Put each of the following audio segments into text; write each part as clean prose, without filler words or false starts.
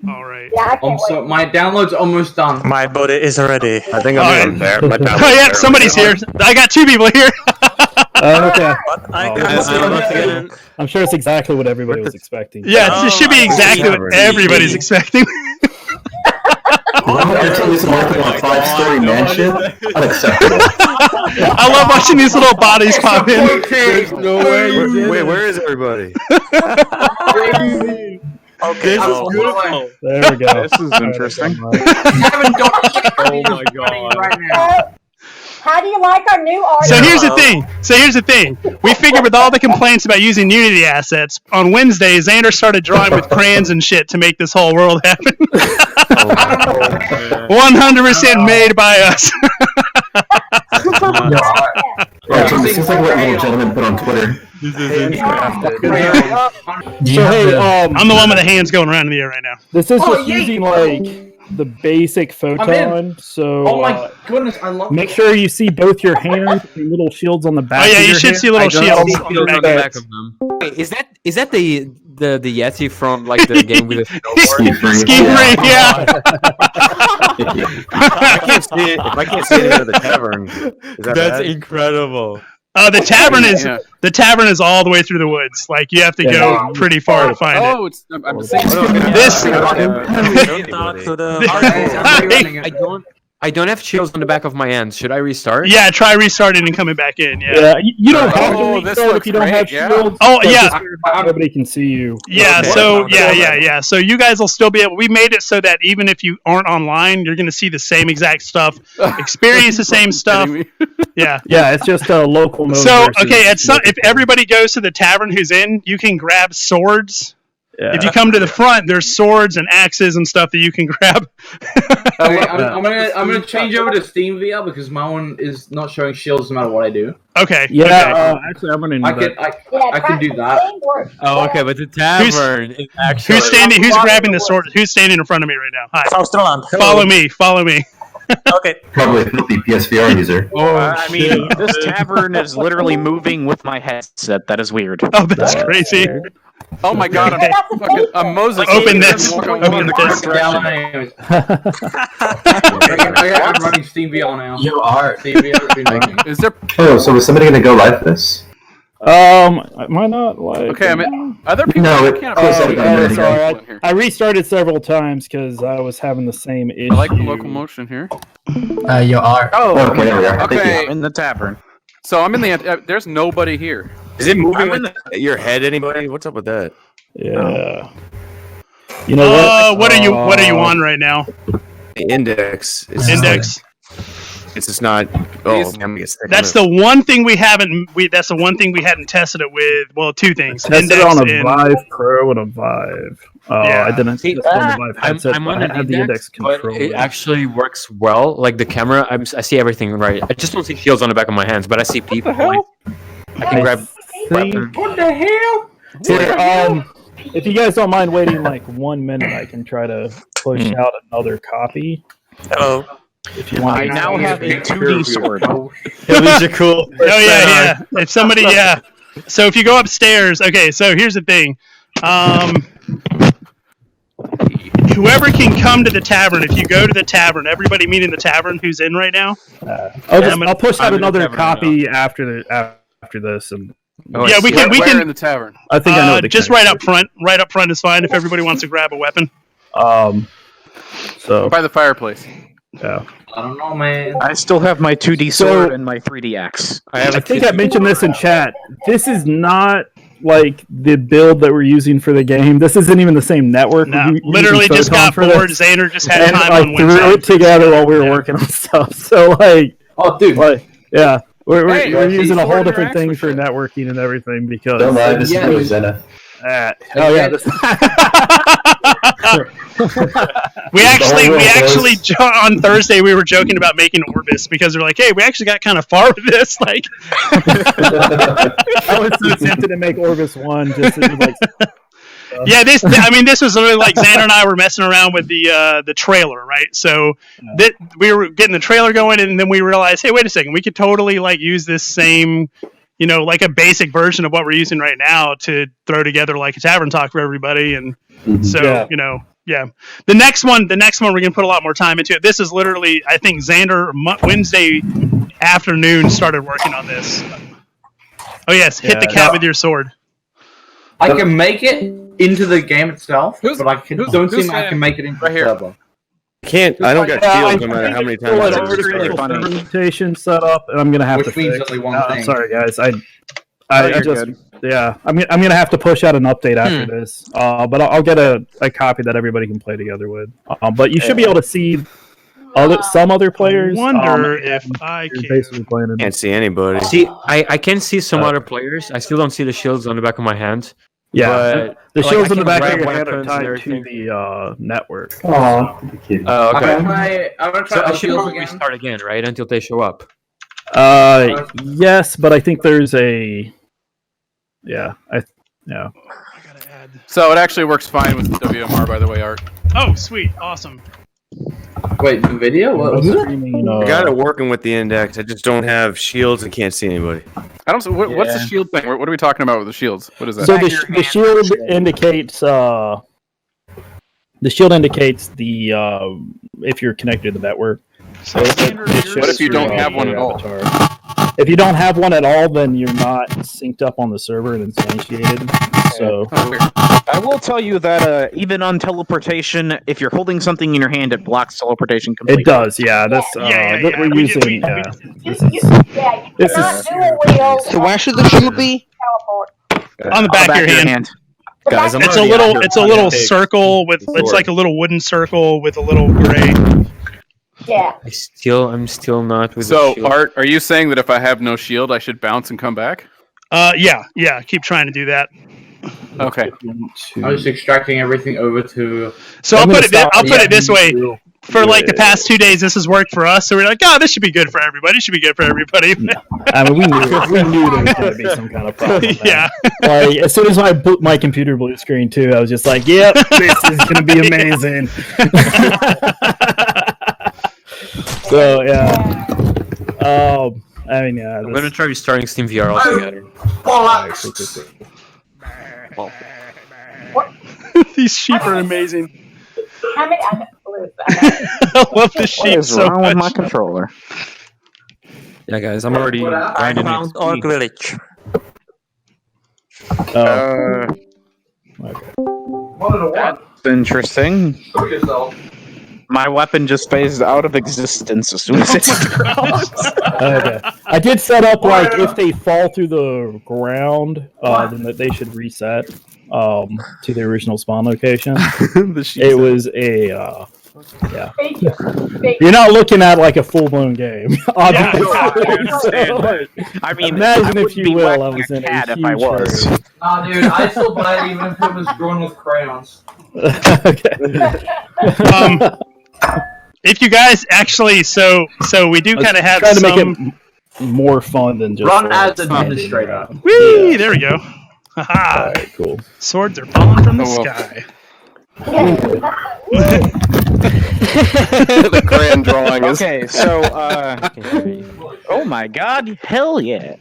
All right. Yeah, I can't So my download's almost done. My boat is ready. I think I'm there. My tablet's Oh yeah, there. somebody's here. I got 2 people here. Okay. I I'm sure it's exactly what everybody was expecting. Yeah, it should be exactly what everybody's expecting. This market on a 5-story mansion? Unacceptable. I love watching these little bodies pop in. No way. Wait, where is everybody? Okay, There we go. This is interesting. Oh my god. right now. How do you like our new art? So here's the thing. We figured with all the complaints about using Unity assets, on Wednesday, Xander started drawing with crayons and shit to make this whole world happen. 100% made by us. This is like what little gentleman put on Twitter. I'm the one with the hands going around in the air right now. This is just using like the basic photon. So Oh my goodness, I love make sure you see both your hands and little shields on the back. Oh yeah, of you your should hand. see little shields on the back. of them. Wait, is that the Yeti from like the game with the snowboard? Ski free, yeah. I can't see it. If I can't see it out of the tavern, is that That's bad? incredible. The tavern is all the way through the woods. Like you have to go pretty far to find it. I'm saying This. I don't have shields on the back of my hands. Should I restart? Yeah, try restarting and coming back in. Yeah. Yeah, you don't have to Oh, this restart if you don't looks have great, yeah. shields. Oh, but yeah. just nobody can see you. Yeah, Okay. so yeah. So you guys will still be able. We made it so that even if you aren't online, you're going to see the same exact stuff, experience the same stuff. Yeah. Yeah, it's just a local mode. So versus okay, if everybody goes to the tavern who's in, you can grab swords. Yeah. If you come to the front, there's swords and axes and stuff that you can grab. Okay, I'm gonna change over to Steam VR because my one is not showing shields no matter what I do. Okay. Yeah, actually, I'm gonna. I can do that. Oh, okay, but the tavern is actually. Who's standing? Who's grabbing the sword? Who's standing in front of me right now? Hi. Follow me. Follow me. Okay. Probably a filthy PSVR user. I mean, this tavern is literally moving with my headset. That is weird. Oh, that's crazy. Oh my god, I'm Moses. Open this. I'm running Steam VR now. You are. Steam VR. Is there? Oh, so was somebody gonna go live this? Why not? Like, Okay, I mean, other people. No, I can't sorry. I restarted several times because I was having the same issue. I like the locomotion here. You are. Oh, okay, there we are. Okay. Thank In the tavern. So I'm in the. There's nobody here. Is it moving with your head? Anybody? What's up with that? Yeah. You know what? What are you on right now? Index. Index. It's just not. Oh, I'm gonna get sick. That's the one thing we haven't. That's the one thing we hadn't tested it with. Well, 2 things. Tested it on a Vive Pro and a Vive. Oh, Yeah. I didn't test it on the Vive headset. I'm but on I had the index but control. it actually works well. Like the camera, I see everything right. I just don't see shields on the back of my hands, but I see people. I can grab. What the hell? Here, if you guys don't mind waiting like 1 minute, I can try to push out another copy. Hello. If you want. I now have a 2D sword. These are cool. Oh yeah. If somebody, yeah. So if you go upstairs, okay. So here's the thing. Whoever can come to the tavern, if you go to the tavern, everybody meeting the tavern who's in right now. I'll push out another copy after this, and yeah, we can. Where in the tavern? I think I know. The just right up front. Right up front is fine if everybody wants to grab a weapon. So By the fireplace. yeah. I don't know, man. I still have my 2D sword and my 3D axe. I think I mentioned this in chat. This is not like the build that we're using for the game. This isn't even the same network. No, We literally using just Photon got for bored. this. Xander just had And time I on threw Wednesday. it together while we were working on stuff. So like, Oh, dude. like yeah, we're Hey, using a whole sword different and thing axe for for networking and everything because. Don't lie, this is really Zenith. Oh yeah. We actually on Thursday we were joking about making Orbis because they're like, hey, we actually got kind of far with this. Like, I was so tempted to make Orbis 1 just to, like. Yeah, this was literally like Xander and I were messing around with the trailer, right? So we were getting the trailer going, and then we realized, hey, wait a second, we could totally like use this same, like a basic version of what we're using right now to throw together like a Tavern Talk for everybody, and so Yeah. The next one we're gonna put a lot more time into it. This is literally, I think Xander Wednesday afternoon started working on this. Oh yes, hit the cat with your sword. I can make it into the game itself, but I don't think I can make it into the server. I don't get shields no matter how many times. It's really funny. Presentation set up, and I'm gonna have to means fix. only one thing. I'm sorry, guys. I just I'm gonna have to push out an update after this. But I'll get a copy that everybody can play together with. But you should be able to see some other players. I wonder if I you're can. basically playing it. Can't see anybody. See, I can see some other players. I still don't see the shields on the back of my hand. Yeah, But, the like, shields I in the can back of grab your hand are weapons and tied to everything. the network. Oh, Okay. I'm gonna try So I to should shield probably again. restart again, right? Until they show up. Yes, but I think there's a. Yeah, I gotta add. So it actually works fine with WMR, by the way, Art. Oh, sweet, awesome. Wait, the video? What was it? I got it working with the index. I just don't have shields and can't see anybody. I don't. What's the shield thing? What are we talking about with the shields? What is that? So the shield indicates the if you're connected to the network. So Xander, What if you don't have one at all? If you don't have one at all, then you're not synced up on the server and it's initiated. So I will tell you that even on teleportation, if you're holding something in your hand, it blocks teleportation completely. it does, yeah. That's we're we using. did- Yeah, You This cannot is- dual wield. So where should the shield be? Teleport. on the back of your hand. Guys, I'm It's a already little after it's a little big circle with it's sword. like a little wooden circle with a little gray. Yeah. I'm still not with the So, shield. Art, are you saying that if I have no shield, I should bounce and come back? Yeah, keep trying to do that. Okay. I was extracting everything over to. So I'll put it this way. way. For like the past 2 days, this has worked for us. So we're like, oh, this should be good for everybody. It should be good for everybody. I mean, we knew there was going to be some kind of problem. Yeah. Like, as soon as my computer blue screen too, I was just like, "Yep, this is going to be amazing." So yeah. I mean, yeah. I'm gonna try restarting Steam VR altogether. These sheep are amazing. How many? I I love the sheep What is so wrong with my much. controller? Yeah, guys, I'm already I grinding found XP. Orc Village. That's interesting. My weapon just phased out of existence as soon as it hit the ground. Okay. I did set up like if they fall through the ground, then that they should reset to the original spawn location. It was a yeah. You're not looking at like a full blown game. Obviously. I mean, Imagine I if wouldn't you be will, whacking I was a in a cat if huge I was. hurry. Nah, dude, I still play it even if it was drawn with crayons. If you guys actually, so we do kind of have trying to some. make it more fun than just Run as standing administrator. around. Whee! There we go. Haha! Alright, cool. Swords are falling from the Oh, well. sky. The crayon drawing is. Okay, so, oh my god, hell yeah.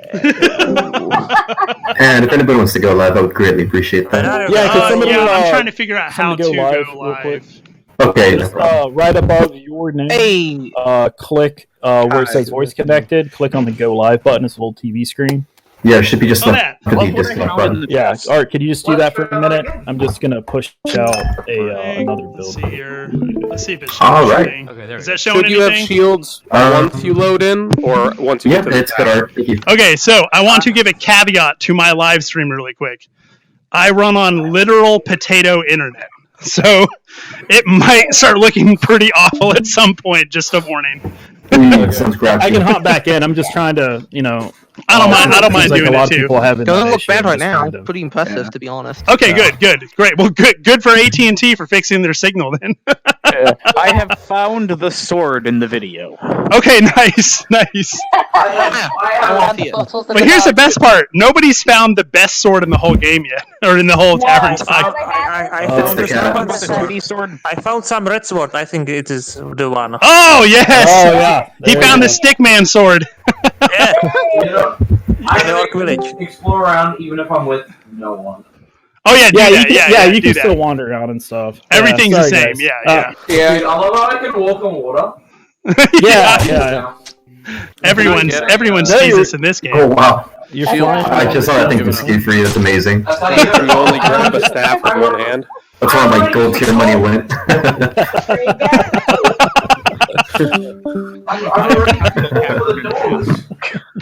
And if anybody wants to go live, I would greatly appreciate that. Yeah, could somebody, I'm trying to figure out how to somebody go go live real quick? live. Okay, no problem. Right above your name, Hey, click where it says voice connected. Click on the go live button. It's a little TV screen. Yeah, it should be just Oh, left that. for the disconnect button. Yeah, Art, could you just do that for a minute? I'm just gonna push out another Let's build. see here. Let's see if it's showing All right. anything. Okay, there Is we that showing Should you have anything? shields once you load in, or once you Yeah, get to it's good art. Thank you. Okay, so I want to give a caveat to my live stream really quick. I run on literal potato internet, so it might start looking pretty awful at some point. Just a warning. That sounds I can grouchy. hop back in. I'm just trying to, I don't mind. I don't seems mind like doing a lot it of too. people having doesn't that look issue. bad I'm right just now. trying to- Pretty impressive, to be honest. Okay, good, great. Well, good for AT&T for fixing their signal then. I have found the sword in the video. Okay, nice. I want to see it. But here's the best part: nobody's found the best sword in the whole game yet, or in the whole Tavern Talks. I Oh, found it's the cat. Sword. I found some red sword. I think it is the one. Oh yes! Oh yeah, He There found you the Stickman sword. You know, I In Orc can Village. explore around even if I'm with no one. Oh yeah, do that. You do can that. still wander around and stuff. Everything's Yeah, the sorry, same. guys. Yeah. Dude, I love how I can walk on water. Yeah. Everyone sees this in this game. Oh wow! You're Shield. flying. I just saw that thing from Ski Free. That's amazing. That's how you You only grab a staff with one hand. That's where my gold tier money went. There you go. I'm already over the doors.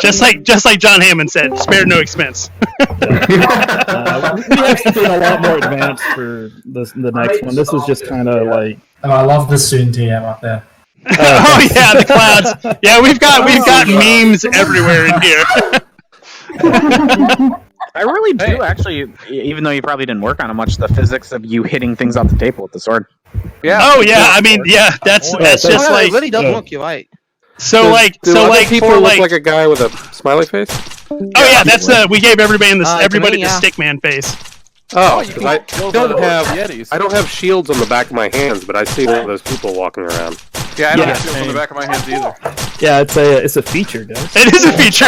Just like John Hammond said, spared no expense. We have something a lot more advanced for the next one. This was just kind of like. Oh, I love the soon TM up there. Oh yeah, the clouds. Yeah, we've got memes everywhere in here. I really do actually, even though you probably didn't work on it much, the physics of you hitting things off the table with the sword. Yeah. Oh yeah, I mean that's just like. It really does look, you're right. So Do like people for look like a guy with a smiley face? Oh yeah, that's we gave everybody the yeah. stickman face. Oh, because I don't have Yetis. I don't have shields on the back of my hands, but I see one of those people walking around. Yeah, I don't have Yeah. shields on the back of my hands either. Yeah, it's a feature, guys. It is a feature.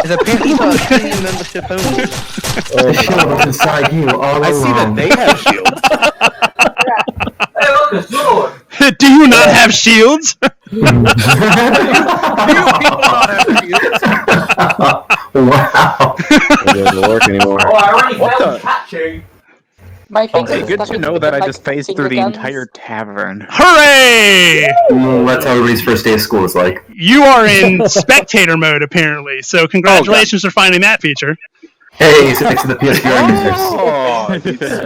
It's a premium membership only. The shield was inside you all I see that along. they have shields. Hey, look, a sword. Do you not have shields? You people not have shields. Wow. It doesn't work anymore. Oh, I already failed catching. My fingers Hey, good stuck to in know that I like just phased finger through the guns. entire tavern. Hooray! That's how everybody's first day of school is like. You are in spectator mode apparently. So congratulations for finding that feature. Hey, sit next to the PSVR users. Oh,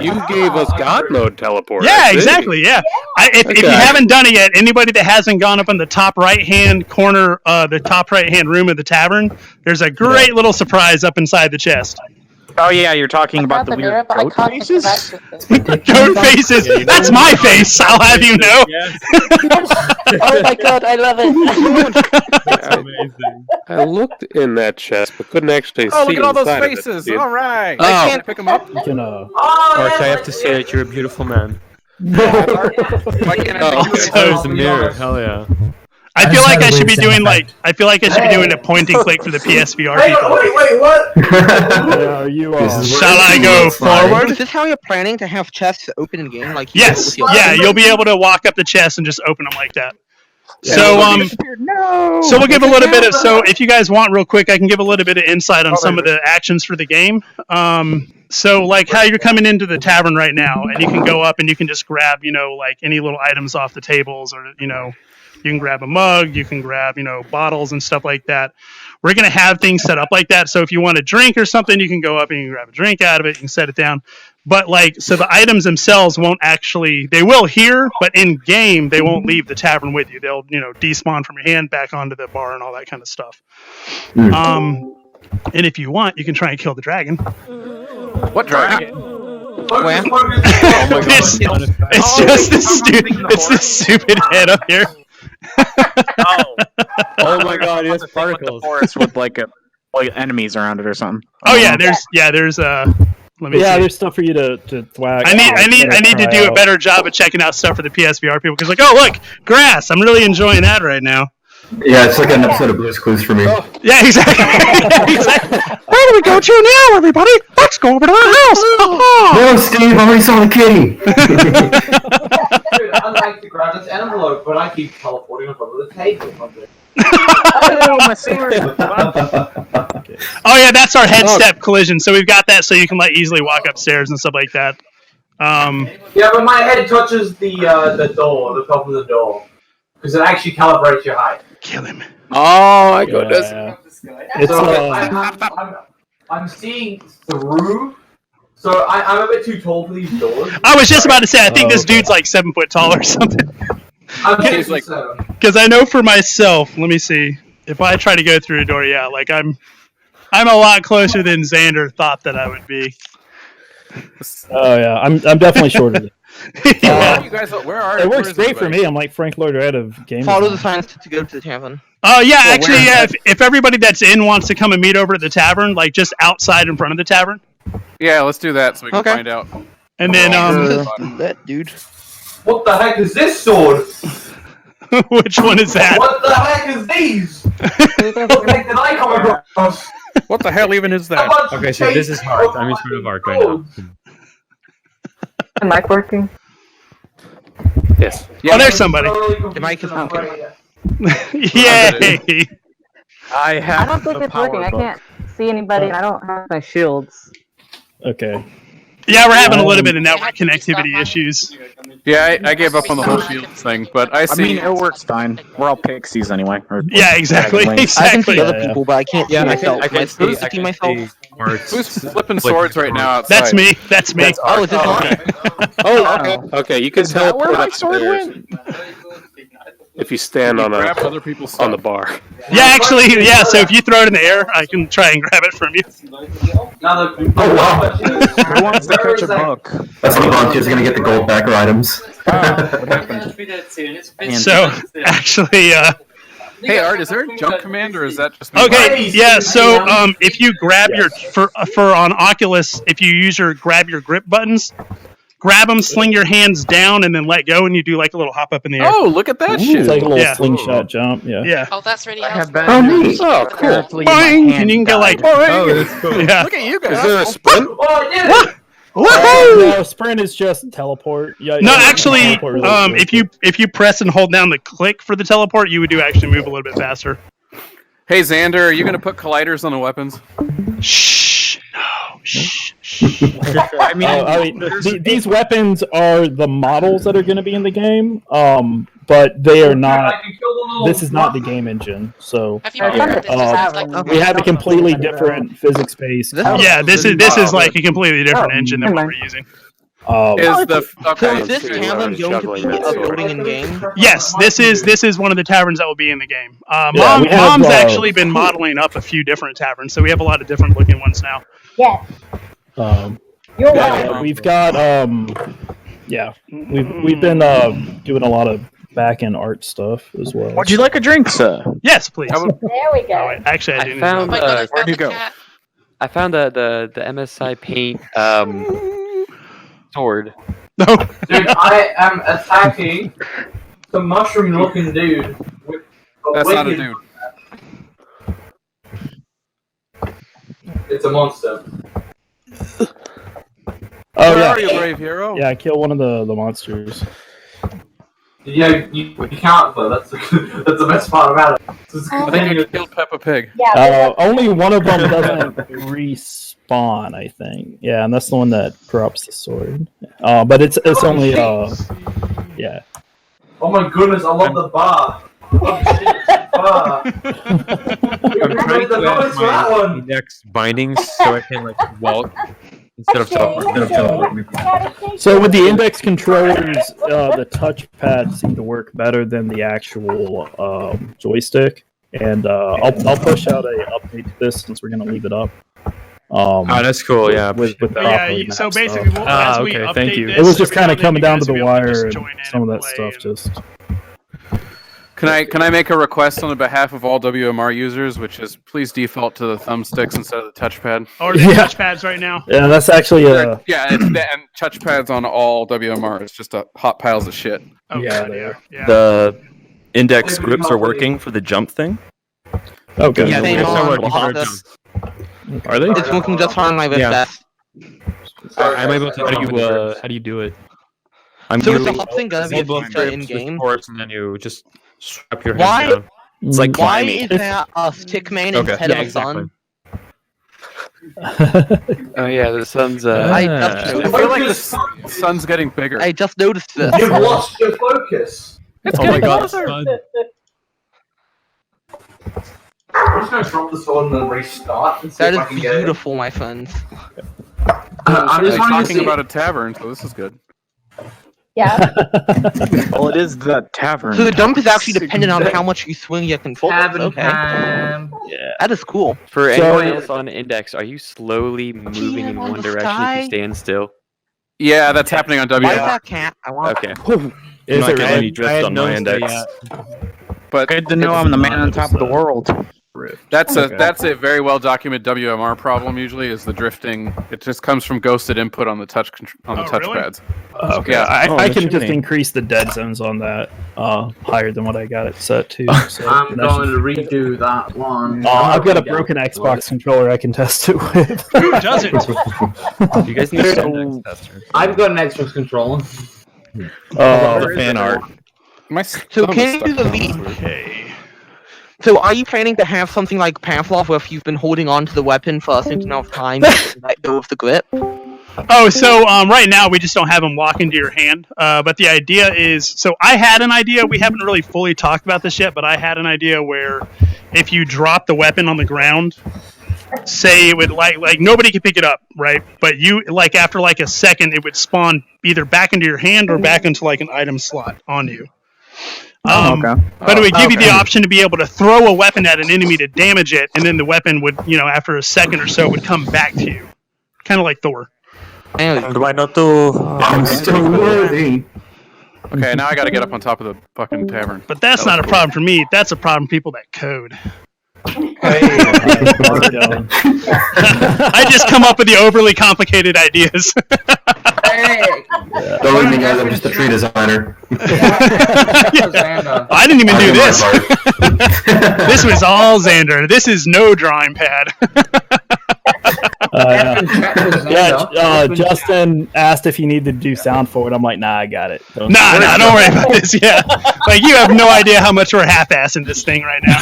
you gave us God mode teleport. Yeah, I see. exactly. Yeah. If you Okay. haven't done it yet, anybody that hasn't gone up in the top right hand corner, the top right hand room of the tavern, there's a great little surprise up inside the chest. Oh yeah, you're talking I about found the the mirror, weird but I goat can't faces? interact Goat faces. That's my face. I'll have you know. Oh my god, I love it. I looked in that chest, but couldn't actually Oh, see look at all those inside of it. faces. See it. All right. Oh. I can't pick them up. You can, Oh, Arch, yeah, I have to say that you're a beautiful man. Why can't I Oh, do it? there's the mirror. Hell yeah. I feel like I should be doing a point and click for the PSVR Hey, people. wait, what? yeah, you This is Shall I go forward? Is this how you're planning to have chests open in game? Like you Yes. do with your- Yeah, you'll be able to walk up the chest and just open them like that. Yeah, So No! So we'll give a little bit of if you guys want real quick, I can give a little bit of insight on some of the actions for the game. So like how you're coming into the tavern right now, and you can go up and you can just grab like any little items off the tables, or you can grab a mug, you can grab bottles and stuff like that. We're gonna have things set up like that. So if you want a drink or something, you can go up and you can grab a drink out of it. You can set it down. But so the items themselves won't actually, they will here, but in game they won't leave the tavern with you. They'll despawn from your hand back onto the bar and all that kind of stuff. And if you want, you can try and kill the dragon. What dragon? Where? It's just this stupid head up here. Oh my god, he has particles. Forest with like enemies around it or something. Oh yeah, there's let me see. there's stuff for you to thwack. I need to do a better job of checking out stuff for the PSVR people, because oh look, grass. I'm really enjoying that right now. Yeah, it's like an episode of Blue's Clues for me. Yeah, exactly. Where do we go to now, everybody? Let's go over to our house. No, Steve, I already saw the kitty. Dude, I like to grab this envelope, but I keep teleporting up over the table. Oh, my sword! Oh yeah, that's our head step collision. So we've got that, so you can easily walk upstairs and stuff like that. Yeah, but my head touches the door, the top of the door, because it actually calibrates your height. Kill him. Oh my goodness. It's I'm seeing through, so I'm a bit too tall for these doors. I was just about to say, I think this dude's 7 foot tall or something. I'm He's like- Because I know for myself, let me see. If I try to go through a door, yeah, I'm a lot closer than Xander thought that I would be. Oh yeah, I'm definitely shorter. Yeah. You guys, where are? It where works is great for everybody? me. I'm like Frank Lloyd Wright of game. Follow the design. signs to go to the tavern. Oh yeah, actually, yeah. If everybody that's in wants to come and meet over at the tavern, just outside in front of the tavern, Yeah, let's do that so we can Okay. find out. and then That dude. What the heck is this sword? which one is that? What the heck is these? What the heck did I come across? What the hell even is that? A bunch of Okay, so this is chains hard. over I'm in my front of Arc right now. the mic working? Yes. Oh, there's somebody. The mic is not working. Yay! I don't think it's working. I can't see anybody, and I don't have my shields. Okay. Yeah, we're having a little bit of network connectivity issues. Yeah, I gave up on the whole shields thing, but I see. I mean, it works fine. We're all pixies anyway. Yeah, exactly. I can Exactly. see other people, but I can't see myself. I can see myself. Who's flipping swords right now outside? That's me. That's me. Oh, is this on? Oh, okay. You can teleport upstairs if you stand on Grab other people's on the stuff. bar. Yeah, actually, yeah. So if you throw it in the air, I can try and grab it from you. Oh wow! Who wants to catch a book? That's how the volunteers are gonna get the gold backer items. So actually, Hey, Art, is there a jump command or is that just me? okay, yeah. So if you grab your for on Oculus, if you use your grab your grip buttons, grab them, sling your hands down, and then let go, and you do like a little hop up in the air. Oh, look at that It's shit! like a little Yeah. slingshot jump. Yeah. Yeah. Oh, that's really I have helpful. been. Oh, neat. Oh, cool. Boing, and you can go like, Oh, that's cool. yeah. Look at you guys. Is there a sprint? Oh, I did it! No, sprint is just teleport. Yeah. No, yeah, actually, teleport is really if you press and hold down the click for the teleport, you would do actually move a little bit faster. Hey, Xander, are you going to put colliders on the weapons? Shh. No. Shh. I mean, these weapons are the models that are going to be in the game, but they are not. This is not the game engine, so Have you remembered this is like we have a completely different physics-based. Yeah, this is like a completely different engine than what we're using. Is the So okay? is this tavern going to be a building in game? Yes, this is one of the taverns that will be in the game. Yeah, we have, Mom's actually been modeling up a few different taverns, so we have a lot of different looking ones now. Yeah. You're Yeah, we've got we've been doing a lot of back end art stuff as well. Would you like a drink, sir? Yes, please. There we go. Oh, wait, actually, I do. oh found my god, I where'd found you the go? cat. I found the MSI Paint sword. No. Dude, I am attacking the mushroom-looking dude with a That's not a wicked- dude. It's a monster. Oh Where yeah, are you, brave hero? yeah. Kill one of the monsters. Yeah, you can't though. That's the best part about it. I think you killed Peppa Pig. Only one of them doesn't respawn, I think. Yeah, and that's the one that drops the sword. But it's only yeah. Oh my goodness, I love the bar. Oh, shit, bar. I'm trying to add my index bindings so I can like walk instead of teleporting. So with the index controllers, the touchpad seemed to work better than the actual joystick. And I'll push out a update to this since we're gonna leave it up. Oh, that's cool. Yeah. With the operating So app basically, stuff. as we okay, update thank you. this, It was just every kind now of and then coming you down guys to the will be able to wire just and join in some of and that play stuff. and- Can I make a request on behalf of all WMR users, which is please default to the thumbsticks instead of the touchpad? Or the touchpads right now. Yeah, that's actually Yeah, and touchpads on all WMR is just hot piles of shit. Oh, Yeah, God, they yeah. The index grips are working for the jump thing. okay. Yeah, Same on Are they? It's working just fine on my webcast. I'm able to. How do you do it? So is the hop thing gonna be a feature in game? And then you just strap your Why? hands down. It's like Why climbing. is there a stick man Okay. instead Yeah, of a exactly. sun? Oh yeah, the sun's. I just I noticed. feel like the sun's getting bigger. I just noticed this. You've lost your focus. It's Oh my getting god, closer. son. I'm just gonna drop the sword and then restart and see That if I is can get it. beautiful, my friends. I'm just We're wanting to talking see. about a tavern, so this is good. Yeah. Well, it is the tavern. So the jump is actually dependent on how much you swing your controller. Tavern Okay. time. Yeah. That is cool. For So- anyone else on index, are you slowly moving in one direction if you stand still? Yeah, that's happening on Why is WMR. that cat? I want. Okay. Is Not it getting really? any drift on my index. But Good to know I'm the man on top of the world. That's a very well documented WMR problem. Usually, is the drifting. It just comes from ghosted input on the touchpads. Okay, Yeah. I can just increase the dead zones on that higher than what I got it set to. So I'm going to redo that one. I've got a broken Xbox controller I can test it with. Who doesn't? You guys need to tester. I've got an Xbox controller. The fan art. So can you do the lead? Okay. So are you planning to have something like Pavlov where if you've been holding on to the weapon for a certain amount of time, you can let go of the grip? Oh, so right now we just don't have them lock into your hand. But the idea is, so I had an idea. We haven't really fully talked about this yet, but I had an idea where if you drop the weapon on the ground, say it would like nobody could pick it up, right? But you after a second, it would spawn either back into your hand or back into an item slot on you. But it would give you the option to be able to throw a weapon at an enemy to damage it, and then the weapon would, after a second or so, would come back to you, kind of like Thor. And why not to? I'm still worthy. Okay, now I got to get up on top of the fucking tavern. But that's not a problem for me. That's a problem for people that code. I just come up with the overly complicated ideas. Don't leave me, guys. I'm just a tree designer. I didn't even do this. This was all Xander. This is no drawing pad. Justin asked if you needed to do sound for it. I'm like, nah, I got it. Don't worry about this. Yeah, you have no idea how much we're half-assing this thing right now.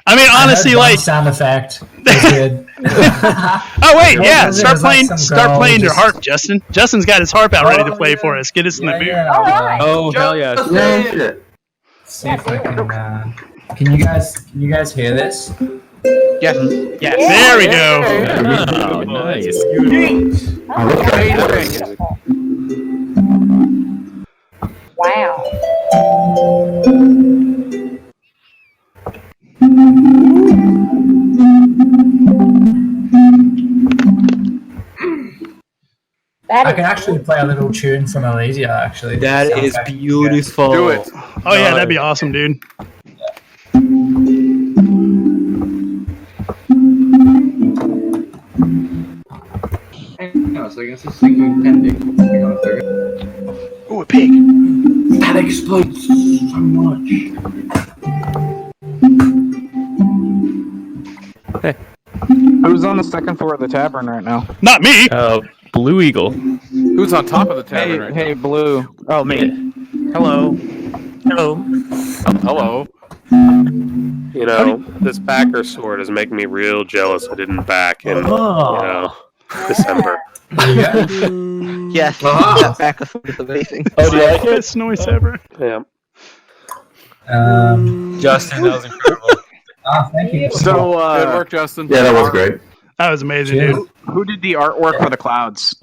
I mean, honestly, sound effect. Good. Oh wait, yeah. Start playing your harp, Justin. Justin's got his harp out ready to play for us. Get us in the mood. Oh hell yeah! See if I can. Can you guys hear this? Yes. There we go. Oh, nice. Wow. I can actually play a little tune from Ilysia, actually. That is beautiful. Do it. Oh yeah, that'd be awesome, dude. So I guess it's thinking pending. Ooh, a pig. That explains so much. Hey. Who's on the second floor of the tavern right now? Not me. Blue Eagle. Who's on top of the tavern right now? Hey, Blue. Oh, me. Hello. Hello. Hello. You know, this backer sword is making me real jealous. I didn't back in, December. Yes, that back is amazing. Oh, do you like it? Best noise ever. Yeah. Justin, that was incredible. Thank you. So, good work, Justin. Yeah, that was great. That was amazing, dude. Who did the artwork for the clouds?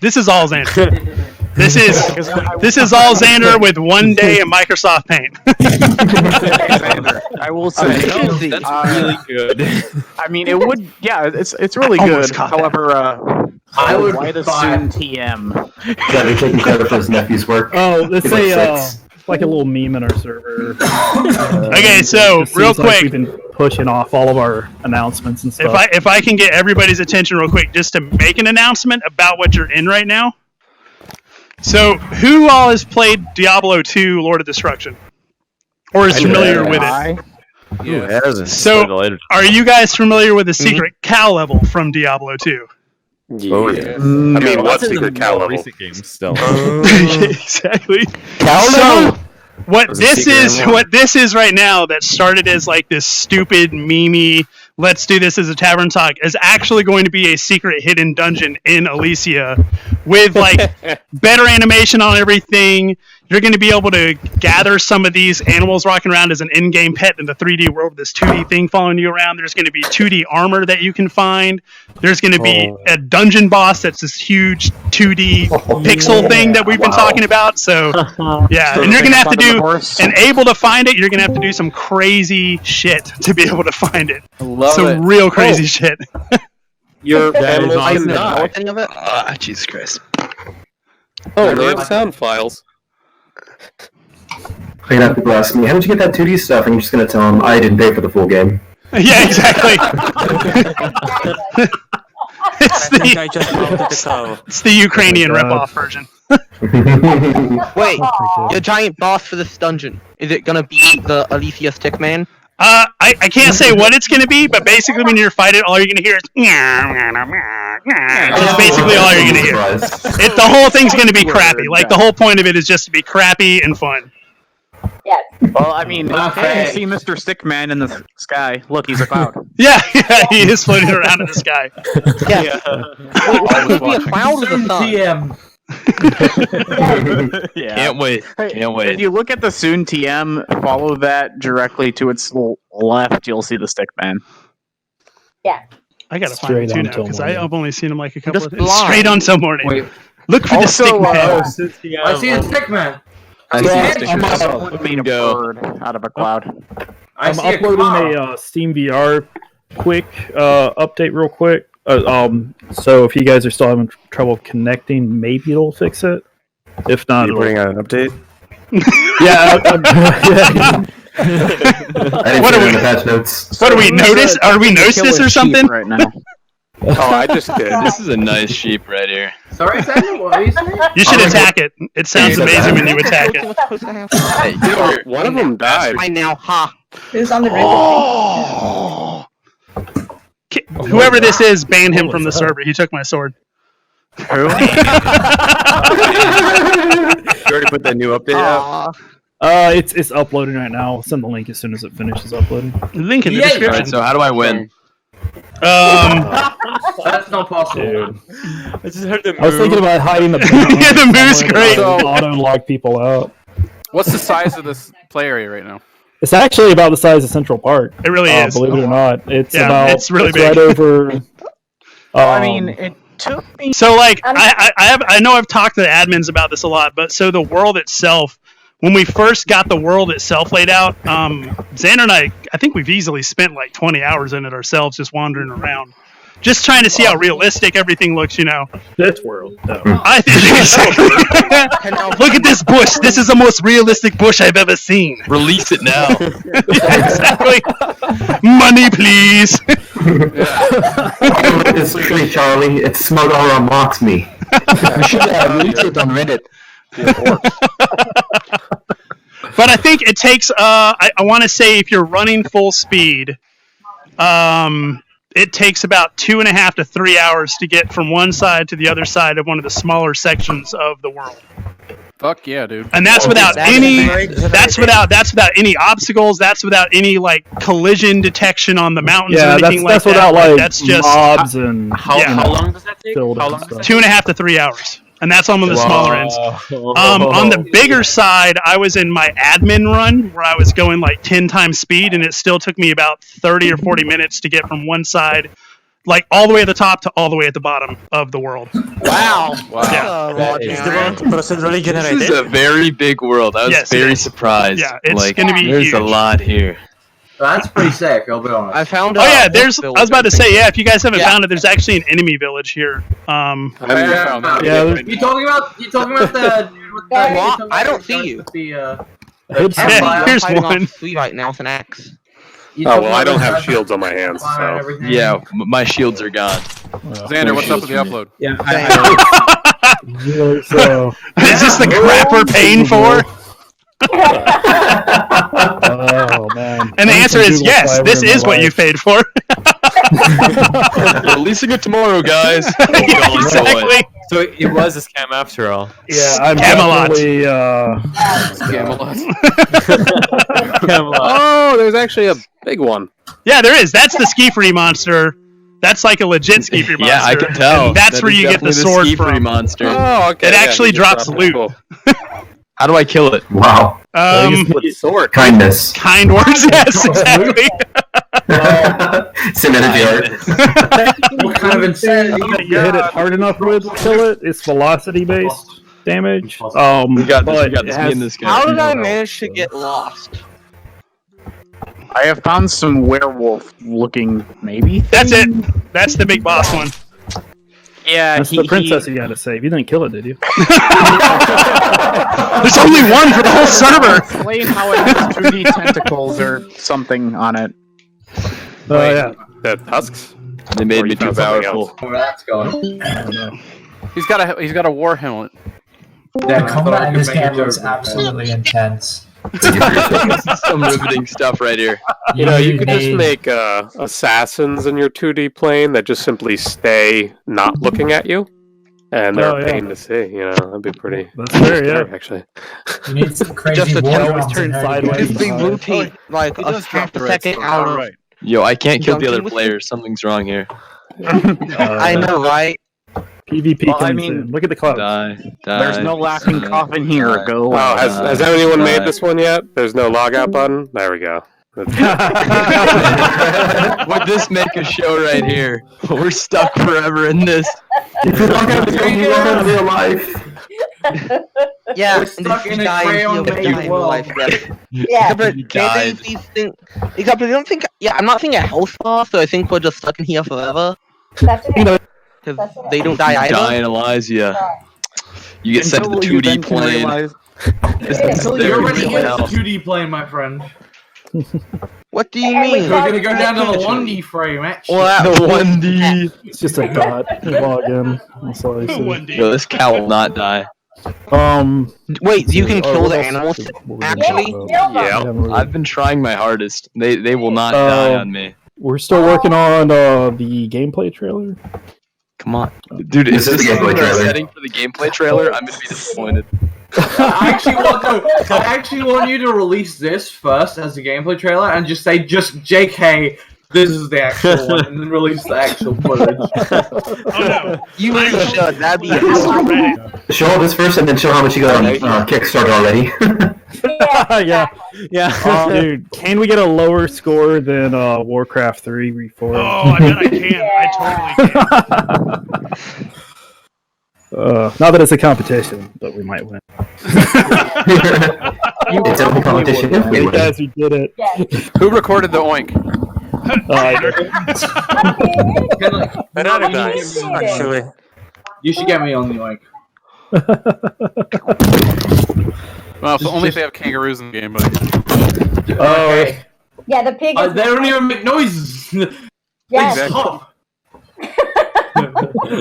This is all Xander. This is all Xander with 1 day in Microsoft Paint. Xander, I will say that's really good. I mean, it would. Yeah, it's really good. However, I would why the soon TM? Yeah, they're taking credit for his nephew's work. Oh, let's say like a little meme in our server. Okay, so real quick, we've been pushing off all of our announcements and stuff. If I can get everybody's attention real quick, just to make an announcement about what you're in right now. So, who all has played Diablo 2: Lord of Destruction, or is familiar with it? Who hasn't? So, are you guys familiar with the secret cow level from Diablo 2? Oh yeah. I mean, what's secret cow level? Recent games still. Exactly. Cow So, what this is right now that started as like this stupid memey, let's do this as a tavern talk, is actually going to be a secret hidden dungeon in Ilysia with like better animation on everything. You're going to be able to gather some of these animals walking around as an in-game pet in the 3D world with this 2D thing following you around. There's going to be 2D armor that you can find. There's going to be a dungeon boss that's this huge 2D pixel thing that we've been talking about. So, yeah. And you're going to have to do, and able to find it, you're going to have to do some crazy shit to be able to find it. Some real crazy shit. Your animals can know die. any of it? Jesus Christ. Oh, they have sound files. You know, people ask me, how did you get that 2D stuff? And you're just gonna tell them, I didn't pay for the full game. Yeah, exactly. It's the Ukrainian ripoff version. Wait, your giant boss for this dungeon, is it gonna be the Ilysia Stickman? I can't say what it's going to be, but basically when you're fighting, all you're going to hear is that's basically all you're going to hear. The whole thing's going to be crappy. Like, the whole point of it is just to be crappy and fun. Yes. Well, I mean, okay, you see Mr. Stickman in the sky. Look, he's a cloud. Yeah, he is floating around in the sky. Yeah. Wait, be a cloud with a sun. Yeah. Can't wait. If you look at the Soon TM, follow that directly to its left, you'll see the Stickman. Yeah. I gotta find him too now because I've only seen him like a couple of days. blind. Straight until morning. Wait. Look for the Stickman. I see a Stickman. I see a Stickman. Being a bird out of a cloud. I'm uploading a Steam VR quick update real quick. So if you guys are still having trouble connecting, maybe it'll fix it. If not, You're putting out an update? yeah. What are we in the patch notes? What do we notice? Are we notice this or something? Right now. Oh, I just did. This is a nice sheep right here. Sorry, Samuel, what are you saying? You should attack it. It sounds amazing when you attack it. Hey, one of them died. I now, ha. Who's on the bridge? Oh. Whoever this is, ban him from the server. He took my sword. Who? You already put that new update out? It's uploading right now. I'll send the link as soon as it finishes uploading. Link in the description. Alright, so how do I win? That's not possible. Dude. I just heard the I was thinking about hiding the Yeah, the move's great. Auto lock people out. What's the size of this play area right now? It's actually about the size of Central Park. It really is. Believe it or not, it's it's really big. Right over. I mean, it took me. So, like, I know I've talked to the admins about this a lot, but so the world itself, when we first got the world itself laid out, Xander and I think we've easily spent like 20 hours in it ourselves, just wandering around, just trying to see how realistic everything looks. You know, this world. No. I think. Look at this bush. This is the most realistic bush I've ever seen. Release it now. Exactly. Money, please. It's literally Charlie. It's Smug Aura mocks me. You should release it on Reddit. But I think it takes. I want to say if you're running full speed, it takes about 2.5 to 3 hours to get from one side to the other side of one of the smaller sections of the world. Fuck yeah, dude. And that's without any. That's without any obstacles. That's without any like collision detection on the mountains or anything that's like without that. like That's just mobs and How long does that take? How long does that 2.5 to 3 hours. And that's on one of the smaller ends. On the bigger side, I was in my admin run where I was going like 10 times speed, and it still took me about 30 or 40 minutes to get from one side, like all the way at the top to all the way at the bottom of the world. Wow. Yeah. This is a very big world. I was very surprised. Yeah, it's like, going to be there's huge. a lot here. That's pretty sick, I''ll be honest. I found. Oh yeah, I was about to say, if you guys haven't found it, there's actually an enemy village here. I haven't found that. You talking about the? I don't see you. Here's one. Right now with an axe. Oh well, I don't have shields on my hands. So. Yeah, my shields are gone. Xander, what's up with the upload? Yeah. So, is this the crap we're paying for? Oh man! And the answer is yes. This is what you paid for. Releasing it tomorrow, guys. Exactly. So it was a scam after all. Yeah, I'm Camelot. definitely. Camelot. Oh, there's actually a big one. Yeah, there is. That's the ski free monster. That's like a legit ski free monster. Yeah, I can tell. And that's where you get the sword from. Monster. Oh, okay. It actually drops loot. Cool. How do I kill it? Wow. Sword. Kindness. Kind words, yes, exactly. Synergy art. What kind of insanity? You hit it hard enough with kill it. It's velocity based damage. We got this. Me and this guy. How did I manage to get lost? I have found some werewolf-looking maybe. That's it. That's the big boss one. Yeah, That's the princess you got to save. You didn't kill it, did you? There's only one for the whole server. Explain how it has 2D tentacles or something on it. Oh yeah. The tusks? They made me too powerful. Where that's going. I don't know. He's got a war helmet. The combat in this game looks absolutely intense. Some riveting stuff right here. You know, you could just make assassins in your 2D plane that just simply stay not looking at you. And they're a pain to see, you know, that'd be pretty. That's fair, yeah. Actually. You need some crazy Just a war always drums turn in there to sideways. get Big you blue started. paint, like a half a second out of. Yo, I can't kill the other Junkie. players. Something's wrong here. I know, right? PvP Well, comes I mean, in. Look at the clouds. Die. There's no laughing coffin here. Go. Oh, has anyone made this one yet? There's no logout button? There we go. Would this make a show right here? We're stuck forever in this. If you don't have the game, you don't have real life. Yeah, We're and stuck if in you a die, crayon you'll made die in world. life. Yeah. Yeah. But You maybe died. these things. Except I don't think. Yeah, I'm not thinking a health bar, so I think we're just stuck in here forever. That's it. Because they don't die either. Die in Ilysia. You get sent to the Until you 2D then can plane. realize- This is You're their already in the hell. 2D plane, my friend. What do you Yeah, we mean? We're gonna go down to the 1D frame, actually. Well, The 1D. It's just a dot. You log in. That's all you see. 1D. Yo, this cow will not die. Wait, you can kill what the else animals. what were we Actually? talking about? Yeah, haven't really- I've been trying my hardest. They will not die on me. We're still working on the gameplay trailer. Come on, dude. Is This is this the gameplay the trailer. setting for the gameplay trailer? I'm gonna be disappointed. I actually want you to release this first as a gameplay trailer and just say, just JK, this is the actual one, and then release the actual footage. Oh no. You really should. That'd be I'm awesome. ready. Show all this first, and then show how much you got on Kickstarter already. Yeah. Dude, can we get a lower score than Warcraft 3 Reforged? Oh, I bet I can. I totally can. Not that it's a competition, but we might win. It's a competition. If we Hey win. guys, we did it. Who recorded the oink? I did. Banana dice. Actually. You should get me on the oink. Well, only if they have kangaroos in the game, but Okay. Yeah, the pig is. They don't even make noises. Yes. They stop.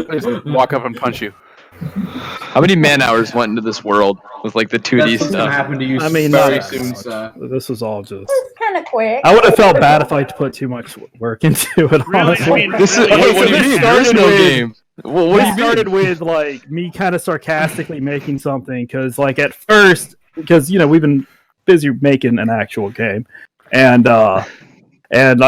they just walk up and punch you. How many man hours went into this world with like the 2D That's what's gonna stuff? happen to you I mean, very not soon, much. sir. This was all just. It's kind of quick. I would have felt bad if I put too much work into it. Really? Honestly. I mean, This is really, what do you this mean? There is started no with- game. Well, what do It you started mean? with like me kind of sarcastically making something because, like, at first, because we've been busy making an actual game, and I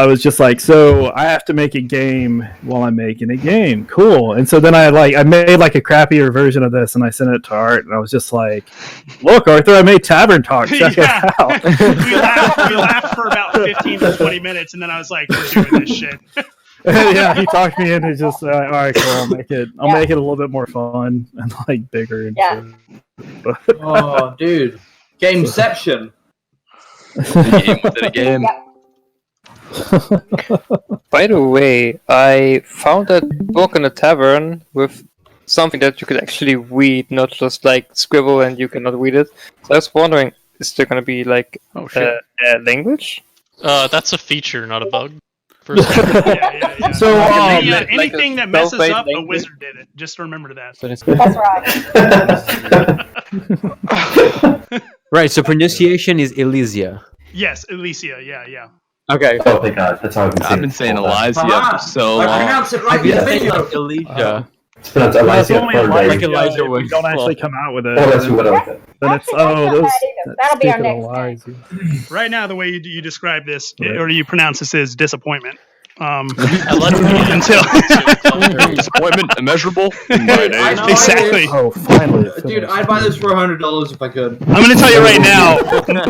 was just like, so I have to make a game while I'm making a game, cool. And so then I made like a crappier version of this, and I sent it to Art, and I was just like, look, Arthur, I made Tavern Talks. Check Yeah. it out. we laughed for about 15 to 20 minutes, and then I was like, we're doing this shit. Yeah, he talked me into just all right, cool. I'll make it a little bit more fun and like bigger. And Yeah. shit. Oh, dude. Gameception. A game within a game. By the way, I found that book in a tavern with something that you could actually read, not just like scribble and you cannot read it. So I was wondering, is there going to be like a language? That's a feature, not a bug. Yeah. So anything that messes spell-based up, a language? wizard did it. Just remember that. That's right. Right, so pronunciation is Ilysia. Yes, Ilysia. Yeah. Okay. Oh, thank God. That's how I've been saying I've been saying Ilysia. Ilysia for so long. I pronounced it right in the video. Ilysia. It's pronounced That's Ilysia only for like days. Elijah if we don't actually come out with it. Oh, that's what I was saying. Then it's That'll be our next Right now, the way you describe this, or you pronounce this, is disappointment. Until disappointment immeasurable. Exactly. Oh, finally. Dude, I'd buy this for $100 if I could. I'm going to tell you right now,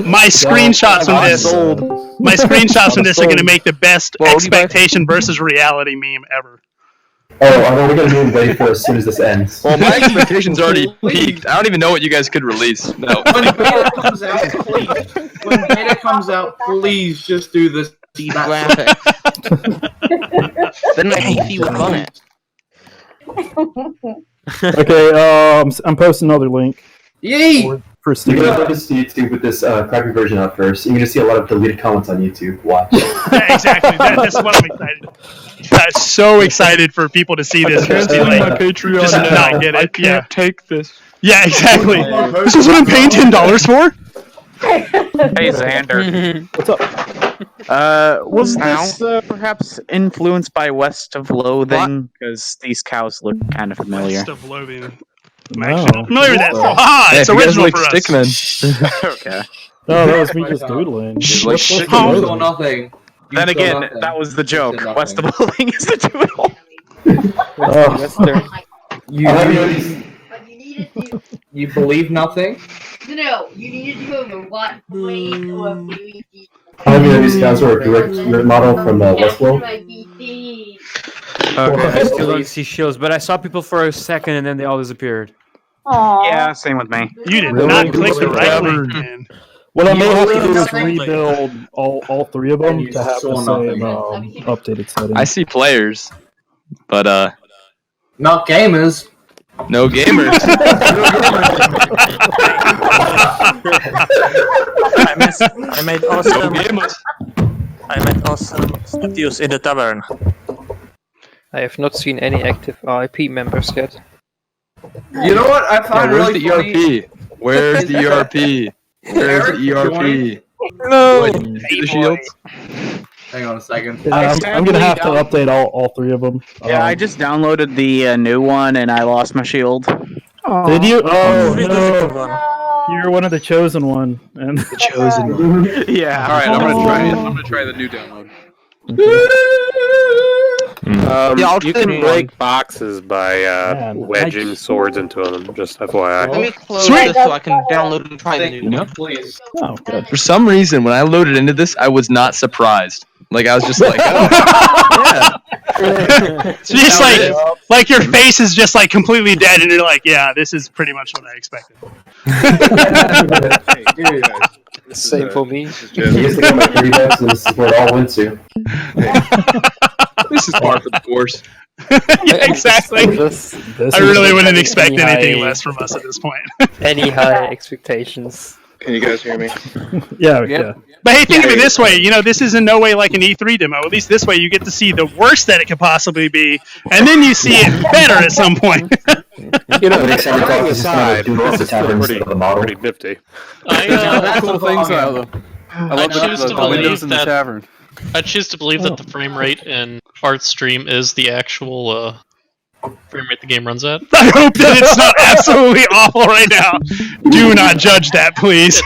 my screenshots from this, are going to make the best expectation versus reality meme ever. Oh, I'm only going to be ready for it as soon as this ends. Well, my expectations already peaked. I don't even know what you guys could release. No. When beta comes out, please just do this. Graphics. Then my PC would run it. Okay, I'm posting another link. Yay! For You Steam. can go to YouTube with this crappy version up first. You're gonna see a lot of deleted comments on YouTube. Watch. Yeah, exactly. That's what I'm excited. I'm so excited for people to see this. Just be like, just not get it. I can't take this. Yeah, exactly. This is what I'm paying $10 for. Hey, Xander. What's up? Was this perhaps influenced by West of Loathing? Because these cows look kind of familiar. West of Loathing. I'm No. actually familiar with that. So, it's original for us. Okay. No, that was me just doodling. What's You the saw loading? nothing. You Then saw again, nothing. that was the You joke. said West of nothing. Loathing is the doodle. You believe nothing? No, you need to go to what plane or PvP. How many of these guys are a direct model from Westworld? I still don't see shields, but I saw people for a second and then they all disappeared. Yeah, same with me. You did Really? not click the right Tavern. link, man. What I may You have to really do is nothing? rebuild all three of them And you to have saw the same nothing. updated settings. I see players, but Not gamers. no gamers. I made awesome statues in the tavern. I have not seen any active RIP members yet. You know what I find Where's really the funny? ERP? Where's the ERP? Where's the ERP? No. What, did you see the shields? Hang on a second. Yeah, I'm gonna have to update all three of them. Yeah, I just downloaded the new one and I lost my shield. Did you? Oh no! You're one of the chosen one, and The chosen one. Yeah. All right, I'm gonna try it. I'm gonna try the new download. You can break boxes by Man, wedging swords into them. Just FYI. Let me close Sweet. this so I can download and try the new No, one. please. oh, good. For some reason, when I loaded into this, I was not surprised. Like I was just like, oh, yeah. It's just like your face is just like completely dead, and you're like, yeah, this is pretty much what I expected. Same for me. You guys got my $3, and this is where it all went to. This is par for the course. Yeah, exactly. This I really wouldn't expect any anything high- less from us at this point. Any high expectations? Can you guys hear me? Yeah. But hey, think of it this way. You know, this is in no way like an E3 demo. At least this way, you get to see the worst that it could possibly be, and then you see it better at some point. You know, Next time we talk, this is aside, kind of the tavern instead of the model. pretty nifty. That's cool things though. I love choose to the windows believe in the that- tavern. I choose to believe that the frame rate in Art's stream is the actual frame rate the game runs at. I hope that it's not absolutely awful right now. Do not judge that, please.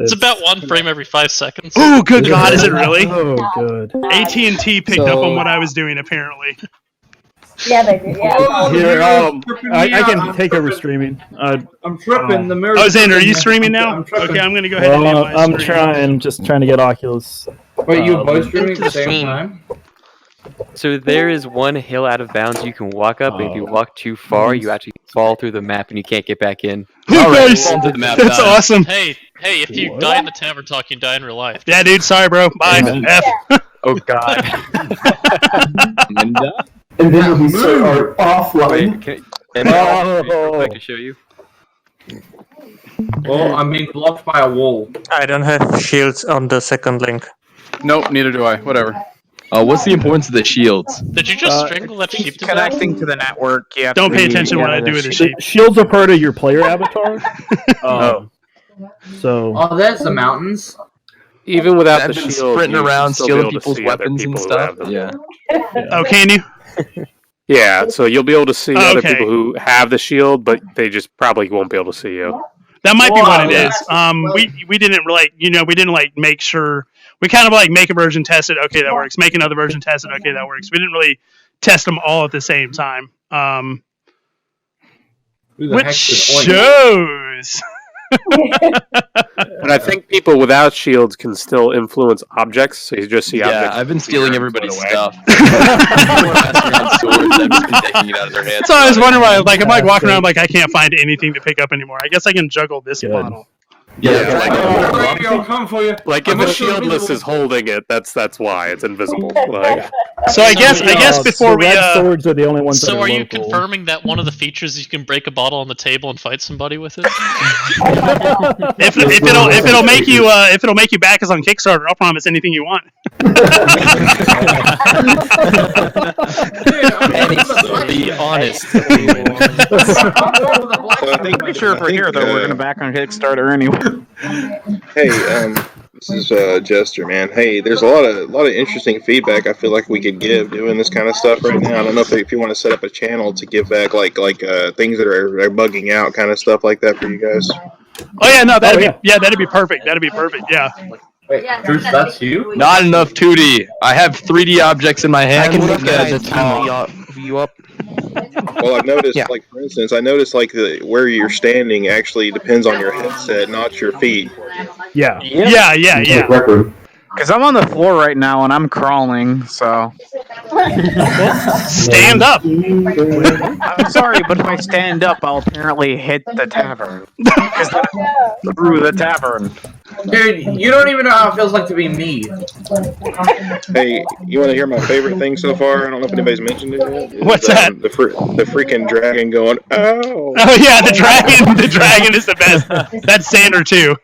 It's about one frame every 5 seconds. Oh, good God, is it really? Oh, good. AT&T picked up on what I was doing, apparently. Yeah, they do. Yeah. Here, I can take over streaming. I'm tripping. The mirror. Oh, Xander, are you streaming now? I'm tripping. Okay, I'm going to go ahead and do my I'm stream. just trying to get Oculus. Wait, you both streaming at the same time? So there is one hill out of bounds you can walk up, and if you walk too far, you actually fall through the map and you can't get back in. Nice! That's awesome. Hey, if you die in the Tavern Talk, you die in real life. Yeah, dude, sorry, bro. Bye. F. Oh God. And then we start offline. I can show you. Well, I'm being blocked by a wall. I don't have shields on the second link. Nope, neither do I. Whatever. What's the importance of the shields? Did you just strangle that sheep to death? Connecting to the network. Yeah. Don't pay attention when I do with the sheep. Shields are part of your player avatar. So. Oh, there's the mountains. Even without I've the been shield, sprinting you around, still be stealing able to people's see other weapons and people who stuff. have them. Yeah. Oh, can you? Yeah, so you'll be able to see other Okay. people who have the shield, but they just probably won't be able to see you. That might be what it yeah. is. We didn't we didn't like make sure. We kind of like make a version, test it, okay, that works. Make another version, test it, okay, that works. We didn't really test them all at the same time. Which shows. But I think people without shields can still influence objects, so you just see objects. Yeah, I've been stealing everybody's away. stuff. Passing around swords, I've just been taking it out of their hands. So I was wondering why, like, I'm like walking around like I can't find anything to pick up anymore. I guess I can juggle this model. I'll come for you. Like if a shieldless is holding it, that's why it's invisible. Like, so I guess before we red swords are the only ones. So that are you local. confirming that one of the features is you can break a bottle on the table and fight somebody with it? if it'll make you back us on Kickstarter, I'll promise anything you want. Be honest. I'm pretty sure if we're here, though, we're gonna back on Kickstarter anyway. Hey, this is Jester, man. Hey, there's a lot of interesting feedback I feel like we could give doing this kind of stuff right now. I don't know if you want to set up a channel to give back like things that are bugging out, kind of stuff like that for you guys. Oh yeah, no, that'd be perfect. That'd be perfect. Yeah. Wait, Bruce, that's you? Not enough 2D. I have 3D objects in my hand. I can look at the 2D view up. Well, I've noticed, like for instance, where you're standing actually depends on your headset, not your feet. Yeah. Because I'm on the floor right now and I'm crawling, so. Stand up. I'm sorry, but if I stand up, I'll apparently hit the tavern. Through the tavern. Dude, you don't even know how it feels like to be me. Hey, you want to hear my favorite thing so far? I don't know if anybody's mentioned it yet. What's that? The freaking dragon going, oh. Oh yeah, the dragon. The dragon is the best. That's Sander too.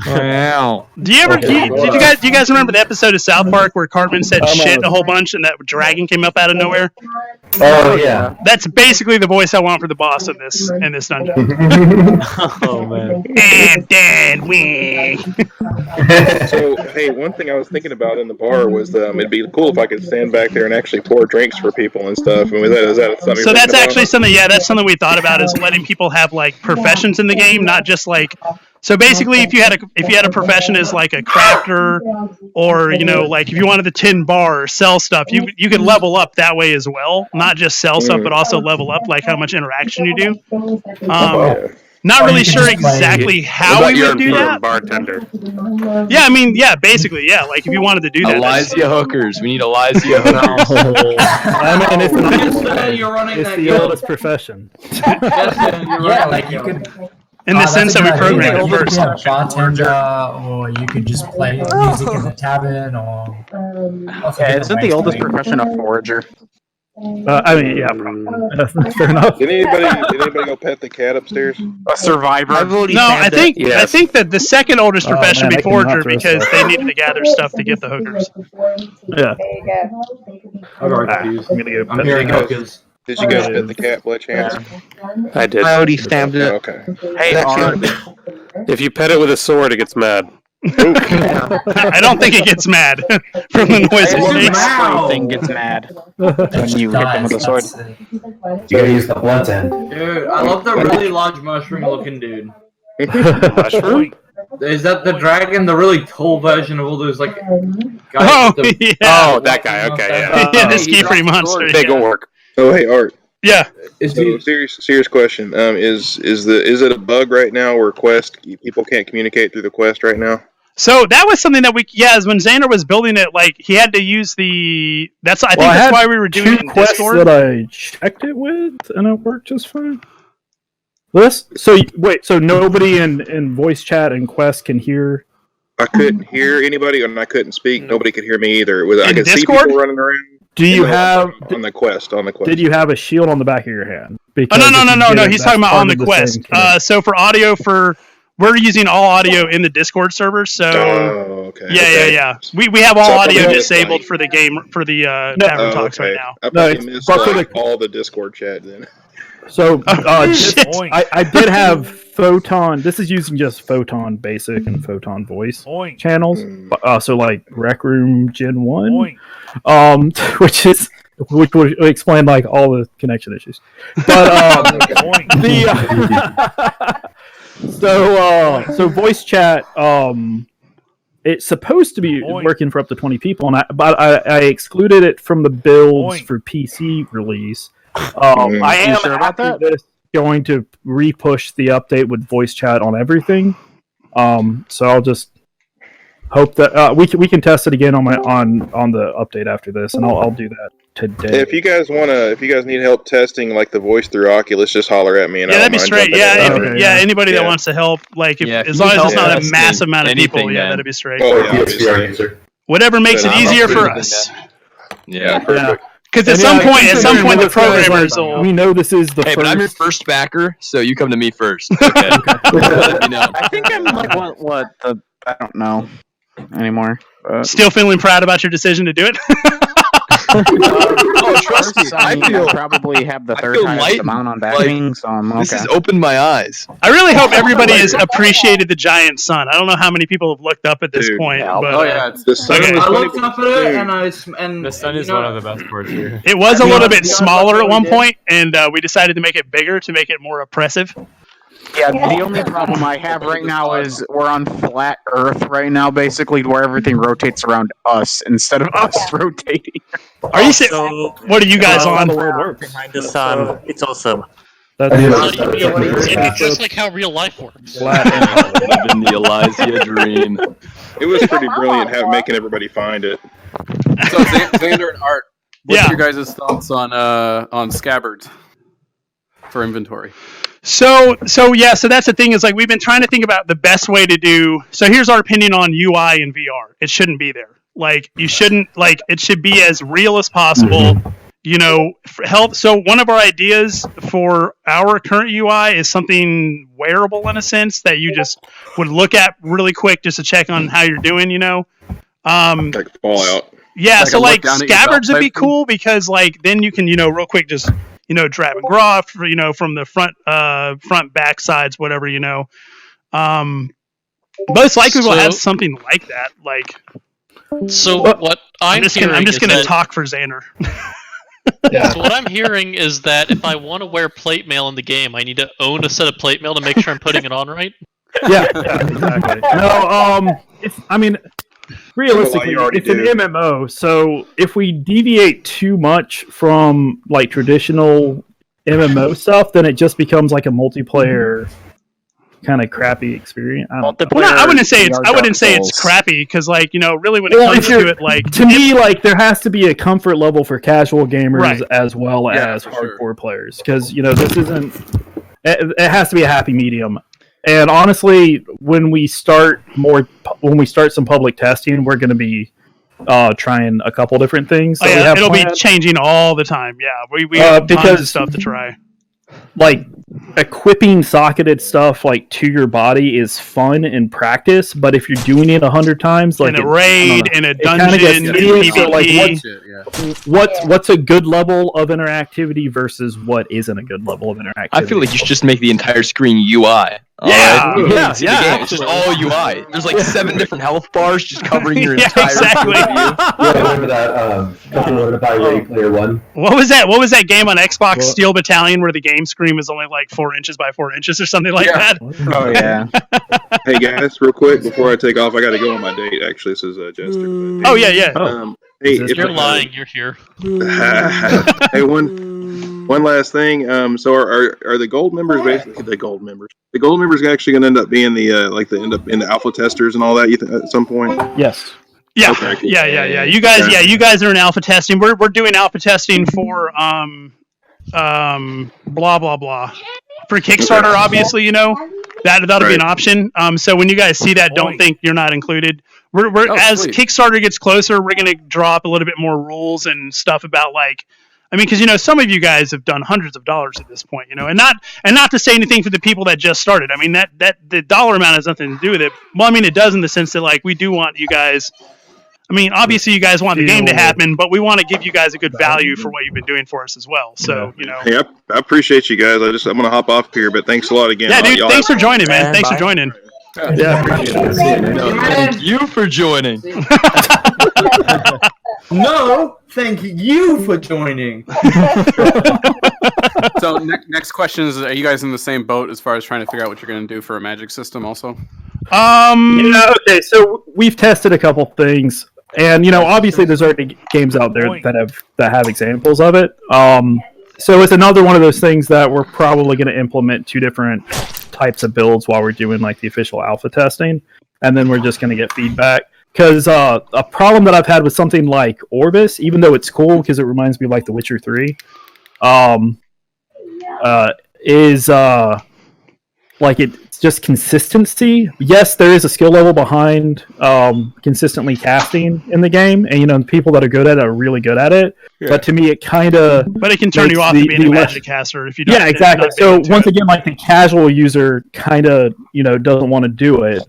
Wow. Do you guys remember the episode of South Park where Cartman said shit a whole bunch and that dragon came up out of nowhere? Oh yeah. That's basically the voice I want for the boss in this dungeon. Oh man. And then we. So hey, one thing I was thinking about in the bar was it'd be cool if I could stand back there and actually pour drinks for people and stuff. I mean, is that something? So that's actually something. Yeah, that's something we thought about, is letting people have like professions in the game, not just like. So basically, if you had a profession as like a crafter, or like if you wanted to tin bar or sell stuff, you could level up that way as well. Not just sell stuff, but also level up like how much interaction you do. Not really sure exactly how we would do that. Bartender. Yeah, I mean, yeah, basically, yeah. Like if you wanted to do that. Ilysia hookers. We need Ilysia hookers. I mean, You're running it's that the oldest profession. Yeah, like you could. In the sense that we programmed it first. A bartender, or you could just play music in the tavern, or. Okay, isn't the oldest profession a forager? I mean, yeah, probably. Fair enough. Did anybody go pet the cat upstairs? A survivor? No, I think that the second oldest profession would be forager, because they needed to gather stuff to get the hookers. Yeah. I'm hearing hookers. Did you guys pet the cat by chance? I did. I already stamped it. Okay. Hey, If you pet it with a sword, it gets mad. I don't think it gets mad from the noise it makes. Everything gets mad when you hit them with a sword. You gotta use the blunt end. Dude, I love the really large mushroom-looking dude. Mushroom? Is that the dragon? The really tall version of all those like guys? Oh, with the... yeah. Oh, that guy. Okay, yeah. Yeah, the ski-free monster. Big orc. Oh, hey, Art. Yeah. So, serious question. Is it a bug right now where people can't communicate through the quest right now? So that was something that when Xander was building it, like he had to use that's why we were doing it in Discord. That I checked it with, and it worked just fine. So nobody in voice chat and quest can hear. I couldn't hear anybody, and I couldn't speak. Nobody could hear me either. I could see Discord? people running around. Do you have on the quest? Did you have a shield on the back of your hand? Oh, no. He's talking about on the quest. So for audio, we're using all audio in the Discord server. So okay. Yeah. We have all audio disabled for the game for the Tavern Talks right now. I probably missed all the Discord chat then. So I did have Photon. This is using just Photon Basic and Photon Voice channels. So like Rec Room Gen 1, which would explain like all the connection issues. But so voice chat, it's supposed to be working for up to 20 people, but I excluded it from the builds for PC release. I am sure about that? Going to re-push the update with voice chat on everything. So I'll just hope that we can test it again on the update after this, and I'll do that today. If you guys need help testing like the voice through Oculus, just holler at me. And that'd be straight. Anybody that wants to help, like as long as it's not a massive amount of people, that'd be straight. Oh yeah, whatever makes it easier for us. Yeah, perfect. Because at some point, the programmers will. We know this is the first. But I'm your first backer, so you come to me first. Okay. Let me know. I think I'm like I don't know anymore. Still feeling proud about your decision to do it? Oh, trust me. I probably have the third highest amount on backing, so I'm okay. This has opened my eyes. I really hope everybody has appreciated the giant sun. I don't know how many people have looked up at this point. But, it's the sun. I looked up at it, and the sun is one of the best parts here. It was a little bit smaller at one point, and we decided to make it bigger to make it more oppressive. Yeah, the only problem I have right now is we're on flat Earth right now, basically, where everything rotates around us instead of us rotating. Are you what are you guys on? Behind the sun. It's awesome. It's just like how real life works. Living the Ilysia dream. It was pretty brilliant making everybody find it. So Xander and Art, what's your guys' thoughts on scabbards for inventory? So that's the thing is like we've been trying to think about the best way to do. So here's our opinion on UI and VR. It shouldn't be there. Like you shouldn't it should be as real as possible. You know, help. So one of our ideas for our current UI is something wearable in a sense that you just would look at really quick just to check on how you're doing. You know, like Fallout. Yeah, so like scabbards would be cool because like then you can real quick just. Drag and graph, from the front, back sides, whatever, Most likely we'll have something like that. Like, so what I'm just gonna talk for Xander. So what I'm hearing is that if I want to wear plate mail in the game, I need to own a set of plate mail to make sure I'm putting it on right. Yeah, exactly. No, realistically, it's an MMO, so if we deviate too much from like traditional MMO stuff, then it just becomes like a multiplayer kind of crappy experience. I wouldn't say it's crappy because really when it comes to it, like to me, like there has to be a comfort level for casual gamers as well as hardcore players because this isn't. It has to be a happy medium. And honestly, when we start some public testing, we're going to be trying a couple different things. It'll be changing all the time. Yeah, we have tons of stuff to try. Like equipping socketed stuff like to your body is fun in practice, but if you're doing it 100 times, like in a raid, in a dungeon, in PvP, what's a good level of interactivity versus what isn't a good level of interactivity? I feel like you should just make the entire screen UI. It's just all UI. There's like 7 different health bars just covering your entire exactly. view. Remember that? Something wanted to buy Ready Player One. What was that game on Xbox, Steel Battalion, where the game screen was only like 4 inches by 4 inches or something like that? Oh yeah. Hey guys, real quick before I take off, I got to go on my date. Actually, this is Jester. Oh yeah. Hey, you're lying. You're here. Hey, one last thing. So are the gold members basically the gold members? The gold members actually going to end up being the end up in the alpha testers and all that? At some point? Yes. Yeah. Okay, cool. Yeah. You guys are in alpha testing. We're doing alpha testing for blah blah blah for Kickstarter. Obviously, that'll be an option. So when you guys see that, don't think you're not included. We're as Kickstarter gets closer, we're going to drop a little bit more rules and stuff about because some of you guys have done hundreds of dollars at this point, and not to say anything for the people that just started. I mean that the dollar amount has nothing to do with it. Well, it does in the sense that we do want you guys. Obviously you guys want the game to happen, but we want to give you guys a good value for what you've been doing for us as well. So Hey, I appreciate you guys. I'm gonna hop off here, but thanks a lot again. Yeah, dude. Thanks for joining, man. Thanks for joining. Yeah, appreciate it. Thank you for joining. No, thank you for joining. So next question is: are you guys in the same boat as far as trying to figure out what you're going to do for a magic system? Also, okay. So we've tested a couple things, and obviously there's already games out there that have examples of it. So it's another one of those things that we're probably going to implement 2 different types of builds while we're doing the official alpha testing, and then we're just going to get feedback. because a problem that I've had with something like Orbis, even though it's cool because it reminds me of like The Witcher 3, is like it's just consistency. Yes, there is a skill level behind consistently casting in the game, and the people that are good at it are really good at it. Yeah. But to me, it kind of it can turn you off to being a magic caster if you don't. Yeah, exactly. So once again, like the casual user kind of doesn't want to do it.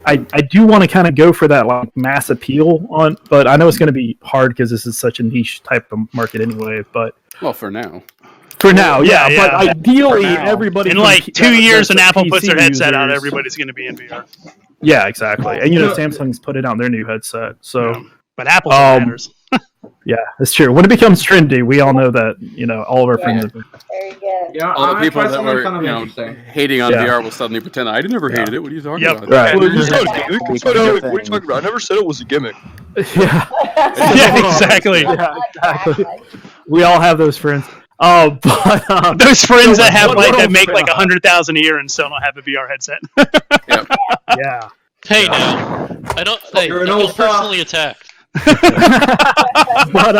I do want to kind of go for that like mass appeal but I know it's going to be hard because this is such a niche type of market anyway. But for now. For now, yeah. But ideally, everybody in like 2 years, when Apple puts their headset out, everybody's going to be in VR. Yeah, exactly. And Samsung's putting out their new headset, so. But Apple matters. Yeah, that's true. When it becomes trendy, we all know that all of our friends. Very good. Yeah, all the people that were hating on VR will suddenly pretend I never hated it. What are you talking about? Right. What are you talking about? I never said it was a gimmick. Yeah. Exactly. Yeah, exactly. We all have those friends. But those friends that have that make like 100,000 a year and still don't have a VR headset. Yeah. Hey, now I don't feel personally attacked. But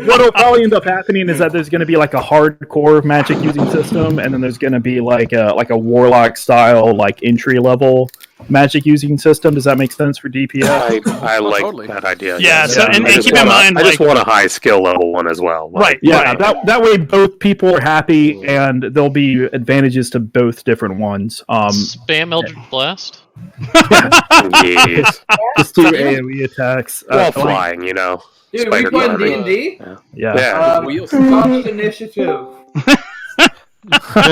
what will probably end up happening is that there's going to be like a hardcore magic using system, and then there's going to be like a warlock style like entry level magic using system. Does that make sense for DPS? I like that idea. Yeah. So and keep in mind, I just want a high skill level one as well. Right. Yeah. That way both people are happy, and there'll be advantages to both different ones. Spam Eldritch Blast. Yes. Just do AoE attacks. Flying, Dude, we played D&D? Yeah. Fox Initiative.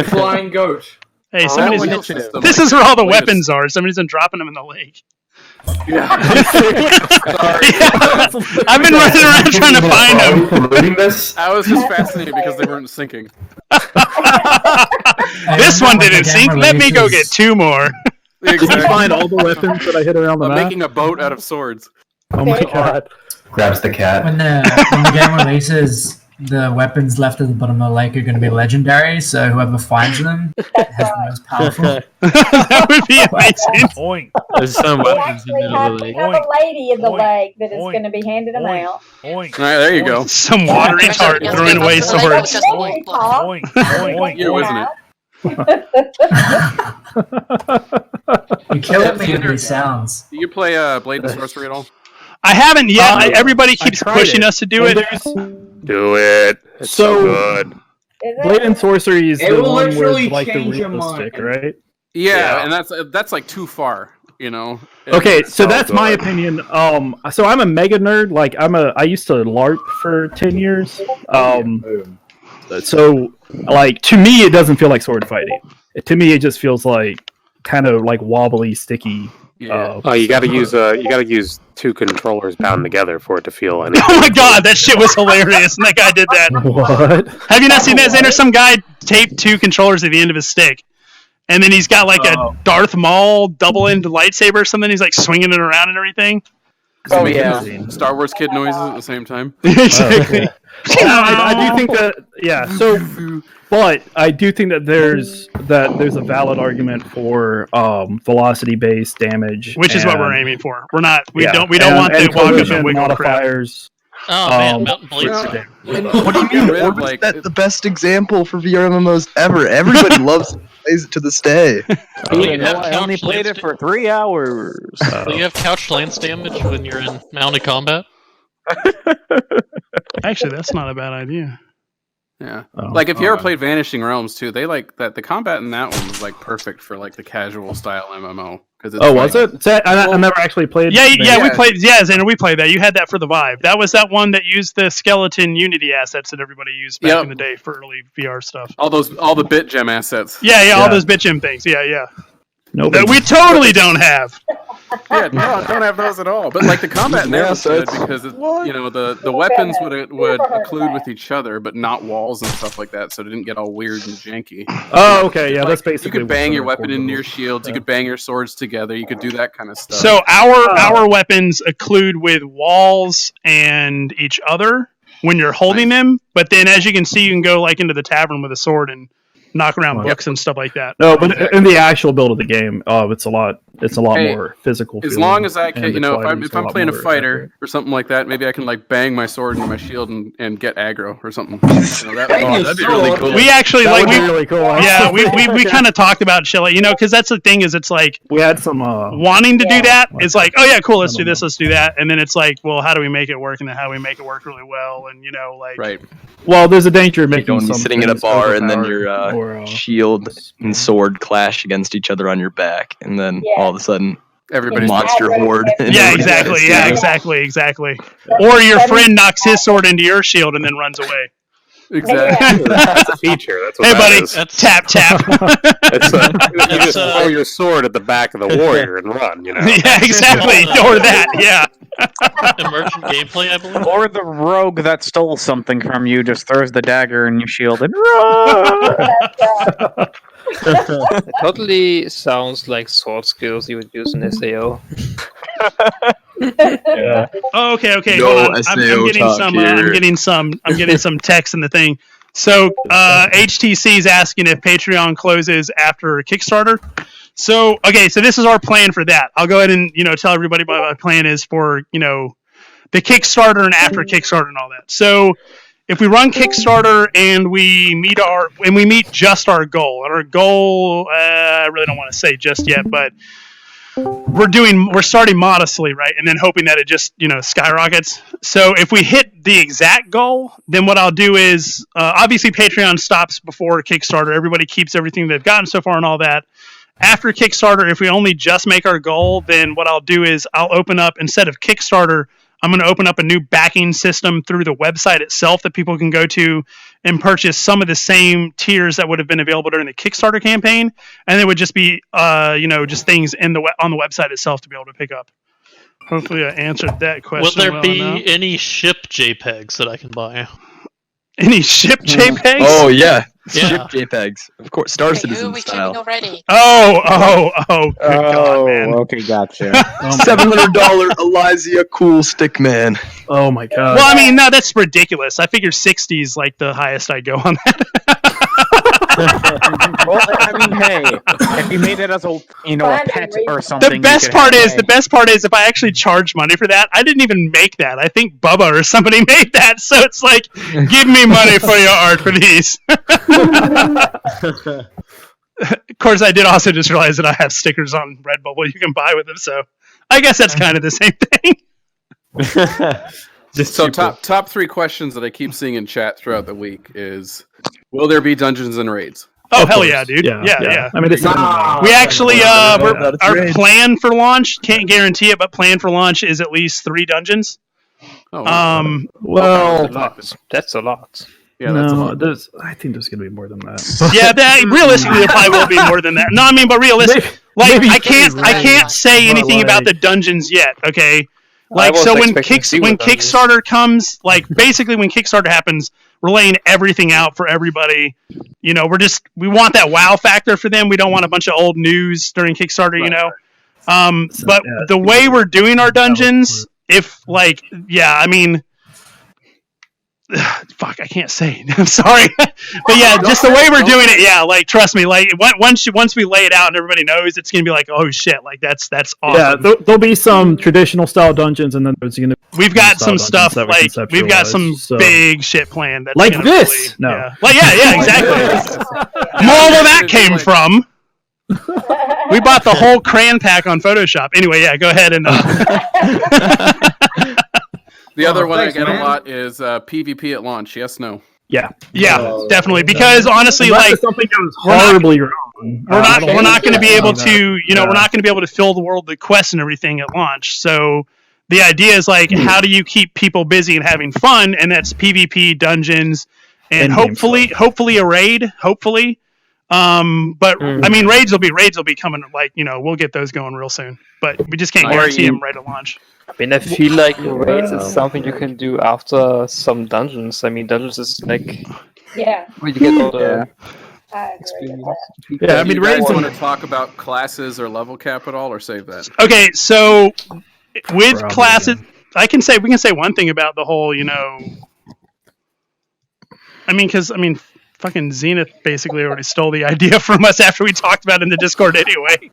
Flying Goat. Hey, this is where all the weapons are. Somebody's been dropping them in the lake. Yeah. I've been running around trying to find them. I was just fascinated because they weren't sinking. This one didn't sink. Let me go get 2 more. Did you find all the weapons that I hit around the map? Making a boat out of swords. Oh my god. Grabs the cat. When the game releases, the weapons left at the bottom of the lake are going to be legendary, so whoever finds them has the most powerful. That would be amazing. Point. There's some weapons in We the have, lake. a lady in the lake that is going to be handing them out. All right, there you go. Some watery tart throwing away swords. You wasn't it? You kill me with these sounds. Do you play Blade and Sorcery at all? I haven't yet. Everybody keeps pushing us to do it. Do it. It's so good. Blade and Sorcery is It the will one literally with like the change your realistic, mind. right? Yeah, and that's like too far. Okay, so that's my opinion. So I'm a mega nerd. Like I used to LARP for 10 years. So like to me, it doesn't feel like sword fighting. To me, it just feels like kind of like wobbly, sticky. Oh, you got to use 2 controllers bound together for it to feel anything. Oh my god, that shit was hilarious, and that guy did that. What? Have you not seen that, Xander? Some guy taped 2 controllers at the end of his stick. And then he's got like a Darth Maul double-end lightsaber or something. He's like swinging it around and everything. Oh yeah, Star Wars kid noises at the same time. Exactly. I do think that So, but I do think that there's a valid argument for velocity-based damage, which is what we're aiming for. We don't want the walk up and wiggle modifiers. Oh man, Mountain Blade. What do you mean? Orbis, that's the best example for VR MMOs ever. Everybody loves it, plays it to this day. I only played it for 3 hours. Do you have couched lance damage when you're in mounted combat? Actually, that's not a bad idea. Yeah, like if you ever played Vanishing Realms too, they like that. The combat in that one was like perfect for like the casual style MMO. Was it? I never actually played. Yeah, we played. Yeah, Xander, we played that. You had that for the Vive. That was that one that used the skeleton Unity assets that everybody used back in the day for early VR stuff. All the BitGem assets. Yeah, all those BitGem things. Yeah. Nope. That we totally don't have. Yeah, no, don't have those at all. But like the combat in there was good because the weapons would occlude with each other, but not walls and stuff like that, so it didn't get all weird and janky. Oh, okay, yeah, that's basically. You could bang your weapon into your shields. You could bang your swords together. You could do that kind of stuff. So our weapons occlude with walls and each other when you're holding them, but then as you can see, you can go like into the tavern with a sword and knock around books and stuff like that. No, but in the actual build of the game, it's a lot more physical. As long as I can, if I'm playing a fighter or something like that, maybe I can like bang my sword into my shield and get aggro or something. That'd be really cool. We actually really cool. Yeah, we kind of talked about shit, because that's the thing is it's like we had some wanting to do that. It's like, oh yeah, cool, let's do this, let's do that, and then it's like, well, how do we make it work, and then how do we make it work really well, and right. Well, there's a danger of making going sitting in a bar and then your shield and sword clash against each other on your back, and then all of a sudden everybody's monster horde. Yeah, exactly. Yeah, exactly. Or your friend knocks his sword into your shield and then runs away. Exactly. That's a feature. That's what hey, that buddy. is. Tap. You just throw your sword at the back of the warrior and run. Yeah, exactly. Or that. Yeah. Emergent gameplay, I believe. Or the rogue that stole something from you just throws the dagger in your shield and run. It totally sounds like sword skills you would use in SAO. Yeah. Oh, okay. No Hold on. I'm getting some text in the thing. So HTC is asking if Patreon closes after Kickstarter. So this is our plan for that. I'll go ahead and tell everybody what my plan is for the Kickstarter and after Kickstarter and all that. So if we run Kickstarter and we meet just our goal, and our goal I really don't want to say just yet, but we're starting modestly, right, and then hoping that it just skyrockets. So if we hit the exact goal, then what I'll do is obviously Patreon stops before Kickstarter. Everybody keeps everything they've gotten so far and all that. After Kickstarter, if we only just make our goal, then what I'll do is I'll open up, instead of Kickstarter, I'm going to open up a new backing system through the website itself that people can go to and purchase some of the same tiers that would have been available during the Kickstarter campaign, and it would just be, just things on the website itself to be able to pick up. Hopefully, I answered that question. Will there be any ship JPEGs that I can buy? Any ship JPEGs? Oh yeah. Ship JPEGs, of course, Star Citizen style. Oh, good God, man. Okay, gotcha. $700 Ilysia cool stick man. Oh my God. Well, I mean, no, that's ridiculous. I figure 60 is like the highest I go on that. Well, I mean, hey, if you made it as a pet or something. The best part is if I actually charge money for that, I didn't even make that. I think Bubba or somebody made that, so it's like, give me money for your art for these. Of course, I did also just realize that I have stickers on Redbubble you can buy with them, so I guess that's kind of the same thing. So top 3 questions that I keep seeing in chat throughout the week is, will there be dungeons and raids? Oh, hell yeah, dude. Yeah. I mean, we actually, our plan for launch, can't guarantee it, but plan for launch is at least 3 dungeons. Well, that's a lot. Yeah, that's a lot. I think there's going to be more than that. Yeah, realistically, there probably will be more than that. No, I mean, but realistically, I can't say anything about the dungeons yet, okay? So when Kickstarter comes, basically when Kickstarter happens, we're laying everything out for everybody. We want that wow factor for them. We don't want a bunch of old news during Kickstarter, But the way we're doing our dungeons, fuck, I can't say. I'm sorry, but yeah, just the way we're doing it. Yeah, trust me. Once we lay it out and everybody knows, it's gonna be like, oh shit, that's awesome. Yeah, there'll be some traditional style dungeons, and then there's gonna. We've got some stuff we've got some big shit planned. That's like this. Really, no. Yeah, exactly. All of that came from. We bought the whole crayon pack on Photoshop. Anyway, yeah, go ahead and. The other one I get a lot is PvP at launch. Yes, no. Yeah, definitely. Because honestly, something goes horribly wrong, we're not going to be able to, we're not going to be able to fill the world with quests and everything at launch. So the idea is how do you keep people busy and having fun? And that's PvP, dungeons, and hopefully a raid. Hopefully, but I mean, raids will be coming. We'll get those going real soon. But we just can't guarantee them right at launch. I mean, I feel like raids is something you can do after some dungeons. I mean, dungeons is where you get all the experience. Yeah, I mean, raids. Want to talk about classes or level cap at all, or save that? Okay, so with classes, we can say one thing about the whole, fucking Zenith basically already stole the idea from us after we talked about it in the Discord anyway.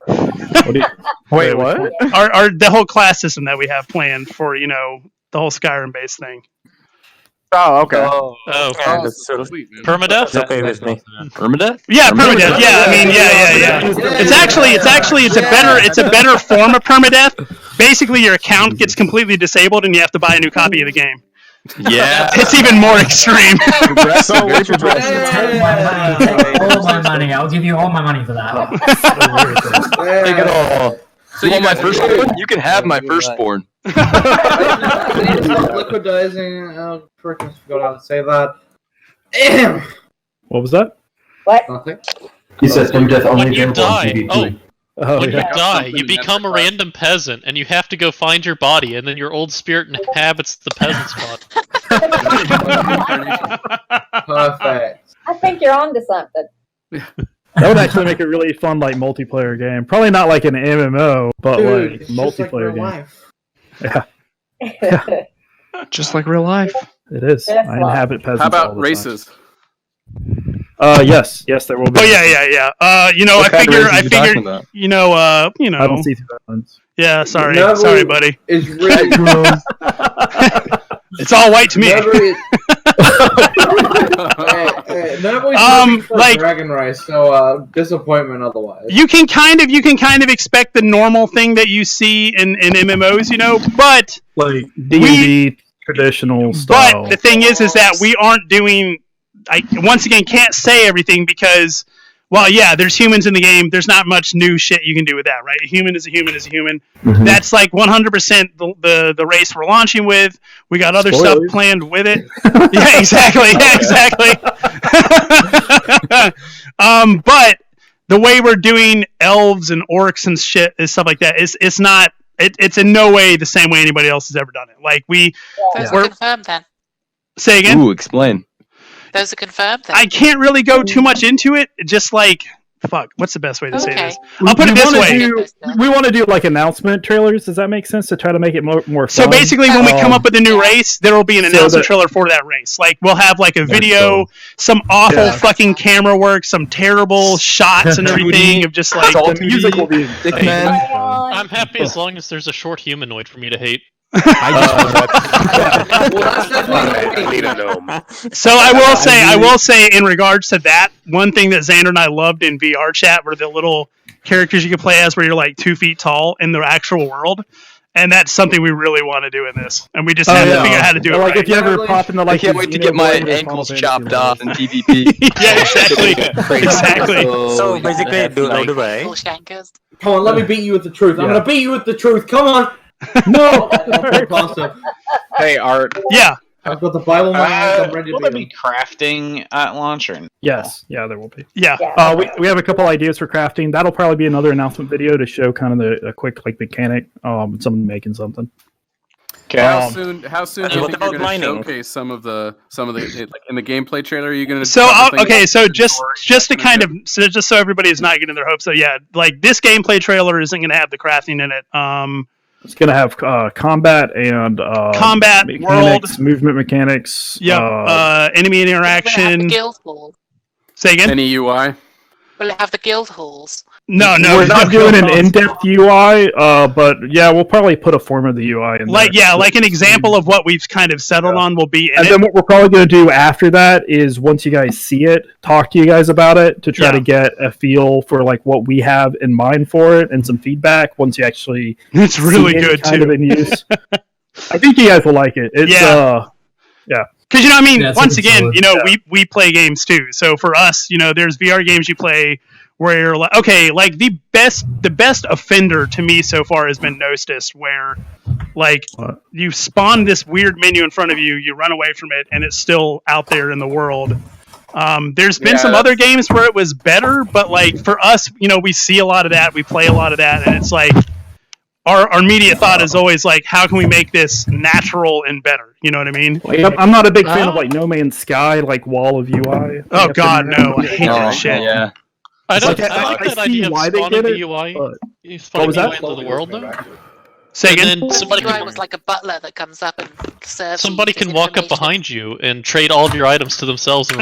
Wait, what? The whole class system that we have planned for, the whole Skyrim based thing. Oh, okay. That's so sweet, man. Permadeath? That's okay with me. Permadeath? Yeah, permadeath. Yeah, I mean, yeah. It's a better form of permadeath. Basically, your account gets completely disabled, and you have to buy a new copy of the game. Yeah. It's even more extreme. Take all my money. I'll give you all my money for that. Take it all. So you want my firstborn? You can have my firstborn. Liquidizing. Oh, frickin' forgot how to say that. What was that? What? Nothing. He said permadeath only When you available on die, PvP. when you die, you become a random peasant, and you have to go find your body, and then your old spirit inhabits the peasant spot. Perfect. I think you're on to something. That would actually make a really fun multiplayer game. Probably not like an MMO, but Dude, it's multiplayer just like game. real Yeah, Just like real life. it is. That's I inhabit peasants. How all about the time. races? Yes, there will be. Oh yeah. I figure, I don't see Tavern. Yeah, sorry, Never buddy. Is really It's all white to me. Nobody's for Dragon Rice, so disappointment otherwise. You can kind of expect the normal thing that you see in MMOs, but like D&D traditional style. But the thing is that we aren't doing. I once again can't say everything because, well, yeah, there's humans in the game. There's not much new shit you can do with that, right? A human is a human is a human. Mhm. That's like 100% the race we're launching with. We got other stuff planned with it. Yeah, exactly. Yeah, exactly. But the way we're doing elves and orcs and shit and stuff like that it's not. It's in no way the same way anybody else has ever done it. Like we're confirmed then. Say again. Ooh, explain. Those are confirmed then. I can't really go too much into it. Just like, fuck, what's the best way to say this? I'll put it this way. We want to do like announcement trailers. Does that make sense to try to make it more fun? So basically, when we come up with a new race, there will be an announcement trailer for that race. Like we'll have like a video, some awful fucking camera work, some terrible shots and everything of just like the music will be. I'm happy as long as there's a short humanoid for me to hate. So I will say in regards to that, one thing that Xander and I loved in VR chat were the little characters you can play as where you're like 2 feet tall in the actual world. And that's something we really want to do in this. And we just have to figure out how to do it like right. if you ever pop into I can't wait to get my ankles chopped off in PvP. Yeah, exactly. Exactly. So basically, do it the way. Come on, let me beat you with the truth. I'm gonna beat you with the truth. Come on. No. Hey, Art. Yeah. I've got the Bible in my hands. I'm ready to Will there beat be crafting at launch? Or... Yes, yeah, there will be. Yeah. We have a couple ideas for crafting. That'll probably be another announcement video to show kind of a quick mechanic. Someone making something. Okay. How soon do you what think you're about going to mining? showcase some of the like in the gameplay trailer? Are you going to So just to kind of just so everybody is not getting their hopes. So yeah, like this gameplay trailer isn't going to have the crafting in it. It's going to have combat and combat, mechanics, movement mechanics. Yep. Enemy interaction. Guild hall. Say again. Any UI? Will it have the guild halls? No, we're not doing an in-depth UI, but yeah, we'll probably put a form of the UI in like there. yeah, like an example of what we've kind of settled on will be in and it. then what we're probably going to do after that is once you guys see it, talk to you guys about it to try to get a feel for like what we have in mind for it and some feedback once you actually it's really see it good kind too of in use. I think you guys will like it. It's yeah. Because I mean, once again, solid. we play games too. So for us, there's VR games you play where you're like, okay, like the best offender to me so far has been Gnosis, where like you spawn this weird menu in front of you, you run away from it, and it's still out there in the world. There's been some other games where it was better, but like for us, we see a lot of that, we play a lot of that, and it's like our immediate thought is always like, how can we make this natural and better? You know what I mean? I'm not a big fan of like No Man's Sky, like wall of UI. Oh God, no! I hate that shit. Yeah. I Like, like that I see idea of why they spawning did the it, UI. but- You spawning was the that? UI into the world though? Say again? And then somebody UI was like a butler that comes up and serves. Somebody can walk up behind you and trade all of your items to themselves. And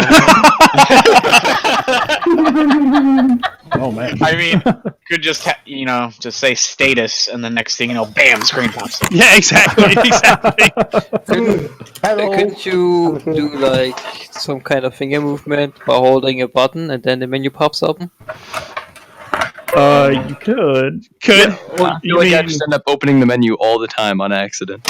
Oh man! I mean, could just just say status, and the next thing you know, bam, screen pops up. Yeah, exactly. Couldn't you do like some kind of finger movement by holding a button and then the menu pops open? You could. Well, I just end up opening the menu all the time on accident.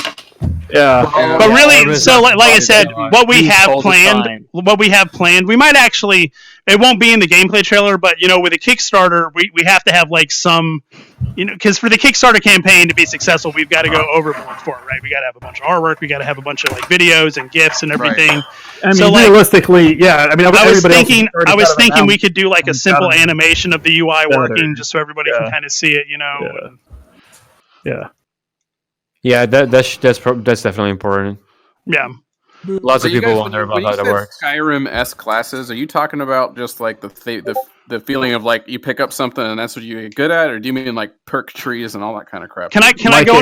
Yeah. But really, so like I said, what we have planned, we might actually, it won't be in the gameplay trailer, but with a Kickstarter, we have to have like some, because for the Kickstarter campaign to be successful, we've got to go overboard for it, right? We got to have a bunch of artwork, we got to have a was like videos and GIFs and everything. Right. I mean, so realistically, yeah. I mean, I was thinking we could do like a simple animation of the UI working, just so everybody can kind of see it, Yeah. Yeah, that's definitely important. Yeah. Lots of people wonder about how that works. Skyrim-esque classes. Are you talking about just like the feeling of like you pick up something and that's what you get good at, or do you mean like perk trees and all that kind of crap? Can I go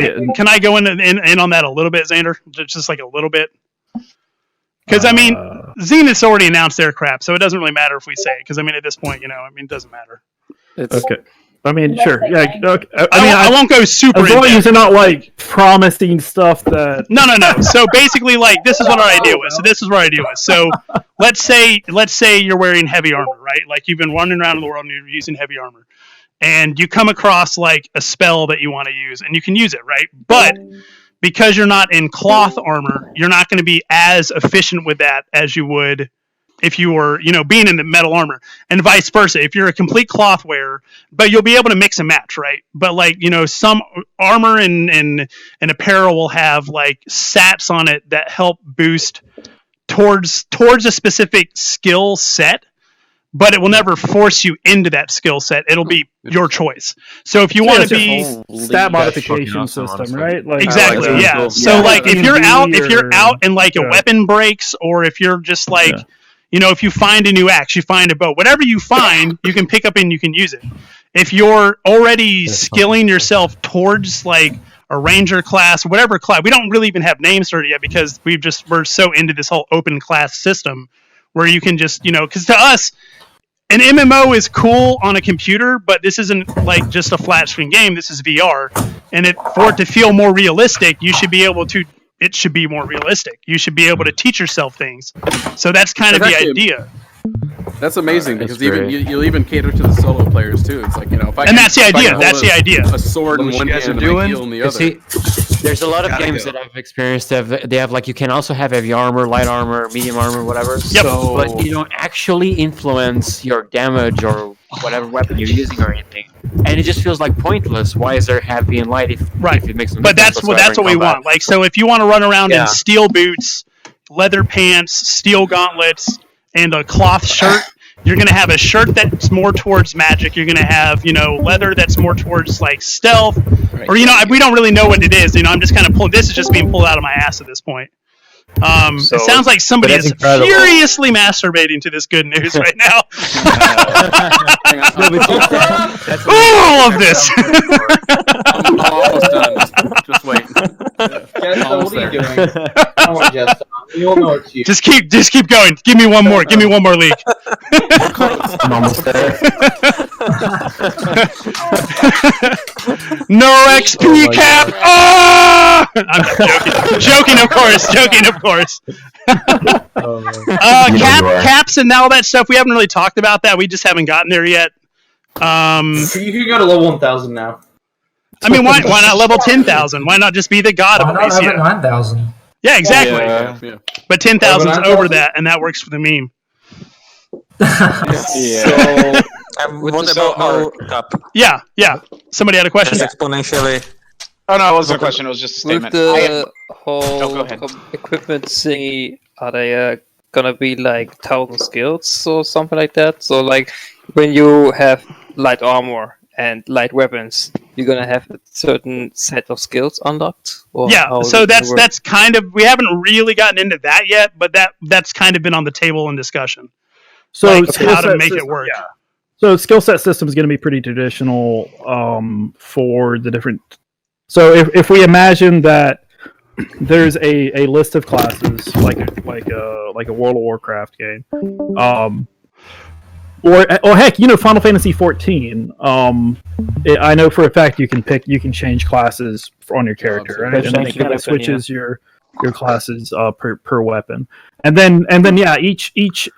in on that a little bit, Xander? Just like a little bit. Because I mean, Zenith's already announced their crap, so it doesn't really matter if we say it. Because I mean, at this point, it doesn't matter. Okay. I mean, sure. Yeah. Okay. I won't go super. As long as you're not like promising stuff that. No. So basically, like this is what our idea was. So let's say you're wearing heavy armor, right? Like you've been wandering around in the world and you're using heavy armor, and you come across like a spell that you want to use, and you can use it, right? But because you're not in cloth armor, you're not going to be as efficient with that as you would if you were, being in the metal armor, and vice versa. If you're a complete cloth wearer, but you'll be able to mix and match, right? But like, some armor and apparel will have like stats on it that help boost towards a specific skill set, but it will never force you into that skill set. It'll be your choice. So if you want to be stat modification system, right? Like, exactly. Yeah. So like if you're out and like a weapon breaks, or if you're just like, if you find a new axe, you find a bow, whatever you find, you can pick up and you can use it. If you're already skilling yourself towards like a ranger class, whatever class, we don't really even have names for it yet because we're so into this whole open class system where you can just, because to us, an MMO is cool on a computer, but this isn't like just a flat screen game. This is VR, and for it to feel more realistic, it should be more realistic. You should be able to teach yourself things. So that's kind of the idea. That's amazing because you'll even cater to the solo players too. It's like if I and that's the idea. That's the idea. A sword in one hand and a heal in the other. See, there's a lot of games that I've experienced. They have like you can also have heavy armor, light armor, medium armor, whatever. Yep. But you don't actually influence your damage or whatever weapon you're using or anything, and it just feels like pointless. Why is there heavy and light if it makes them? But that's what we want. Like, so if you want to run around in steel boots, leather pants, steel gauntlets, and a cloth shirt, you're going to have a shirt that's more towards magic. You're going to have, leather that's more towards like stealth, or we don't really know what it is. I'm just kind of pulling. This is just being pulled out of my ass at this point. It sounds like somebody is furiously masturbating to this good news right now. All of this. I'm almost done. Just wait. Jester, what are you doing? Come on, Jester. We all know it's you. Just keep going. Give me one more. Give me one more leak. I'm almost there. No XP cap. Oh! I'm joking, of course. Caps and all that stuff. We haven't really talked about that. We just haven't gotten there yet. You can go to level 1,000 now. I mean, why not level 10,000? Why not just be the god of Ilysia? Why not 9,000? Yeah, exactly. Yeah. But 10,000 is over that, and that works for the meme. So, what about our cup? Yeah. Somebody had a question. It's exponentially. Oh no, it wasn't a question. It was just a statement. With the whole equipment thingy, are they gonna be like 1,000 skills or something like that? So like when you have light armor and light weapons, you're gonna have a certain set of skills unlocked. Or so that's kind of, we haven't really gotten into that yet, but that's kind of been on the table in discussion. So like how to make it work. Yeah. So skill set system is going to be pretty traditional for the different So if we imagine that there's a list of classes like a World of Warcraft game, or heck, Final Fantasy 14. I know for a fact you can change classes on your character, right? And then it kind of switches your classes per weapon, and then each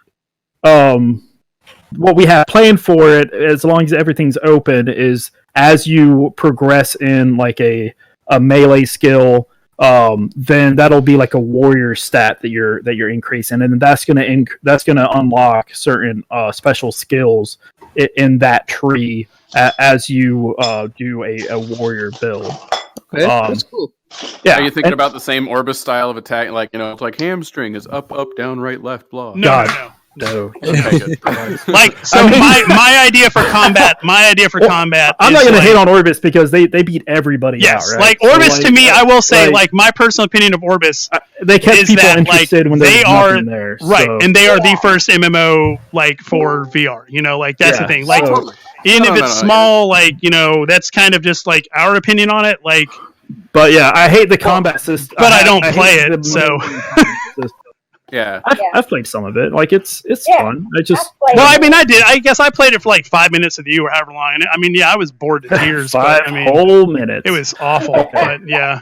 what we have planned for it, as long as everything's open, is as you progress in like a melee skill, then that'll be like a warrior stat that you're increasing, and that's gonna unlock certain special skills in that tree as you do a warrior build. Okay, that's cool. Yeah, are you thinking about the same Orbis style of attack? Like, it's like hamstring is up, down, right, left, blah. No. Okay, good. My idea for combat. I'm not going to hate on Orbis because they beat everybody out. Right? Like Orbis to me, I will say, like my personal opinion of Orbis, they kept people interested when they are there, right, and they are the first MMO like for VR. Like that's the thing. Like even if it's small, like that's kind of just like our opinion on it. Like, but yeah, I hate the combat system. But I don't play it, so. Yeah, I've played some of it. Like it's fun. I did. I guess I played it for like 5 minutes of you or however long. And I was bored to tears. 5 whole minutes. It was awful. But yeah.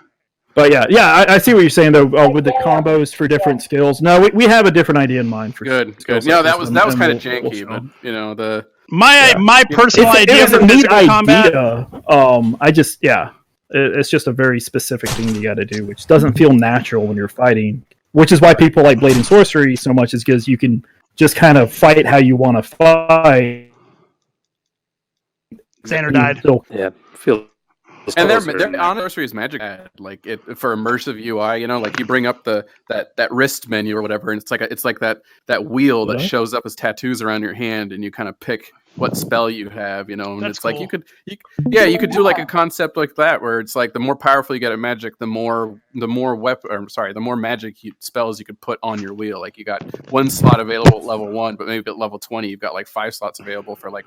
But yeah, I see what you're saying though. With the combos for different skills. No, we have a different idea in mind for good. Yeah, that was kind of janky, but my personal idea for physical combat. It's just a very specific thing you got to do, which doesn't feel natural when you're fighting. Which is why people like Blade and Sorcery so much, is because you can just kind of fight how you want to fight. Xander died. Yeah, feel. And their on Sorcery is magic, like it for immersive UI. Like you bring up that wrist menu or whatever, and it's like that wheel that shows up as tattoos around your hand, and you kind of pick what spell you have, and that's it's cool. like you could do like a concept like that where it's like the more powerful you get at magic, the more magic spells you could put on your wheel. Like you got one slot available at level 1, but maybe at level 20 you've got like 5 slots available for like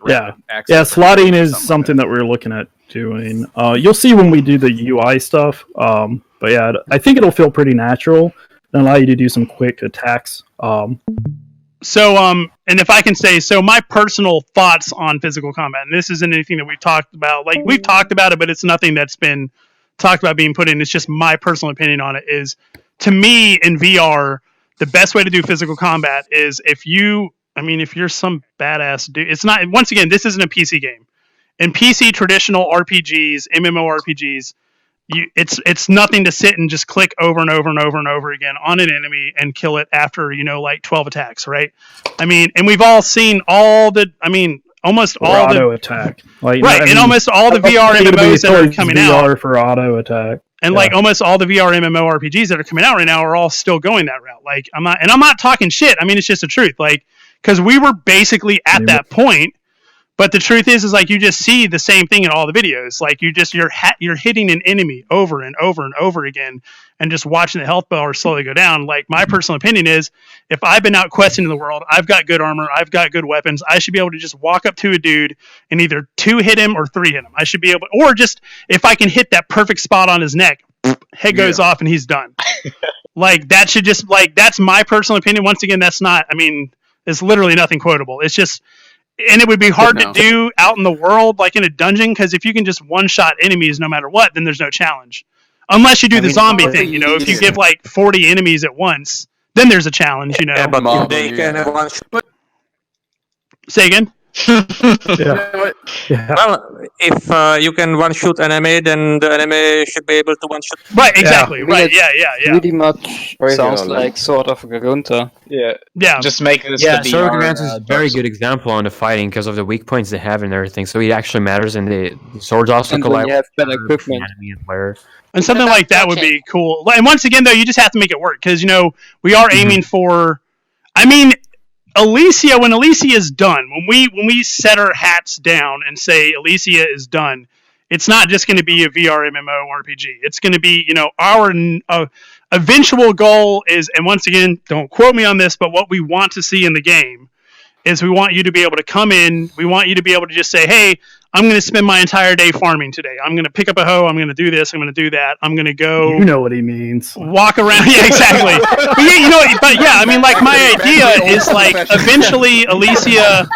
access. Slotting is something that we're looking at doing. You'll see when we do the UI stuff. But yeah, I think it'll feel pretty natural and allow you to do some quick attacks. So, and if I can say, my personal thoughts on physical combat, and this isn't anything that we've talked about. Like, we've talked about it, but it's nothing that's been talked about being put in. It's just my personal opinion on it is, to me, in VR, the best way to do physical combat is if you're some badass dude. It's not, once again, this isn't a PC game. In PC traditional RPGs, MMORPGs, it's nothing to sit and just click over and over and over and over again on an enemy and kill it after like 12 attacks, right? And we've all seen almost all auto attack, and almost all the VR MMOs that are coming out VR for auto attack, and like almost all the VR MMORPGs that are coming out right now are all still going that route. Like I'm not talking shit. It's just the truth. Like, because we were basically at that point. But the truth is like you just see the same thing in all the videos. Like you're hitting an enemy over and over and over again, and just watching the health bar slowly go down. Like my personal opinion is, if I've been out questing in the world, I've got good armor, I've got good weapons, I should be able to just walk up to a dude and either 2 hit him or 3 hit him. I should be able, or just if I can hit that perfect spot on his neck, head goes off and he's done. Like that should just that's my personal opinion. Once again, that's not. It's literally nothing quotable. It's just. And it would be hard to do out in the world, like in a dungeon, because if you can just one-shot enemies no matter what, then there's no challenge. Unless you do the zombie thing, if you give like 40 enemies at once, then there's a challenge, Yeah, but they can have one. Say again? Well, if you can one-shoot enemy, then the enemy should be able to one-shoot. Right, exactly. Yeah. Right, yeah. Pretty much sounds like sort of a Garunta. Yeah. Just make this the VR. Garunta is a very good example on the fighting because of the weak points they have and everything. So it actually matters, and the swords also And collide. you have better equipment. And something like that would be cool. And once again, though, you just have to make it work, because, we are aiming for... Ilysia, when Ilysia is done, when we set our hats down and say Ilysia is done, it's not just going to be a VR MMORPG. It's going to be, our eventual goal is, and once again, don't quote me on this, but what we want to see in the game is we want you to be able to come in, we want you to be able to just say, hey, I'm going to spend my entire day farming today. I'm going to pick up a hoe. I'm going to do this. I'm going to do that. I'm going to go. You know what he means. Walk around. Yeah, exactly. But I mean, like my idea is like eventually Ilysia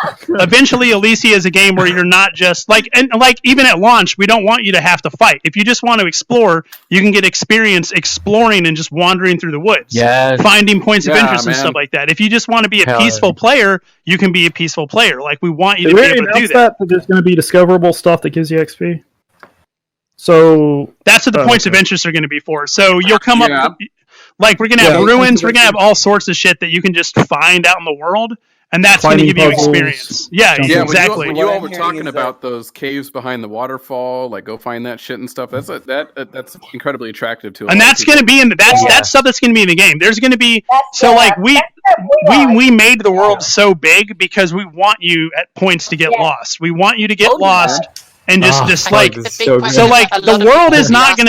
is a game where you're not just like, and like even at launch, we don't want you to have to fight. If you just want to explore, you can get experience exploring and just wandering through the woods. Yes. Finding points of interest and man. stuff like that. If you just want to be a Hell peaceful player, you can be a peaceful player. Like we want you to Did be we able to do announce that. that there's going to be discoverable stuff that gives you XP? So That's what the points of interest are going to be for. So you'll come up, like we're going to have ruins, we're going to have all sorts of shit that you can just find out in the world, and that's going to give you experience. Yeah, exactly. When you all were talking about those caves behind the waterfall, like go find that shit and stuff. That's incredibly attractive to. And that's going to be in that's stuff that's going to be in the game. There's going to be we made the world so big because we want you at points to get lost. We want you to get lost. And just like the world is not going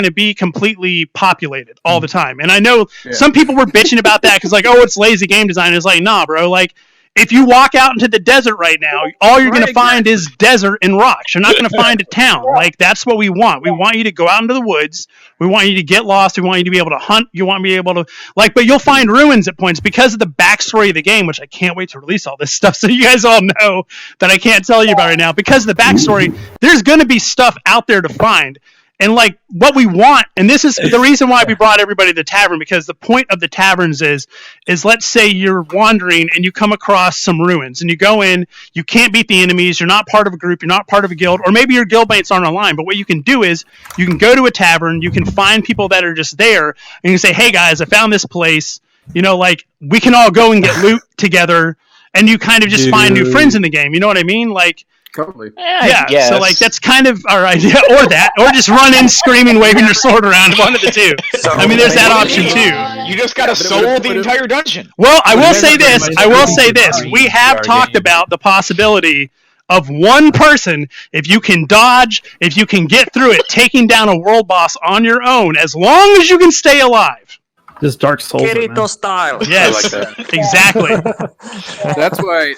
to be completely populated all the time. And I know some people were bitching about that because like, oh, it's lazy game design. It's like, nah, bro. Like, if you walk out into the desert right now, all you're going to find is desert and rocks. You're not going to find a town. Like, that's what we want. We want you to go out into the woods. We want you to get lost. We want you to be able to hunt. You want to be able to, like, but you'll find ruins at points because of the backstory of the game, which I can't wait to release all this stuff so you guys all know that I can't tell you about right now. Because of the backstory, there's going to be stuff out there to find. And like what we want, and this is the reason why we brought everybody to the tavern, because the point of the taverns is let's say you're wandering and you come across some ruins and you go in, you can't beat the enemies, you're not part of a group, you're not part of a guild, or maybe your guildmates aren't online, but what you can do is you can go to a tavern, you can find people that are just there, and you can say, hey guys, I found this place, like we can all go and get loot together, and you kind of just find new friends in the game, you know what I mean? Like, totally. Yeah, so like that's kind of our idea, or just run in screaming, waving your sword around. One of the two. I mean, there's that option too. You just gotta soul the entire dungeon. Well, I will say this. We have talked about the possibility of one person, if you can dodge, if you can get through it, taking down a world boss on your own, as long as you can stay alive. Just Dark Souls. Kirito style. Yes, I like that. Exactly. That's why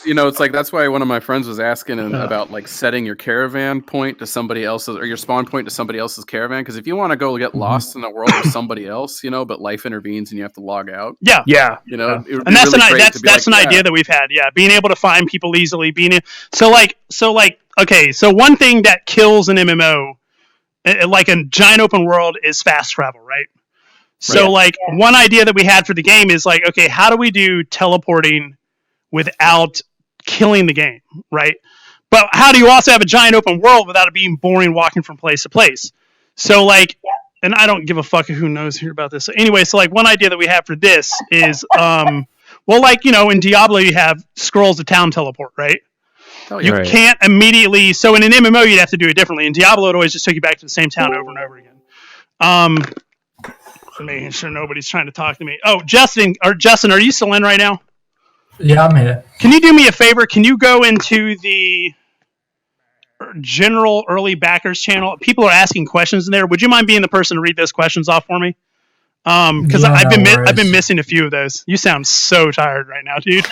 that's why one of my friends was asking about like setting your caravan point to somebody else's, or your spawn point to somebody else's caravan. Because if you want to go get lost in the world with somebody else, but life intervenes and you have to log out. Yeah. And that's an idea that we've had. Yeah, being able to find people easily. So one thing that kills an MMO, like a giant open world, is fast travel, right? So one idea that we had for the game is like, okay, how do we do teleporting without killing the game, right? But how do you also have a giant open world without it being boring walking from place to place? So and I don't give a fuck who knows here about this. So anyway, so one idea that we have for this is, in Diablo you have scrolls of town teleport, right? Oh, you can't immediately. So in an MMO you'd have to do it differently. In Diablo it always just took you back to the same town over and over again. Making sure nobody's trying to talk to me. Oh, Justin, are you still in right now? Yeah, I'm here. Can you do me a favor? Can you go into the general early backers channel? People are asking questions in there. Would you mind being the person to read those questions off for me? Because I've been missing a few of those. You sound so tired right now, dude.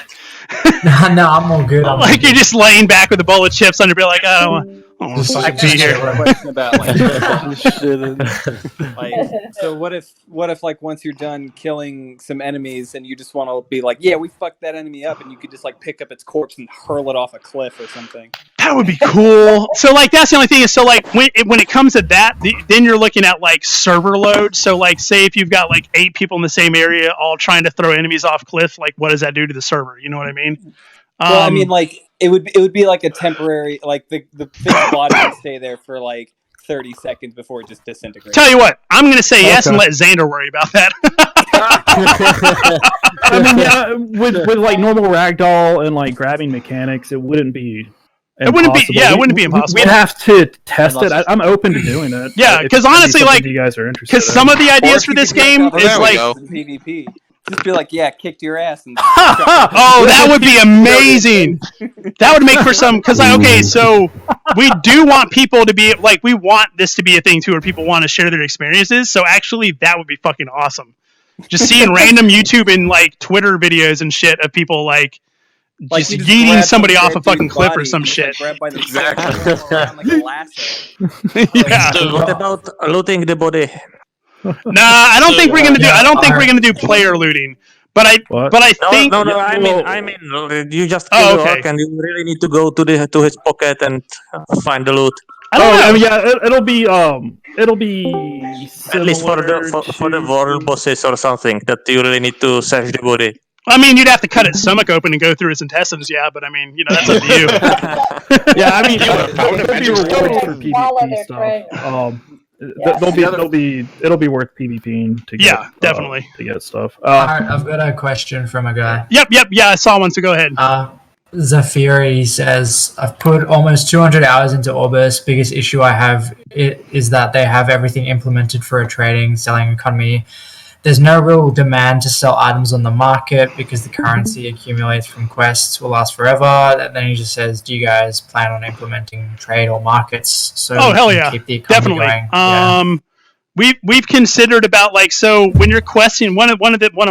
No, I'm all good. You're just laying back with a bowl of chips on your bed, like, I don't want to be here. Question about so what if once you're done killing some enemies and you just want to be like, yeah, we fucked that enemy up, and you could just pick up its corpse and hurl it off a cliff or something? That would be cool. So that's the only thing is, so when it comes to that, then you're looking at server load. So say if you've got 8 people in the same area all trying to throw enemies off cliff, what does that do to the server? You know what I mean? Well, I mean, it would be a temporary, the fixed body would stay there for 30 seconds before it just disintegrates. Tell you what, I'm going to say yes and let Xander worry about that. I mean, with normal ragdoll and grabbing mechanics, it wouldn't be. It wouldn't be impossible. We'd have to test it. I'm open to doing it. Yeah, because honestly, you guys are interested. Because some of the ideas for this game is PvP. Just be kicked your ass. And oh, that would be amazing. That would make for some. Because so we do want people to be we want this to be a thing too, where people want to share their experiences. So actually, that would be fucking awesome. Just seeing random YouTube and Twitter videos and shit of people just you yeeting grab somebody some off a dead fucking dude's cliff or body some and just, shit. like, grab by the Exactly. around like a lasso. Yeah. So what about looting the body? Nah, I don't think we're gonna do. I don't think we're gonna do player looting. But I think No. I mean, you just kill Oh, the okay. orc, and you really need to go to his pocket and find the loot. I don't know. I mean, yeah, it'll be At least for the similar for the world bosses or something that you really need to search the body. I mean, you'd have to cut its stomach open and go through its intestines, yeah. But I mean, that's up to you. Yeah, I mean, there'll be rewards for PvP stuff. It'll be worth PvPing to get. Definitely to get stuff. Alright, I've got a question from a guy. Yep. Yeah, I saw one. So go ahead. Zafiri says, I've put almost 200 hours into Orbis. Biggest issue I have is that they have everything implemented for a trading, selling economy. There's no real demand to sell items on the market because the currency accumulates from quests will last forever. And then he just says, do you guys plan on implementing trade or markets so Oh, hell you can yeah. keep the economy Definitely. going? We've considered about so when you're questing one of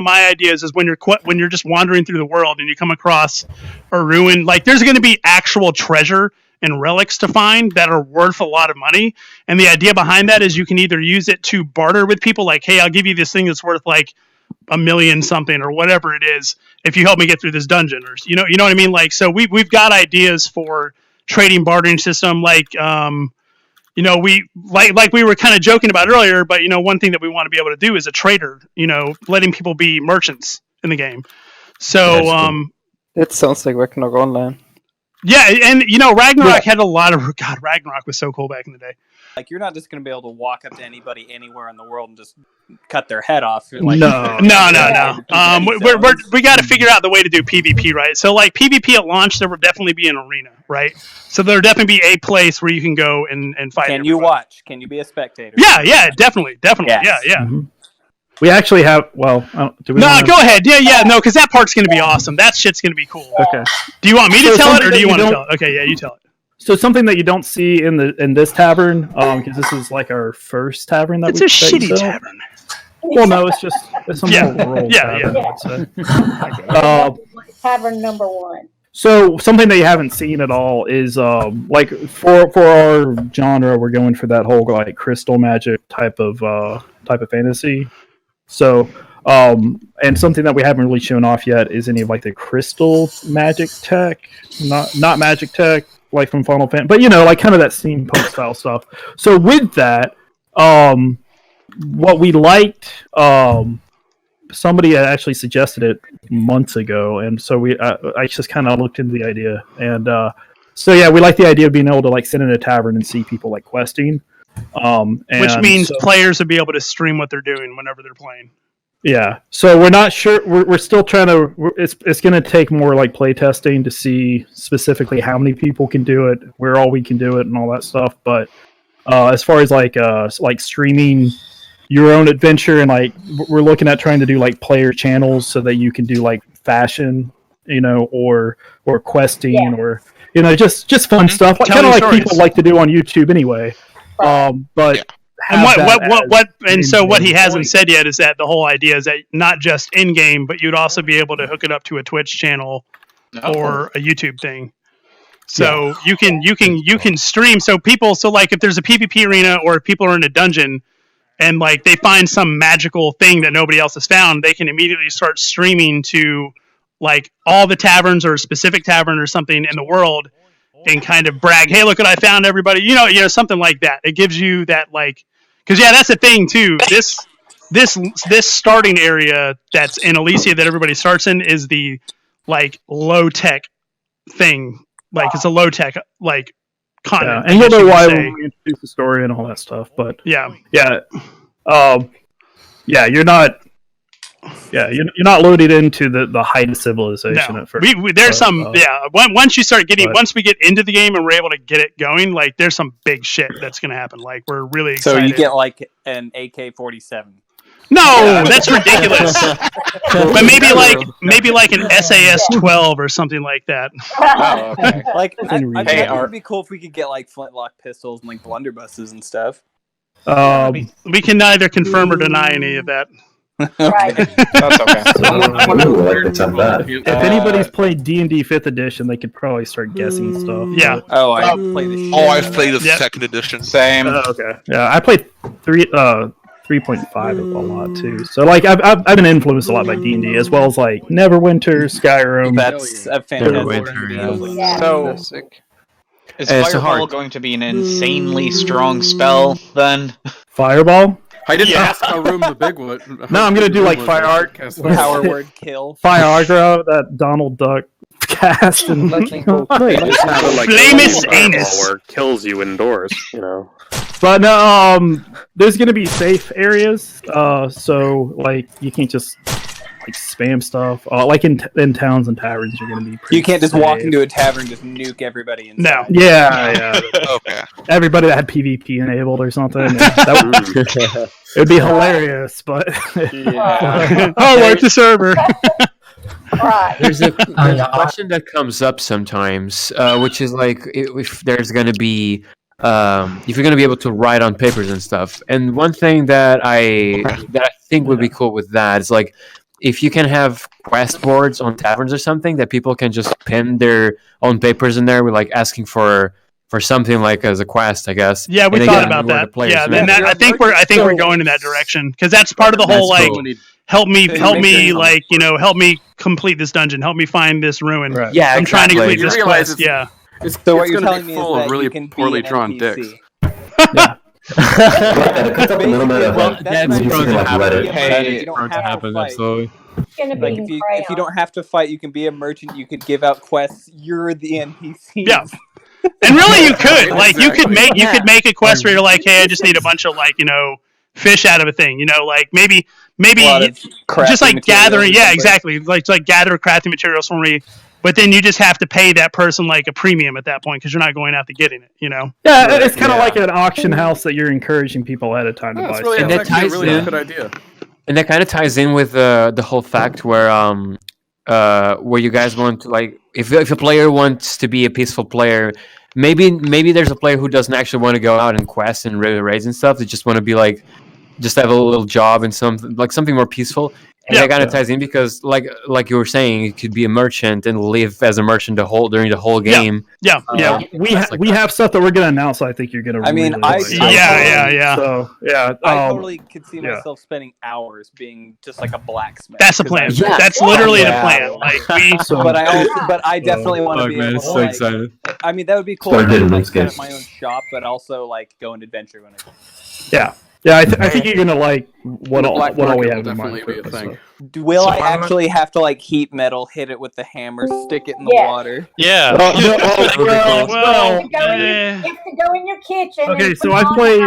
my ideas is when you're just wandering through the world and you come across a ruin, there's going to be actual treasure and relics to find that are worth a lot of money. And the idea behind that is you can either use it to barter with people, like, hey, I'll give you this thing that's worth like $1 million something or whatever it is if you help me get through this dungeon, or you know what I mean. So we've got ideas for trading bartering system, we were kind of joking about earlier, but one thing that we want to be able to do is a trader, letting people be merchants in the game. So that sounds like Ragnarok Online. Yeah, and Ragnarok had a lot of Ragnarok was so cool back in the day. Like, you're not just going to be able to walk up to anybody anywhere in the world and just cut their head off. No. We got to figure out the way to do PvP, right? So, PvP at launch, there will definitely be an arena, right? So there'll definitely be a place where you can go and fight. Can you watch? Can you be a spectator? Yeah, definitely. Yes. Yeah. Mm-hmm. We actually have. Well, do we? No, go ahead. Yeah. No, because that part's going to be awesome. That shit's going to be cool. Okay. Do you want me to tell it, or do you want to tell it? Okay, yeah, you tell it. So something that you don't see in this tavern, because this is like our first tavern that it's a shitty tavern. Well, no, it's a more rural tavern. Tavern number 1. So something that you haven't seen at all is for our genre, we're going for that whole crystal magic type of fantasy. So and something that we haven't really shown off yet is any of the crystal magic tech, not magic tech like from Final Fantasy, but kind of that steampunk style stuff. So with that, what we liked, somebody had actually suggested it months ago, and so I just kind of looked into the idea, and so yeah, we like the idea of being able to sit in a tavern and see people questing, which means players will be able to stream what they're doing whenever they're playing. Yeah, so we're not sure. We're still trying to. It's going to take more play testing to see specifically how many people can do it, where all we can do it, and all that stuff. But as far as streaming your own adventure, and we're looking at trying to do player channels so that you can do fashion, or questing, or just fun stuff, kind of people like to do on YouTube anyway. But. And what he hasn't said yet is that the whole idea is that not just in game, but you'd also be able to hook it up to a Twitch channel or a YouTube thing. So you can stream. So if there's a PvP arena or if people are in a dungeon and they find some magical thing that nobody else has found, they can immediately start streaming to all the taverns or a specific tavern or something in the world and kind of brag, hey, look what I found, everybody. Something like that. It gives you that because that's the thing too. This starting area that's in Ilysia that everybody starts in is the low tech thing. It's a low tech continent. Yeah, and you'll know why when we introduce the story and all that stuff. But you're not. Yeah, you're not loaded into the height of civilization at first. There's once you start once we get into the game and we're able to get it going, there's some big shit that's gonna happen. We're really excited. So you get an AK-47. No, that's ridiculous. But maybe an SAS-12 or something like that. Oh, okay. I think it would be cool if we could get flintlock pistols and blunderbusses and stuff. We can neither confirm or deny any of that. Right. That's okay. If anybody's played D&D 5th edition, they could probably start guessing stuff. Yeah. Oh, I played the shit. Oh, I've played the second edition. Same. Okay. Yeah, I played 3.5 a lot too. So like I've been influenced a lot by D&D as well as like Neverwinter, Skyrim. That's a fantastic. So, is Fireball going to be an insanely strong spell then? Fireball? I didn't ask how room the big one. No, I'm gonna do like Fire Art. Power word kill. Fire Aggro, that Donald Duck cast and Flamus anus. Where it kills you indoors, you know. But no, there's gonna be safe areas. So like you can't just like spam stuff. Like in towns and taverns, you're gonna be. You can't just safe. walk into a tavern and just nuke everybody inside. No. Yeah. Okay. Everybody that had PvP enabled or something. It'd be hilarious, but oh, work the server. There's a question that comes up sometimes, which is like if there's going to be, if you're going to be able to write on papers and stuff. And one thing that I think would be cool with that is like if you can have quest boards on taverns or something that people can just pin their own papers in there with like asking for something like as a quest, I guess. Yeah, we thought about that. Yeah, then that, I think we're going in that direction because that's part of the whole like cool. help me like help me complete this dungeon, help me find this ruin. Right. Yeah, I'm trying to complete You this realize quest. Yeah. So what you're gonna telling be me full is of that really you can poorly be an drawn NPC. dicks. It cuts up a little bit of Well, that's using prone to like happen. Reddit. Hey, You don't have to fight. Absolutely. It's gonna Like be if you don't have to fight, you can be a merchant. You could give out quests. You're the NPC. Yeah. And really, you could like you could make a quest where you're like, hey, I just need a bunch of like fish out of a thing. Like maybe just like gathering. Yeah, exactly. Like gather crafting materials for me. But then you just have to pay that person like a premium at that point because you're not going out to getting it. Yeah, it's kind of like an auction house that you're encouraging people ahead of time to buy. Really, stuff. that's actually a really good idea. And that kind of ties in with the whole fact where you guys want to like if a player wants to be a peaceful player, maybe there's a player who doesn't actually want to go out and quest and raids and stuff. They just want to be like just have a little job and something more peaceful. And that kind of ties in because like you were saying, you could be a merchant and live as a merchant during the whole game. Yeah. We have stuff that we're gonna announce. I think you're gonna. I mean, yeah. So yeah, I totally could see myself spending hours being just like a blacksmith. That's the plan. That's literally the plan. Like but I definitely want to be able to. Like, excited. I mean, that would be cool. Like set up my own shop, but also like go and adventure when I can. Yeah. Yeah, I think you're gonna like what all we have in mind. Be a thing. Will I actually have to like heat metal, hit it with the hammer, stick it in the water? Yeah. Well, you have to go in your kitchen. Okay, and so put I on played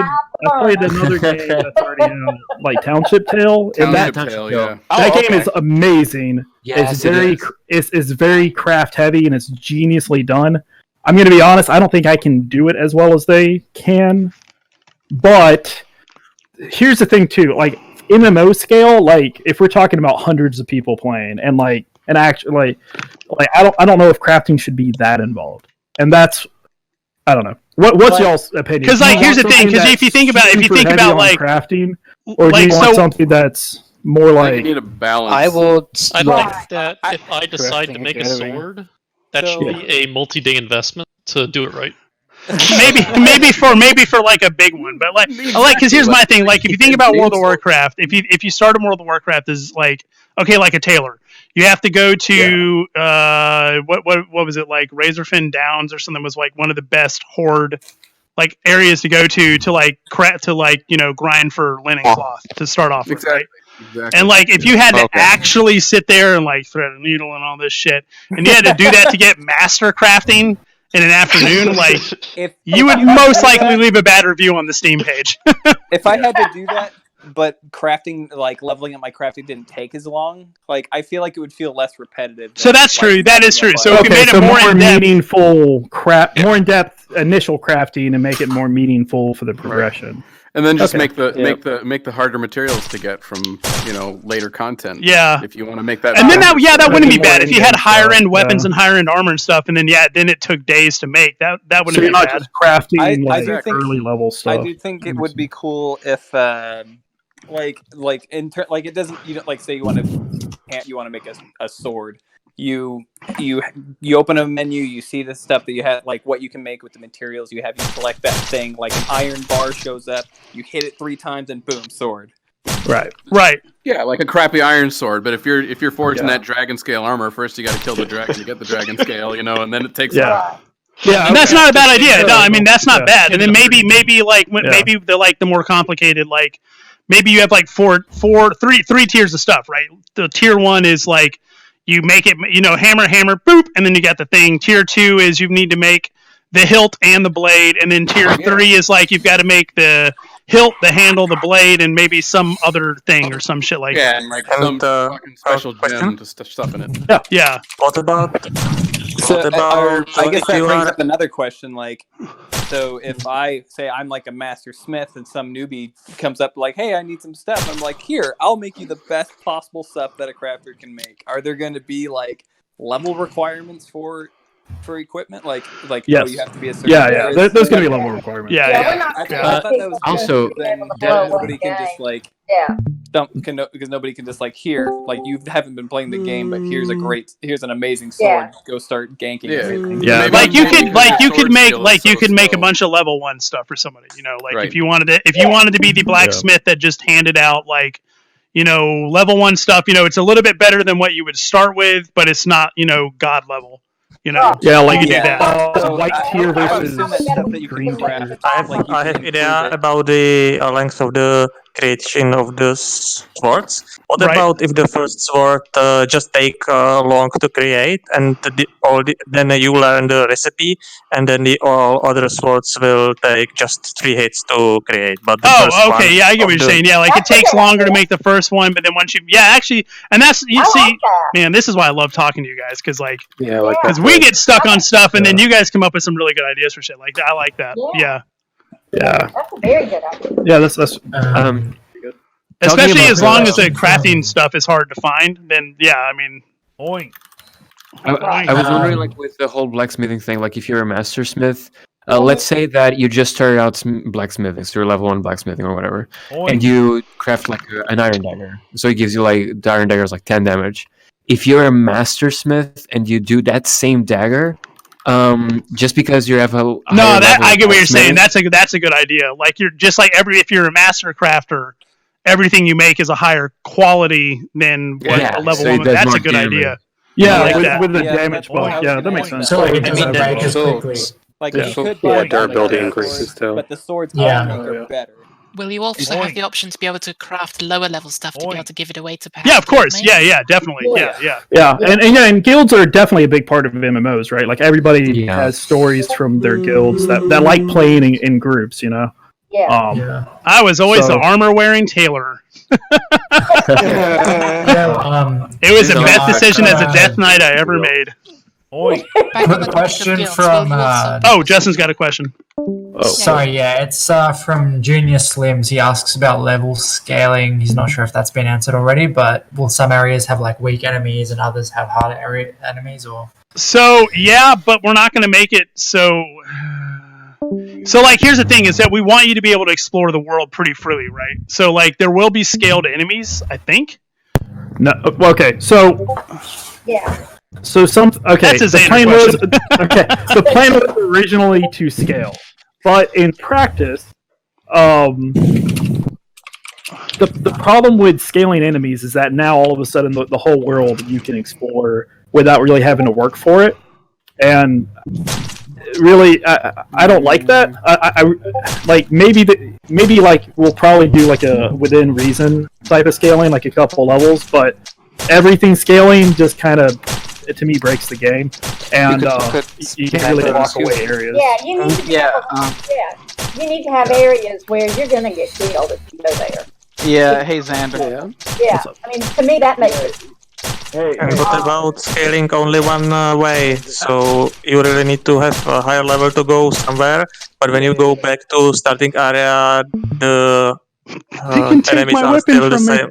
the another game that's already out, like Township Tale. And that game is amazing. Yes, it's very craft heavy and it's geniusly done. I'm gonna be honest, I don't think I can do it as well as they can. But here's the thing too, like MMO scale, like if we're talking about hundreds of people playing and like an actually like I don't know if crafting should be that involved. And that's I don't know. What's y'all's opinion? Because like here's the thing, because if you think about like crafting, or like, do you want something that's more like you need a balance. I think that if I decide to make a sword, that should be a multi-day investment to do it right. maybe for like a big one, but like because here's my thing, like if you think about World of Warcraft, if you start in World of Warcraft is like okay, like a tailor, you have to go to what was it, like Razorfin Downs or something, was like one of the best horde like areas to go to like grind for linen cloth to start off with, right? Exactly. And like if you had to actually sit there and like thread a needle and all this shit, and you had to do that to get master crafting in an afternoon, like you would most likely leave a bad review on the Steam page. If I had to do that, but crafting, like leveling up my crafting didn't take as long, like I feel like it would feel less repetitive. So that's true. That is true. So if you made it more in-depth, meaningful more in-depth initial crafting and make it more meaningful for the progression. And then just make the harder materials to get from later content. Yeah. If you want to make that. And then that wouldn't be bad if you had higher end weapons and higher end armor and stuff, and then then it took days to make that. That wouldn't be bad. Just crafting early level stuff. I do think it would be cool if like it doesn't. You don't like say you want to make a sword. You open a menu, you see the stuff that you have, like what you can make with the materials you have. You select that thing, like an iron bar shows up. You hit it 3 times, and boom, sword. Right. Yeah, like a crappy iron sword. But if you're forging that dragon scale armor, first you got to kill the dragon to get the dragon scale, and then it takes. Yeah, and that's not a bad idea. No, I mean that's not bad. And then maybe maybe the more complicated, like maybe you have like three tiers of stuff, right? The tier 1 is like you make it, hammer, boop, and then you got the thing. Tier 2 is you need to make the hilt and the blade, and then tier 3 is like you've got to make the hilt, the handle, the blade, and maybe some other thing or some shit like that. Yeah, and like some fucking special gem to stuff in it. Yeah. What about? I guess that brings up another question. Like, so if I say I'm like a master smith and some newbie comes up like, "Hey, I need some stuff," I'm like, "Here, I'll make you the best possible stuff that a crafter can make." Are there going to be like level requirements for equipment? Like yes. you have to be a certain There's going to be a level requirement. I thought that was also nobody can just like because nobody can just like here, like you haven't been playing the game, but here's an amazing sword. Go start ganking everything. Yeah, you could make a bunch of level 1 stuff for somebody. If you wanted to be the blacksmith that just handed out like level 1 stuff. It's a little bit better than what you would start with, but it's not god level. You can do that. White tier versus green tier. I have idea about the length of the creation of the swords. What about if the first sword just take long to create, and then you learn the recipe, and then all other swords will take just 3 hits to create? But I get what you're saying. Yeah, like it takes longer to make the first one, but then once and that's man, this is why I love talking to you guys because we get stuck on stuff, and then you guys come up with some really good ideas for shit like that. I like that. Yeah. That's a very good idea. Yeah, that's especially as long as the crafting stuff is hard to find, then Oink. I was wondering, like, with the whole blacksmithing thing, like, if you're a master smith, let's say that you just started out blacksmithing, so you're level 1 blacksmithing or whatever, and you craft, like, an iron dagger. So it gives you, like, the iron dagger is, like, 10 damage. If you're a master smith and you do that same dagger, just because you have I get what you're saying. That's a good idea. Like, you're just like if you're a master crafter, everything you make is a higher quality than a level 1. That's a good idea. Yeah, with the damage buff. Yeah, that makes sense. So it doesn't break as quickly. Like you could buy durability increases too. But the swords are better. Will you also have the option to be able to craft lower level stuff to be able to give it away to perhaps? Yeah, of course. Yeah, definitely. Yeah, and guilds are definitely a big part of MMOs, right? Like everybody has stories from their guilds that like playing in groups, Yeah. I was always the armor-wearing tailor. It was the best decision as a Death Knight I ever made. The question from Justin's got a question. Sorry, it's from Junior Slims. He asks about level scaling. He's not sure if that's been answered already, but will some areas have like weak enemies and others have harder enemies? Or so but we're not going to make it so. So like here's the thing is that we want you to be able to explore the world pretty freely, right? So like there will be scaled enemies, I think. No, okay, so So the plan was originally to scale, but in practice, the problem with scaling enemies is that now all of a sudden the whole world you can explore without really having to work for it, and really I don't like that. I like maybe we'll probably do like a within reason type of scaling, like a couple levels, but everything scaling just kind of, to me, breaks the game, and you can't really walk away areas. Yeah, you need to you need to have areas where you're going to get killed if you go there. Yeah, hey Xander. Yeah, I mean, to me that makes it. And what about scaling only one way? So you really need to have a higher level to go somewhere, but when you go back to starting area, the enemies are still the same.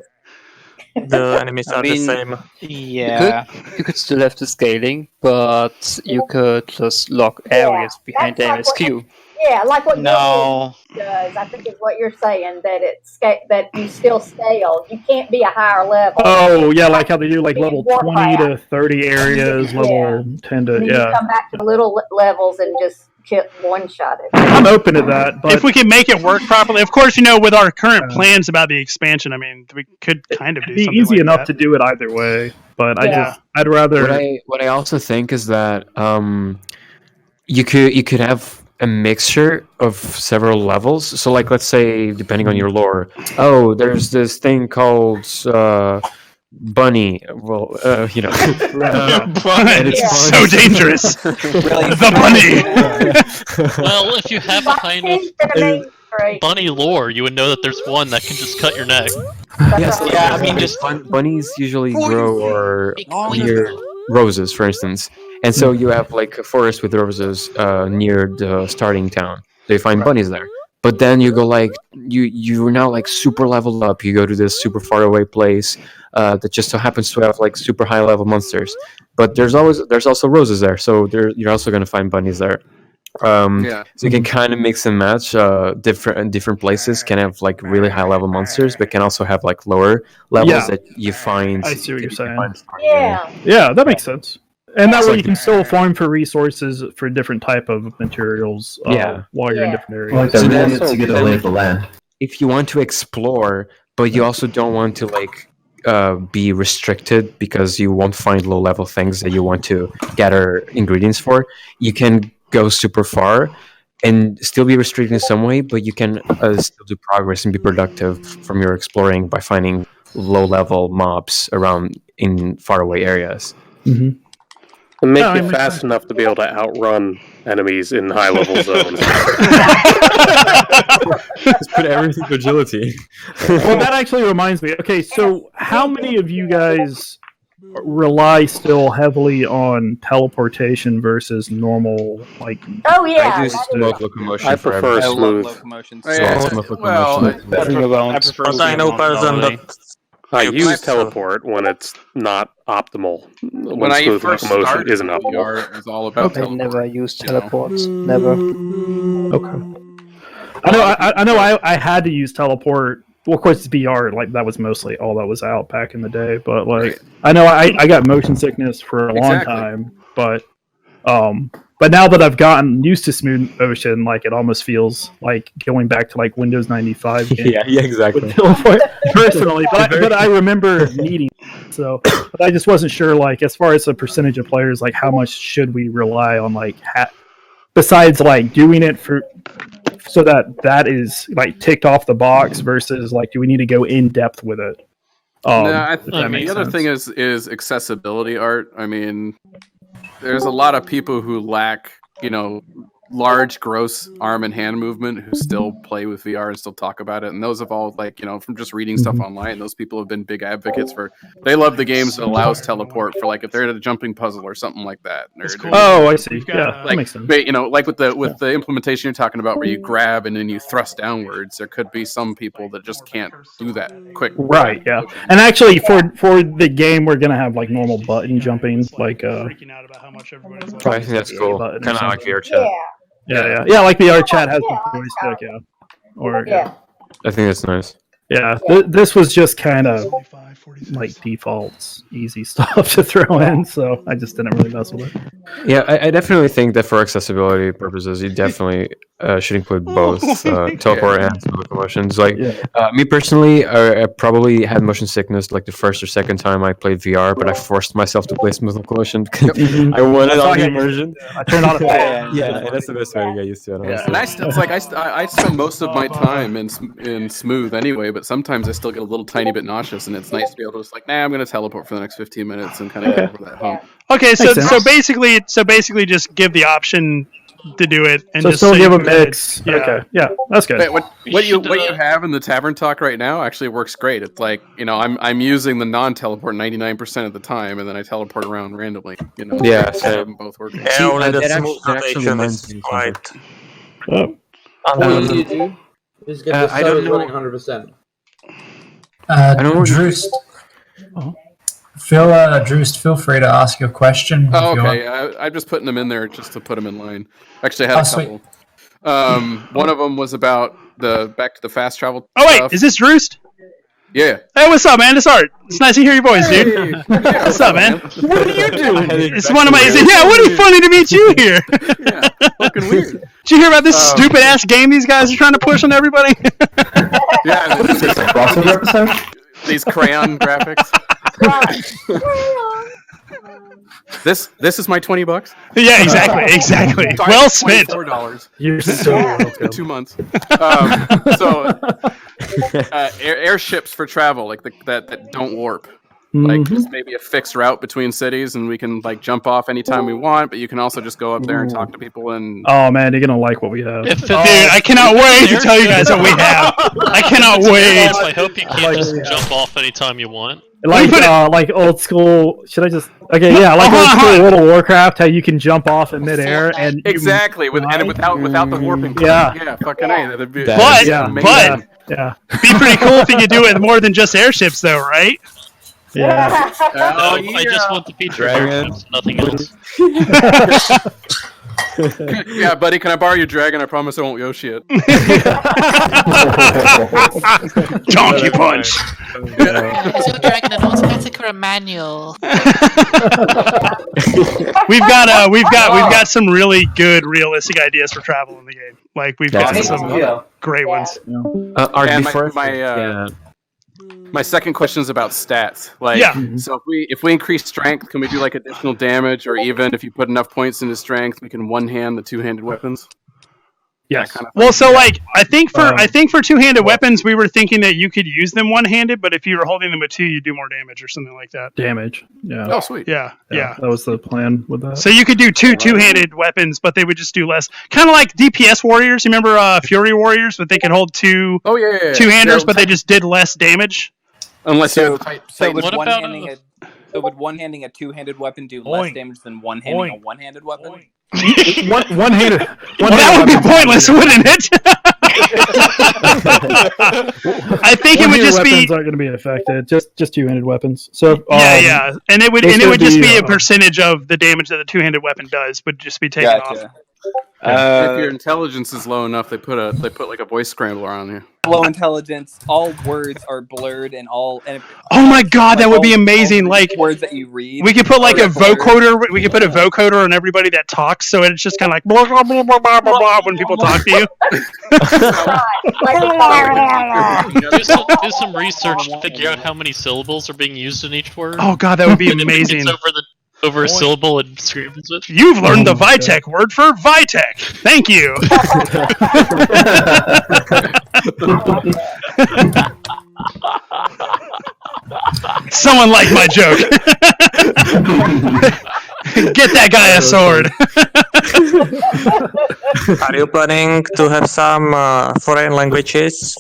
The enemies are the same. Yeah. You could still have the scaling, but you could just lock areas behind the MSQ. Yeah, like what No. does. I think is what you're saying, that that you still scale. You can't be a higher level. Oh yeah, like how they do like level 20 to 30 areas, level 10 to And then you come back to the little levels and just one shot it. I'm open to that, but if we can make it work properly, of course, with our current plans about the expansion, I mean, we could kind of do it'd be something easy like enough that. to do it either way. But Yeah. I'd rather. What I also think is that you could have a mixture of several levels. So, like, let's say, depending on your lore, there's this thing called bunny. Well, Bunny. and it's So dangerous. The bunny. Well, if you have a kind of bunny lore, you would know that there's one that can just cut your neck. Yes, Yeah, I mean, just bunnies usually grow near roses, for instance, and so you have like a forest with roses near the starting town. So you find bunnies there, but then you go like you're now like super leveled up. You go to this super far away place that just so happens to have like super high level monsters, but there's also roses there, so you're also going to find bunnies there. So you can kind of mix and match. Different places can have like really high level monsters, but can also have like lower levels that you find. I see what you're saying. Yeah, that makes sense. And that way you can still farm for resources for different type of materials while you're in different areas. Like that really to get a lay of the land. If you want to explore, but you also don't want to like be restricted because you won't find low level things that you want to gather ingredients for, you can go super far and still be restricted in some way, but you can still do progress and be productive from your exploring by finding low level mobs around in faraway areas. And make you fast enough to be able to outrun enemies in high level zones. Just put everything to agility. Well, that actually reminds me. Okay, so how many of you guys rely still heavily on teleportation versus normal, like? Oh yeah, I use smoke locomotion. I prefer smooth. I know person that I use teleport when it's not optimal. When I smooth first locomotion started isn't optimal. VR, it's all about I never use teleports. Never. Okay. I know. I had to use teleport. Well, of course, it's VR. Like that was mostly all that was out back in the day. But like, I know I got motion sickness for a long time. But now that I've gotten used to smooth motion, like it almost feels like going back to like Windows 95. Yeah, exactly. Personally, but I remember needing it, so. But I just wasn't sure, like, as far as the percentage of players, like, how much should we rely on, like, besides like doing it so that is like ticked off the box versus like, do we need to go in depth with it? I mean, the other thing is accessibility art. I mean, there's a lot of people who lack, large, gross arm and hand movement who still play with VR and still talk about it. And those have all, like, from just reading stuff online, those people have been big advocates for. They love the games that allows teleport for, like, if they're at a jumping puzzle or something like that. Oh, I see. Yeah, that makes sense. But, like with the implementation you're talking about, where you grab and then you thrust downwards, there could be some people that just can't do that quick. Right. Yeah. And actually, for the game, we're gonna have like normal button jumping, like. I think that's cool. Kind of like VR chat. Yeah. Like the VR chat has the joystick. Yeah. Or I think that's nice. Yeah. This was just kind of like defaults, easy stuff to throw in, so I just didn't really mess with it. Yeah, I definitely think that for accessibility purposes, you definitely should include both teleport and locomotions. Like me personally, I probably had motion sickness like the first or second time I played VR, but I forced myself to play smooth locomotion because I wanted all the immersion. I turned on a fan. Yeah, that's the best way to get used to it. Yeah, and I spend most of my time in smooth anyway, but sometimes I still get a little tiny bit nauseous, and it's nice to be able to just like, I'm going to teleport for the next 15 minutes and kind of get over that hump. Okay, so basically, just give the option to do it, and just still give a mix. Yeah. Okay, yeah, that's good. Wait, what you have in the Tavern Talk right now actually works great. It's like I'm using the non-teleport 99% of the time, and then I teleport around randomly. Yeah, so have them both working. Yeah, only the smooth rotation is quite. What do you do? Is get the server running 100%. Droost. Droost, feel free to ask your question. Oh, okay. I'm just putting them in there just to put them in line. Actually, I had a couple. One of them was about back to the fast travel. Oh wait, stuff. is this Roost? Yeah. Hey, what's up, man? It's Art. It's nice to hear your voice, dude. Hey. What's up, man? What are you doing? It's one of my. Yeah, what are funny to meet you here. Fucking weird. Did you hear about this stupid ass game these guys are trying to push on everybody? Yeah. What is this, a crossover episode? These crayon graphics. This is my $20. Yeah, exactly. Sorry, Well spent. $24. You're so welcome. 2 months. Airships for travel, like that don't warp. Like just maybe a fixed route between cities, and we can like jump off anytime we want. But you can also just go up there and talk to people. And Oh man, you're gonna like what we have. Dude, I cannot wait to tell you guys what we have. I cannot wait. I hope you can't just jump off anytime you want. Like old school. Should I just? Okay, yeah, like old school World of Warcraft, how you can jump off in midair and exactly without the warping. Yeah, fucking A. That'd be But yeah, be pretty cool if you could do it with more than just airships, though, right? Yeah. I just want the feature of airships, nothing else. Yeah, buddy, can I borrow your dragon? I promise I won't Yoshi it. Donkey punch. Is your dragon an automatic or a manual? We've got some really good realistic ideas for travel in the game. Like we've got some great ones. My second question is about stats. Like, so if we increase strength, can we do like additional damage, or even if you put enough points into strength, we can one-hand the two-handed weapons? Yes. Kind of well, so like I think for two-handed weapons, we were thinking that you could use them one-handed, but if you were holding them with two, you do more damage or something like that. Damage. Yeah. Oh, sweet. Yeah. That was the plan with that. So you could do two-handed weapons, but they would just do less. Kind of like DPS warriors. You remember Fury warriors, but they could hold two-handers, but they just did less damage. Unless you would one-handing a two-handed weapon do less damage than one-handing a one-handed weapon? One-handed. That would be pointless, wouldn't it? I think it would just be weapons aren't going to be affected. Just two-handed weapons. So and it would just be a percentage of the damage that the two-handed weapon does would just be taken off. If your intelligence is low enough, they put like a voice scrambler on you. Low intelligence, all words are blurred and all. And oh my god, that would be amazing! Like words that you read, we could put like a vocoder. We could put a vocoder on everybody that talks, so it's just kind of like blah blah blah blah blah blah blah when people talk to you. Do some research to figure out how many syllables are being used in each word. Oh god, that would be amazing. Over a syllable and screams it. You've learned the Vitek word for Vitek. Thank you. Someone liked my joke. Get that guy a sword. Are you planning to have some foreign languages?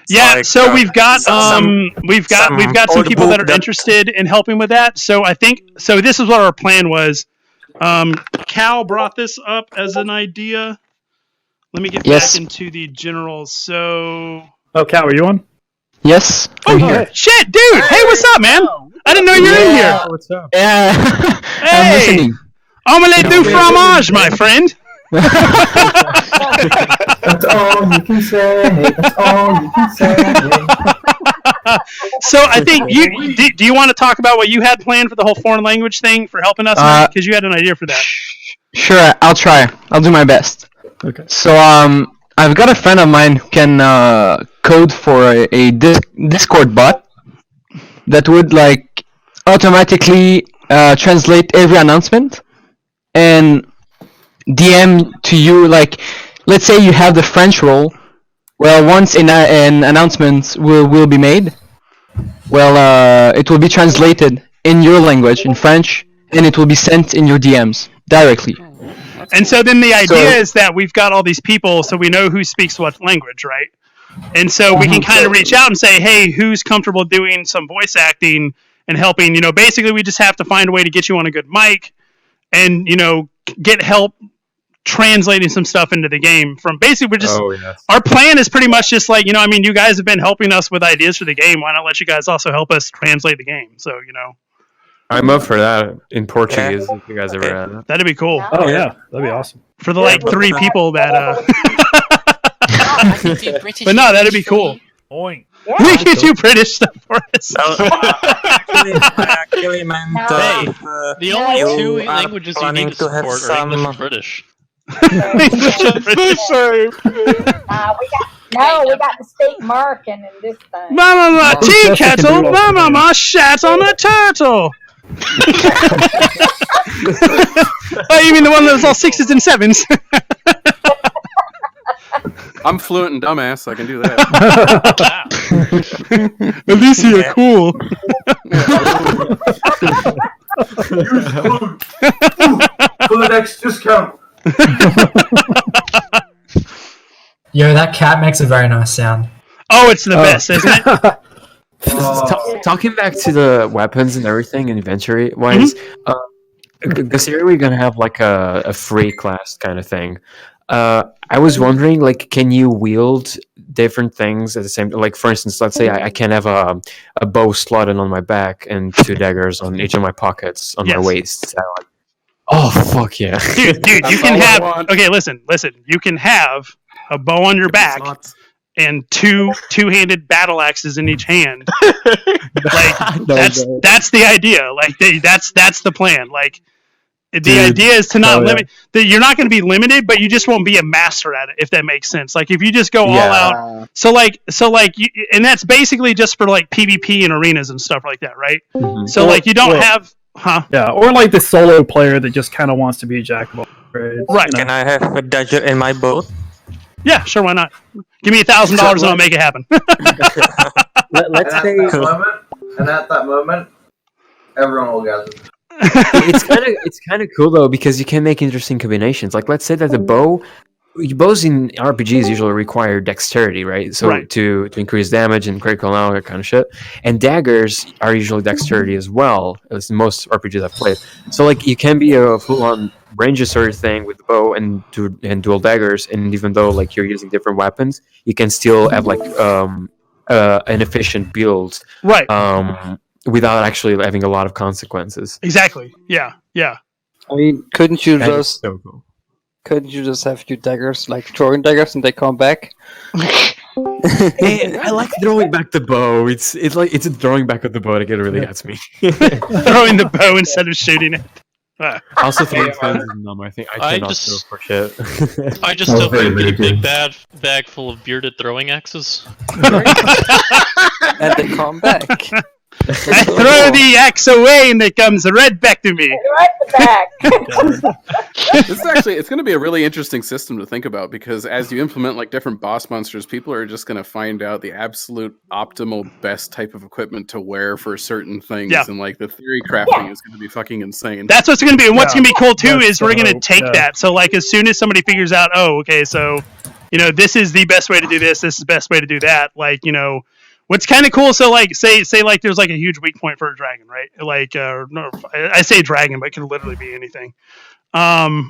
Yeah, so we've got some people that are interested in helping with that. So I think this is what our plan was. Cal brought this up as an idea. Let me get back into the general. So Cal, are you on? Yes. Oh shit, dude! Hey, what's up, man? I didn't know you were in here. What's up? Yeah. Hey, I'm listening. omelette du fromage, my friend. That's all you can say. That's all you can say. So I think do you want to talk about what you had planned for the whole foreign language thing for helping us? Because you had an idea for that. Sure, I'll try. I'll do my best. Okay. So I've got a friend of mine who can code for a Discord bot that would like automatically translate every announcement and DM to you, like, let's say you have the French role. Well, once an announcement will be made, well, it will be translated in your language, in French, and it will be sent in your DMs directly. And so then the idea is that we've got all these people, so we know who speaks what language, right? And so we can kind of reach out and say, hey, who's comfortable doing some voice acting and helping? You know, basically we just have to find a way to get you on a good mic and, you know, get help translating some stuff into the game from basically we're just our plan is pretty much just like, you know, I mean, you guys have been helping us with ideas for the game. Why not let you guys also help us translate the game? So, you know, I'm up for that in Portuguese if you guys ever had that. That'd be cool. Oh yeah, that'd be awesome. For the like 3 people that I can do British. But no, that'd be cool. Oink. We could do British stuff for us. Actually meant The only you 2 are languages you planning need to to have support are some- English and British. We got the steak marking in this thing. Mama, tea kettle. Mama, shat on a turtle. Oh, you mean the one that was all 6s and 7s? I'm fluent in dumbass, so I can do that. Ilysia, cool. For the next discount. Yo, that cat makes a very nice sound. Oh, it's the best, isn't it? Talking back to the weapons and everything, inventory wise, because here we're gonna have like a free class kind of thing. I was wondering, like, can you wield different things at the same? Like, for instance, let's say I can have a bow slotted on my back and 2 daggers on each of my pockets on my waist. So, like, oh fuck yeah, dude! You can have. Okay, listen. You can have a bow on your back and 2 two-handed battle axes in each hand. Like that's the idea. Like that's the plan. Like. The idea is to not limit. That you're not going to be limited, but you just won't be a master at it. If that makes sense. Like if you just go all out. So like, and that's basically just for like PvP and arenas and stuff like that, right? Mm-hmm. So like you don't have, Yeah, or like the solo player that just kind of wants to be jack of all trades. Right? Can I have a dagger in my boat? Yeah, sure. Why not? Give me $1,000 and I'll make it happen. Let's say at that moment, everyone will gather. It's kind of cool though, because you can make interesting combinations. Like let's say that the bows in RPGs usually require dexterity, right? So to increase damage and critical and all that kind of shit. And daggers are usually dexterity as well, as most RPGs I've played. So like you can be a full-on ranger sort of thing with the bow and dual daggers, and even though like you're using different weapons, you can still have like an efficient build. Right. Without actually having a lot of consequences. Exactly. Yeah. I mean, couldn't you That is just so cool. couldn't you just have your daggers like throwing daggers and they come back? Man, I like throwing back the bow. It's throwing back of the bow that really gets me. Throwing the bow instead of shooting it. Also, throwing stones is numb. I think I cannot throw for shit. I just don't think a big bag full of bearded throwing axes. And they come back. I throw the axe away and it comes right back to me. Right back. This is actually, it's going to be a really interesting system to think about, because as you implement like different boss monsters, people are just going to find out the absolute optimal best type of equipment to wear for certain things. Yeah. And like the theory crafting is going to be fucking insane. That's what's going to be. And what's going to be cool too is we're going to take that. So like as soon as somebody figures out, oh, okay, so this is the best way to do this. This is the best way to do that. Like what's kind of cool, so like say like there's like a huge weak point for a dragon, right? Like no, I say dragon, but it can literally be anything. I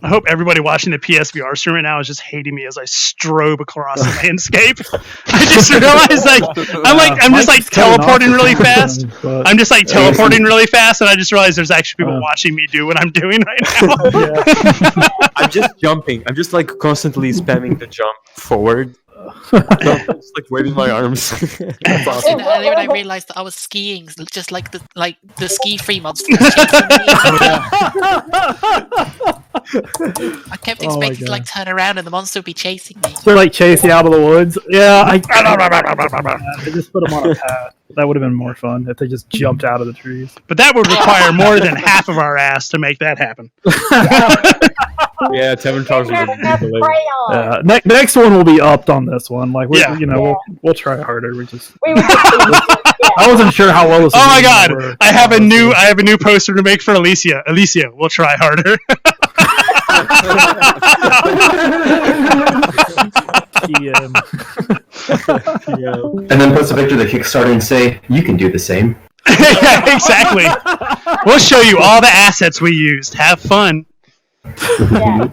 hope everybody watching the PSVR stream right now is just hating me as I strobe across the landscape. I just realized I'm just like teleporting really fast. I'm just like teleporting really fast, and I just realized there's actually people watching me do what I'm doing right now. I'm just jumping. I'm just like constantly spamming the jump forward. I'm just like waving my arms. That's awesome. Earlier when I realized that I was skiing, just like the ski-free monster was chasing me. I kept expecting to like turn around and the monster would be chasing me. They're like chasing out of the woods. Yeah, I just put them on a path. That would have been more fun if they just jumped out of the trees. But that would require more than half of our ass to make that happen. Yeah, Tavern Talks was next one will be upped on this one. Like we'll try harder. I wasn't sure how well this. Oh my god! I have a new poster to make for Ilysia. Ilysia, we'll try harder. And then post a picture of the Kickstarter and say, "You can do the same." Yeah, exactly. We'll show you all the assets we used. Have fun. Yeah.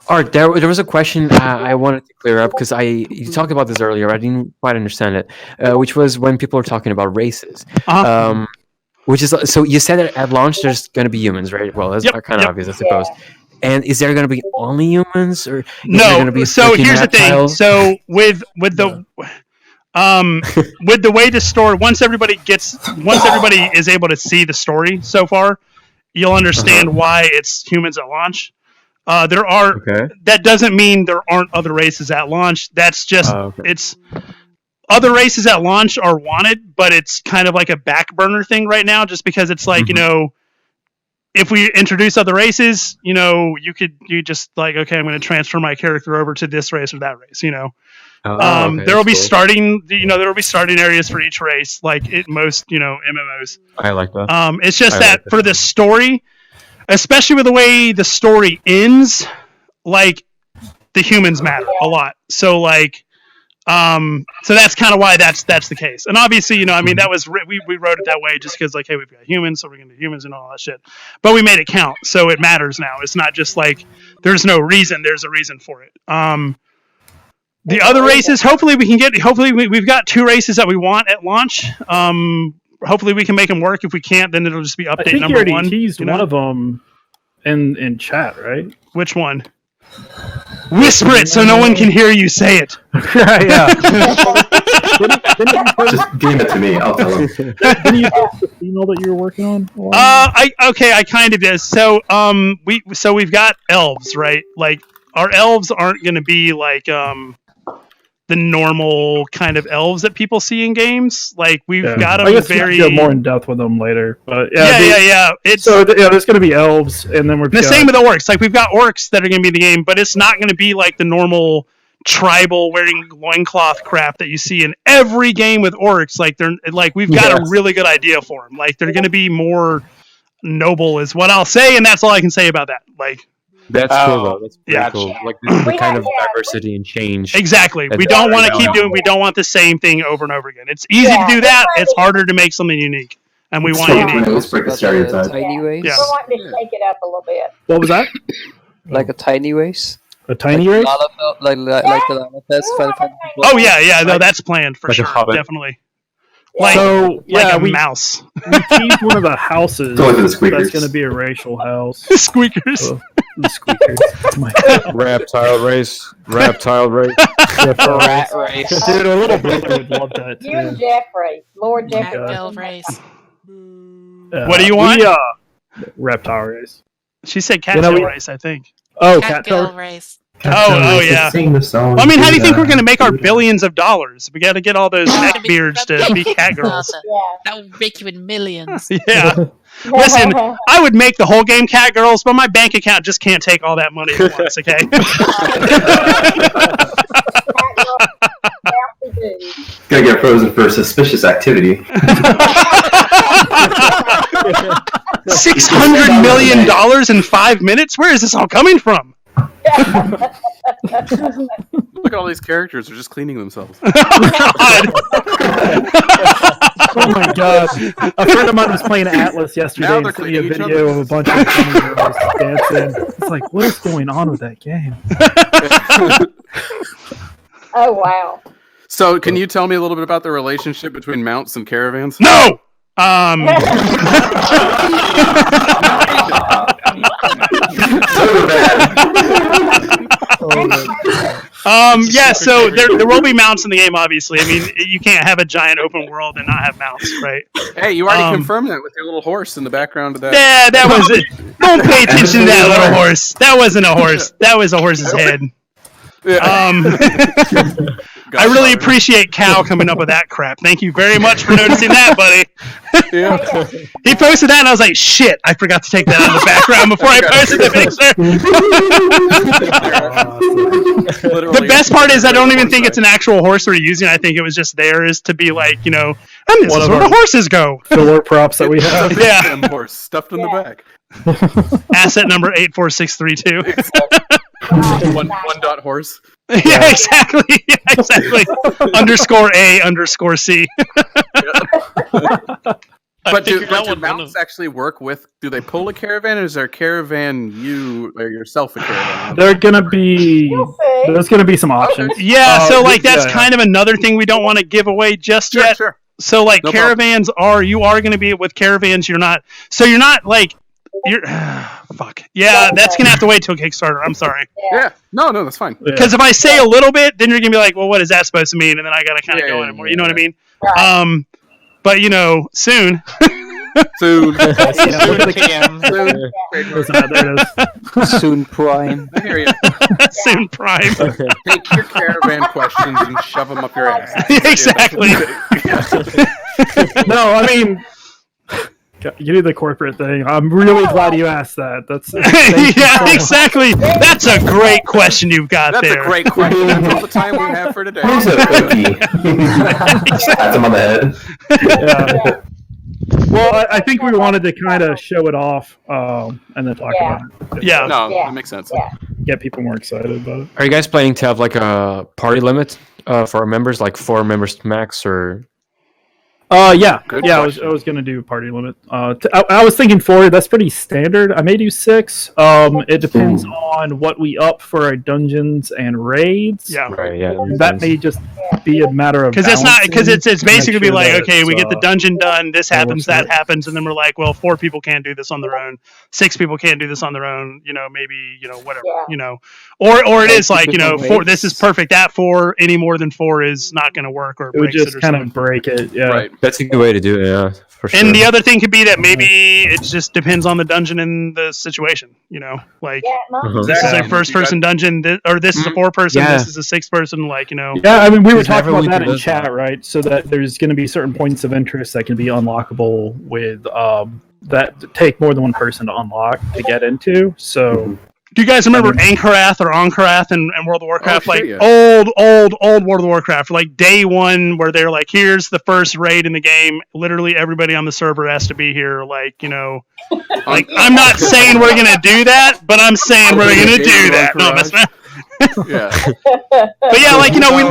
Art, there was a question I wanted to clear up because you talked about this earlier. I didn't quite understand it, which was when people are talking about races. Which is so you said that at launch there's going to be humans, right? Well, that's kind of obvious, I suppose. And is there going to be only humans, or no? So here's the thing. So with the way the story, once everybody is able to see the story so far, you'll understand why it's humans at launch. That doesn't mean there aren't other races at launch. That's just it's. Other races at launch are wanted, but it's kind of like a back burner thing right now, just because it's like, if we introduce other races, you just like, okay, I'm going to transfer my character over to this race or that race, there will be starting areas for each race, like most, MMOs. I like that. It's just that for the story, especially with the way the story ends, like the humans matter a lot. So like, so that's kind of why that's the case. And obviously, that was we wrote it that way just because like, hey, we've got humans, so we're gonna do humans and all that shit. But we made it count, so it matters now. It's not just like there's no reason. There's a reason for it. The other races, hopefully we've got 2 races that we want at launch. Hopefully we can make them work. If we can't, then it'll just be update number 1. I think you already teased one of them in chat, right? Which one? Whisper it so no one can hear you say it. Yeah. Just game it to me. I'll tell him. Didn't you post the email that you were working on? I kind of did. So we've got elves, right? Like our elves aren't going to be like the normal kind of elves that people see in games. Like we've got them very go more in depth with them later. But yeah. It's there's going to be elves, and then same with the orcs. Like we've got orcs that are going to be in the game, but it's not going to be like the normal tribal wearing loincloth crap that you see in every game with orcs. Like we've got a really good idea for them. Like they're going to be more noble, is what I'll say, and that's all I can say about that. Like. That's cool though. That's pretty cool. Like the kind of diversity and change. Exactly. We don't want to keep doing. We don't want the same thing over and over again. It's easy to do that. It's harder to make something unique, and we want unique. Let's break the stereotype. Tiny race. Yeah. We're wanting to shake it up a little bit. What was that? Like a tiny race. A tiny race? Like the Lava Fest. Oh yeah. No, that's planned for sure. Definitely. Like a mouse. We teased one of the houses. That's going to be a racial house. Squeakers. The squeakers. Oh my God. Reptile race. Rat race. Dude, a little brother would love that too. You and Jeffrey. Lord Jeffrey. Catgill race. What do you want? Reptile race. She said catgill race, I think. Oh, catgill race. Oh yeah. Sing the song. Well, I mean, how do you think we're going to make our billions of dollars? We got to get all those neckbeards to be catgirls. That would make you in millions. Yeah. Listen, I would make the whole game catgirls, but my bank account just can't take all that money at once. Okay. Gotta get frozen for suspicious activity. $600 million in 5 minutes? Where is this all coming from? Look at all these characters; they're just cleaning themselves. Oh my god! A friend of mine was playing Atlas yesterday and sent me a video of a bunch of girls dancing. It's like, what is going on with that game? Oh wow! So, can you tell me a little bit about the relationship between mounts and caravans? No. Yeah, so there will be mounts in the game, obviously. I mean, you can't have a giant open world and not have mounts, right? Hey, you already confirmed that with your little horse in the background of that. Yeah, that was it. Don't pay attention to that little horse. That wasn't a horse. That was a horse's head. I really appreciate Cal coming up with that crap. Thank you very much for noticing that, buddy. He posted that, and I was like, shit, I forgot to take that out of the background before I posted the picture. The best part is I don't even think it's an actual horse we're using. I think it was just theirs to be like, and this is where the horses go. Filler props that we have. Yeah. Horse stuffed in the back. Asset number 84632. One dot horse. Yeah, exactly. Yeah, exactly. _A_C. But do mounts actually work with? Do they pull a caravan, or is there a caravan you or yourself a caravan? There's gonna be some options. Yeah, so like that's kind of another thing we don't want to give away just yet. Sure. So like caravans you are going to be with caravans. You're not like fuck. Yeah, that's gonna have to wait till Kickstarter. I'm sorry. Yeah. No, that's fine. Because if I say a little bit, then you're gonna be like, well, what is that supposed to mean? And then I gotta kind of go in more. You know what I mean? Right. But soon. Soon. Soon Prime. I hear you. Soon Prime. Take your caravan questions and shove them up your ass. Exactly. No, I mean, you do the corporate thing. I'm really glad you asked that. That's yeah, exactly. That's a great question you've got there. That's a great question. That's all the time we have for today. Who's a cookie? Pat him on the head. Yeah. Well, I think we wanted to kind of show it off and then talk about it. Yeah. No, that makes sense. Yeah. Get people more excited about it. Are you guys planning to have like a party limit for our members, like 4 members max, or? Yeah. Good I question. was gonna do party limit. I was thinking 4. That's pretty standard. I may do 6. It depends on what we up for our dungeons and raids. Yeah. Right. Yeah. That may just be a matter of because it's basically be like, okay, we get the done. dungeon done, this happens, that happens, and then we're like, well, 4 people can't do this on their own, 6 people can't do this on their own, maybe whatever, or it is like 4. This is perfect at 4. Any more than 4 is not going to work, or It would breaks just it or kind something. of break it. Yeah. Right. That's a good way to do it. Yeah, for sure. And the other thing could be that maybe it just depends on the dungeon and the situation. Like this is a first-person dungeon, or this is a 4-person, this is a 6-person. Yeah, I mean, we were Because talking about everyone that in does chat, that. right? So that there's going to be certain points of interest that can be unlockable with that take more than one person to unlock to get into. So, do you guys remember Ankarath or Ankarath in World of Warcraft? Oh, Old World of Warcraft, like day 1, where they're like, here's the first raid in the game. Literally everybody on the server has to be here. I'm not saying we're gonna do that, but I'm saying we're gonna do that. No, that's not. Yeah. But yeah,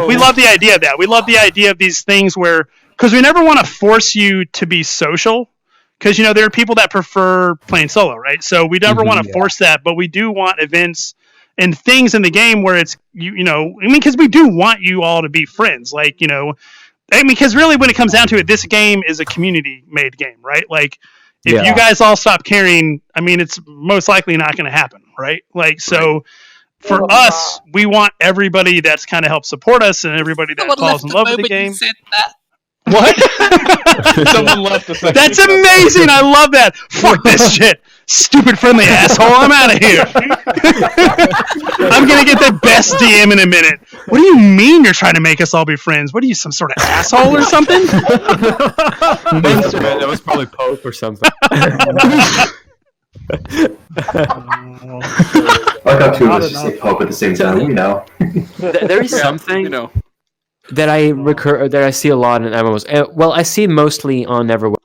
we love the idea of that. We love the idea of these things because we never want to force you to be social. Because there are people that prefer playing solo, right? So we never want to force that, but we do want events and things in the game where it's because we do want you all to be friends, because really when it comes down to it, this game is a community-made game, right? Like if you guys all stop caring, it's most likely not going to happen, right? For us, we want everybody that's kind of helped support us and everybody that falls in love with the game. Said that. What? Someone left a second. That's amazing. I love that. Fuck this shit. Stupid friendly asshole. I'm out of here. I'm going to get the best DM in a minute. What do you mean you're trying to make us all be friends? What are you, some sort of asshole or something? That was probably Pope or something. I like how 2 of us just say Pope at the same time. There is something that I see a lot in MMOs. Well, I see mostly on Neverwinter,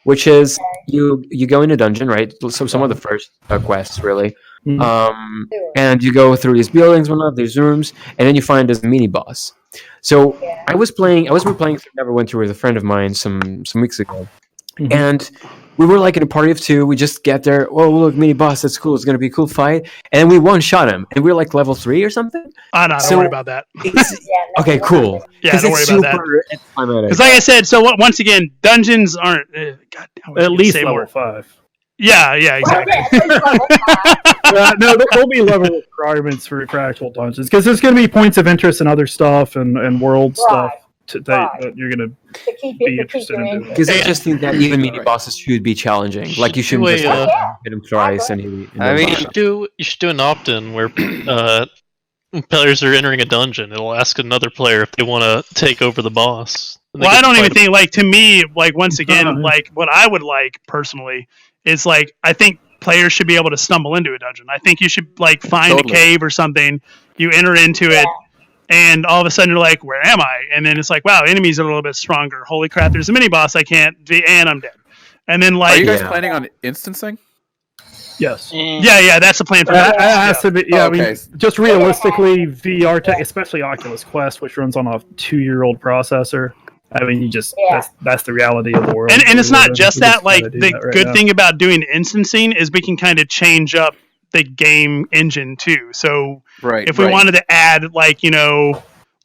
which is you go in a dungeon, right? So some of the first quests, really, and you go through these buildings, these rooms, and then you find this mini boss. So I was playing through Neverwinter with a friend of mine some weeks ago, and we were like in a party of 2. We just get there. Oh, look, mini boss. That's cool. It's gonna be a cool fight. And we one-shot him, and we were like level 3 or something. Oh no, don't worry about that. Okay, cool. Yeah, don't worry about that. Because like I said, once again, dungeons aren't. At least level 5. Yeah, exactly. No, there'll be level requirements for actual dungeons because there's going to be points of interest and other stuff and world stuff that you're going to be interested in. Because I just think that even mini bosses should be challenging. Like you shouldn't just hit him twice and he. You should do an opt-in where players are entering a dungeon. It'll ask another player if they want to take over the boss. Well, I don't even think to me once again what I would like personally is I think players should be able to stumble into a dungeon. I think you should find a cave or something. You enter into it. And all of a sudden you're like, where am I? And then it's like, wow, enemies are a little bit stronger. Holy crap, there's a mini boss I can't and I'm dead. And then are you guys planning on instancing? Yes. Yeah, that's the plan for that. Has to be, I mean, okay. just realistically, VR tech, especially Oculus Quest, which runs on a 2-year-old processor, I mean, that's the reality of the world. And it's not just that. Like gotta do the that right good now. thing about doing instancing is we can kind of change up the game engine too. So if we wanted to add like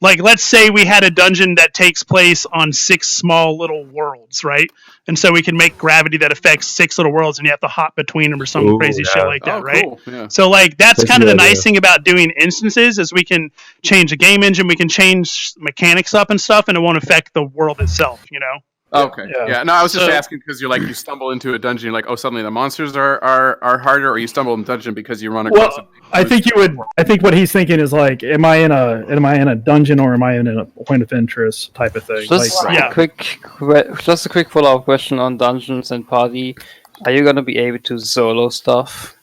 like let's say we had a dungeon that takes place on 6 small little worlds, right? And so we can make gravity that affects 6 little worlds, and you have to hop between them or some crazy shit like that, right? Cool. Yeah. So like that's That's kind of a the good nice idea. thing about doing instances is we can change the game engine, we can change mechanics up and stuff, and it won't affect the world itself. Okay. Yeah. No, I was just asking because you're like you stumble into a dungeon, you're like, oh, suddenly the monsters are harder, or you stumble in the dungeon because you run across. Well, I think what he's thinking is like, am I in a dungeon or am I in a point of interest type of thing? Just a quick follow-up question on dungeons and party. Are you gonna be able to solo stuff?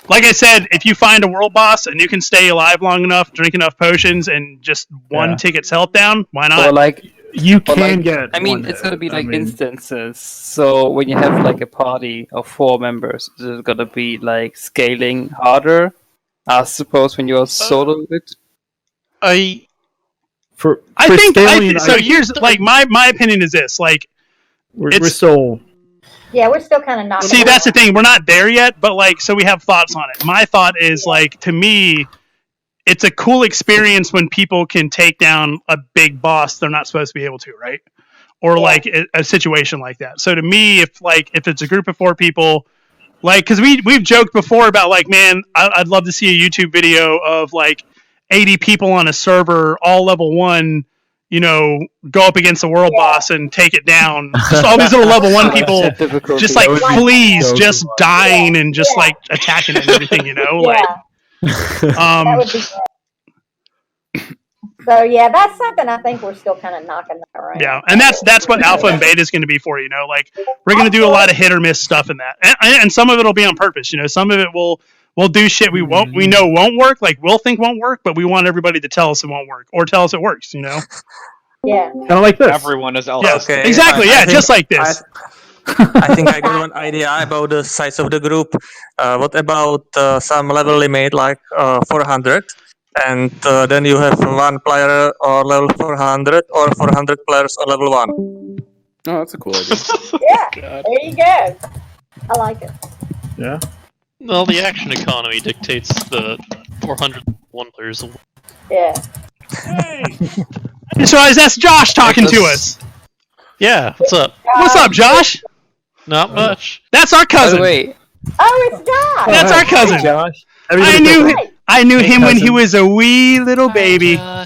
Like I said, if you find a world boss and you can stay alive long enough, drink enough potions, and just one ticket's health down, why not? Or like you can get. I mean, it's gonna be like instances. So when you have like a party of 4 members, is it gonna be like scaling harder? I suppose when you're solo it. I think so. Here's like my opinion is this: like we're still. Yeah, we're still kind of not. See, that's the thing. We're not there yet, but like, so we have thoughts on it. My thought is like, to me, it's a cool experience when people can take down a big boss they're not supposed to be able to, right? Or like a situation like that. So to me, if it's a group of 4 people, like, because we've joked before about like, man, I'd love to see a YouTube video of like 80 people on a server, all level 1. Go up against the world boss and take it down. Just all these little level 1 people, just like fleas, just dying and just like attacking and everything. Like, that would be great. So yeah, that's something I think we're still kind of knocking that around. Yeah, and that's what alpha and beta is going to be for. Like we're going to do a lot of hit or miss stuff in that, and some of it will be on purpose. Some of it we'll do shit we know won't work, like we'll think won't work, but we want everybody to tell us it won't work or tell us it works. Yeah. Kind of like this. Everyone is alpha. Yeah, Okay, exactly. I think- Just like this. I think I got one idea about the size of the group. What about some level limit like 400? And then you have 1 player or level 400 or 400 players or level 1. Oh, that's a cool idea. Yeah, there you go. I like it. Yeah. Well, the action economy dictates the 401 players. Yeah. So that's Josh talking to us. Yeah, what's up? What's up, Josh? Not much. That's our cousin. Wait. Oh, it's Josh. That's our cousin. Josh. I knew him when he was a wee little baby. Oh,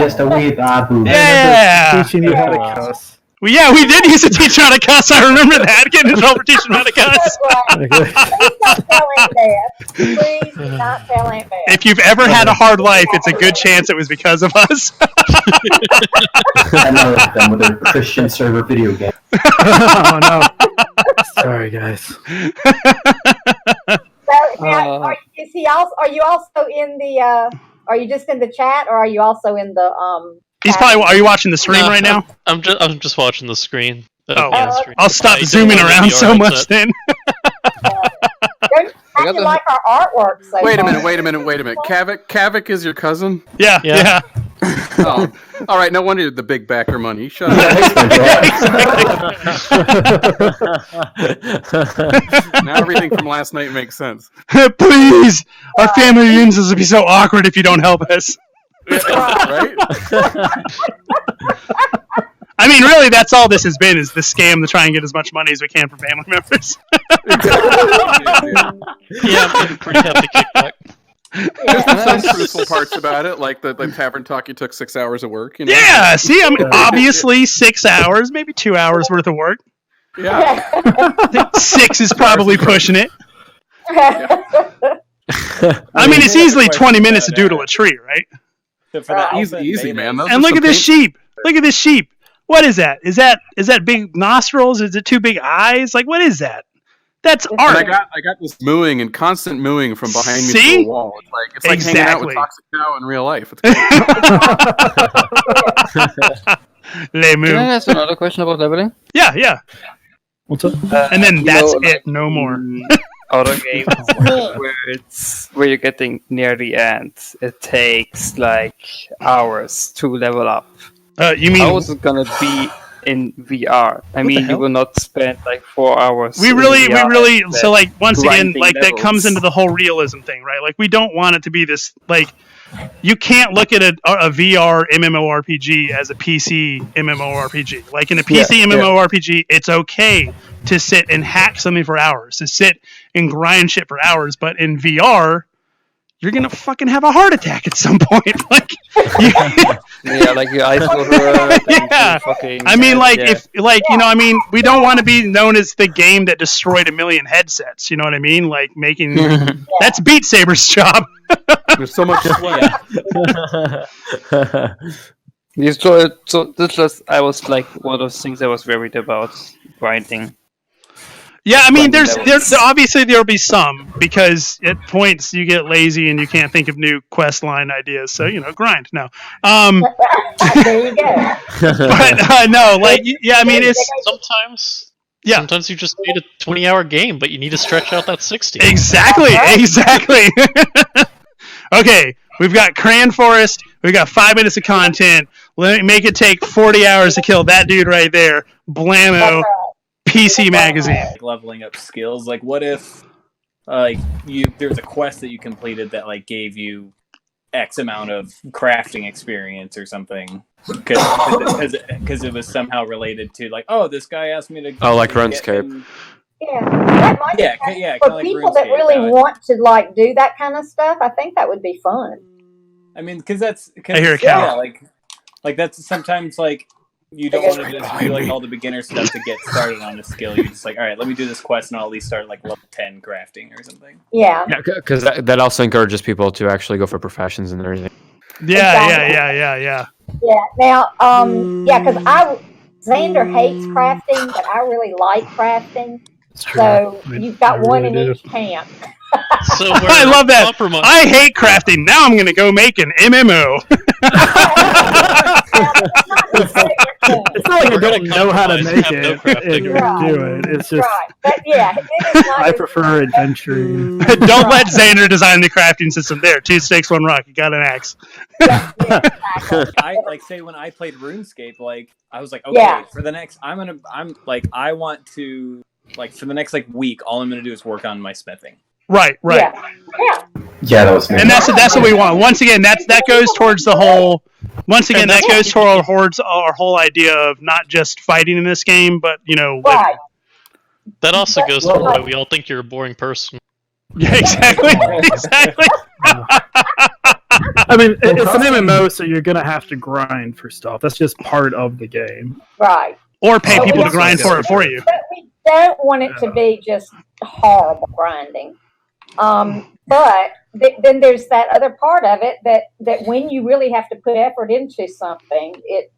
just a wee babu. Yeah. Teaching you how to cuss. Well, yeah, we did used to teach him how to cuss. I remember that. Getting in trouble for teaching him how to cuss. Please do not tell Aunt Beth. If you've ever had a hard life, it's a good chance it was because of us. I know them with their Christian server video game. Oh no. Sorry, guys. So now, are you also in the? Are you just in the chat, or are you also in the? He's probably. Are you watching the stream right now? I'm just watching the screen. Oh, Screen. I'll stop I zooming don't around know so your much headset. then. I actually like our artwork. So Wait a far. minute. Kavik is your cousin? Yeah. Oh, all right. No wonder the big backer money. Shut up. Now everything from last night makes sense. Please, our family reunions would be so awkward if you don't help us. Right? I mean, really, that's all this has been, is the scam to try and get as much money as we can from family members. Yeah, I'm pretty happy kickback. There's some truthful parts about it, like the Tavern Talk you took 6 hours of work. Yeah, see, I mean, obviously 6 hours, maybe 2 hours worth of work. Yeah. I think 6 is probably pushing it. I mean, it's easily 20 minutes to doodle a tree, right? Easy, man. Those And are look some at this pain- sheep. Look at this sheep. What is that? Is that big nostrils? Is it 2 big eyes? Like, what is that? That's art. And I got this mooing and constant mooing from behind me See? to the wall. It's like hanging out with Exactly. Toxic Cow in real life. It's great. Les Can I ask another question about leveling? Yeah. What's up? And then You that's know, it. No more. Other games where you're getting near the end, it takes like hours to level up. You mean how is it gonna be in VR? I mean, you will not spend like 4 hours. we in really VR so like once again grinding like that comes levels. into the whole realism thing, right? Like we don't want it to be this like you can't look at a VR MMORPG as a PC MMORPG. Like in a PC MMORPG, it's okay to sit and hack something for hours, to sit and grind shit for hours, but in VR you're gonna fucking have a heart attack at some point. Like, Yeah, like your eyes will hurt. yeah. I mean, like if like you know, I mean, we don't want to be known as the game that destroyed 1 million headsets. You know what I mean? Like making that's Beat Saber's job. There's so much sweat. So this was, I was like one of those things I was worried about grinding. Yeah, I mean, there's obviously there'll be some because at points you get lazy and you can't think of new quest line ideas. So grind. No, There you go. but no, like yeah, I mean it's Sometimes you just need a 20-hour game, but you need to stretch out that 60. exactly. Okay, we've got Cran Forest. We've got 5 minutes of content. Let me make it take 40 hours to kill that dude right there. Blammo. PC Magazine. Like leveling up skills. Like, what if, there's a quest that you completed that like gave you X amount of crafting experience or something, because it was somehow related to like, oh, this guy asked me to. Like RuneScape. Yeah, that might be for like people that RuneScape, really want to like do that kind of stuff. I think that would be fun. I mean, because that's. I hear a cow. Yeah, like that's sometimes like. You don't want to just do like all the beginner stuff to get started on a skill. You're just like, all right, let me do this quest and I'll at least start like level 10 crafting or something. Yeah. Because that also encourages people to actually go for professions and everything. Yeah. Yeah. Now, because Xander hates crafting, but I really like crafting. So you've got one in each camp. So I love that. I hate crafting. Now I'm going to go make an MMO. It's not like I don't know how to make it and do it. It's just I prefer adventuring. Don't let Xander design the crafting system. There, 2 sticks, 1 rock. You got an axe. I like say when I played RuneScape, like I was like, okay, for the next, I want to like for the next like week, all I'm gonna do is work on my smithing. Right. Yeah, that was me. And that's what we want. Once again, that goes towards the whole. Once again, that goes towards our whole idea of not just fighting in this game, but living. That also goes to why we all think you're a boring person. Yeah, exactly. I mean, it's an MMO, so you're gonna have to grind for stuff. That's just part of the game. Right. Or pay people to grind for it for you. But we don't want it to be just horrible grinding. But then there's that other part of it that when you really have to put effort into something, it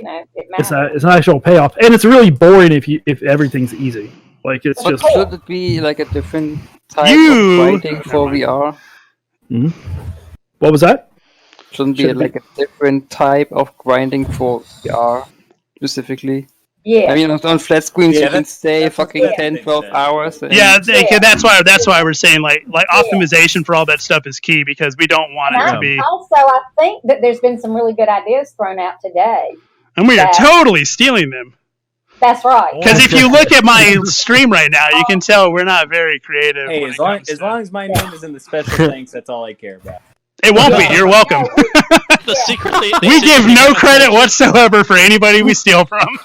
matters. It's an actual payoff, and it's really boring if everything's easy. Like it's just. Should it be like a different type of grinding for VR? Hmm? What was that? Shouldn't be like a different type of grinding for VR specifically? Yeah. I mean, on flat screens you can stay fucking 10, 12 hours. That's why we're saying like optimization for all that stuff is key because we don't want it to be. Also, I think that there's been some really good ideas thrown out today. And we are totally stealing them. That's right. Because if you look at my stream right now, you can tell we're not very creative. Hey, as long as my name is in the special thanks, that's all I care about. It won't be. You're welcome. We give no credit whatsoever for anybody we steal from.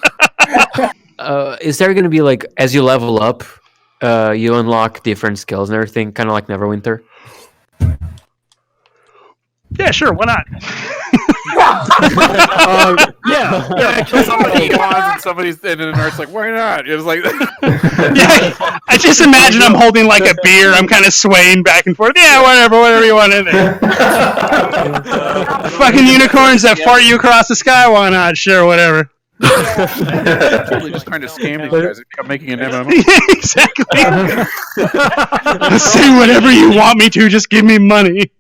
Is there going to be like as you level up, you unlock different skills and everything, kind of like Neverwinter? Yeah, sure. Why not? Somebody yawns and somebody's and an art's like, why not? It was like, I just imagine I'm holding like a beer. I'm kind of swaying back and forth. Yeah, whatever you want in there. Fucking unicorns that fart you across the sky. Why not? Sure, whatever. Totally just trying to scam these guys and making an MMO. Yeah, exactly. I'll say whatever you want me to. Just give me money.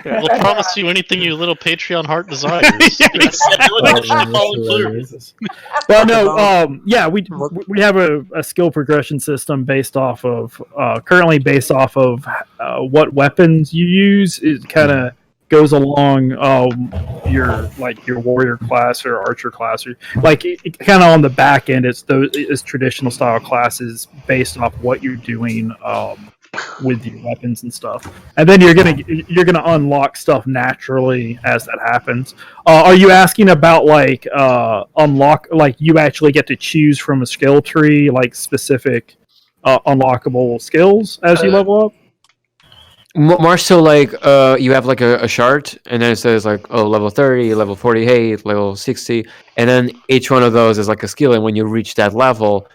We'll promise you anything you little Patreon heart desires. Yeah, exactly. Well, no, we have a skill progression system based off of what weapons you use. It kind of goes along your warrior class or archer class, or like kind of on the back end. It's traditional style classes based off what you're doing with your weapons and stuff, and then you're gonna unlock stuff naturally as that happens. Are you asking about like unlock, like you actually get to choose from a skill tree like specific unlockable skills as you level up? More so like you have like a chart, and then it says like level 30, level 48, level 60, and then each one of those is like a skill, and when you reach that level,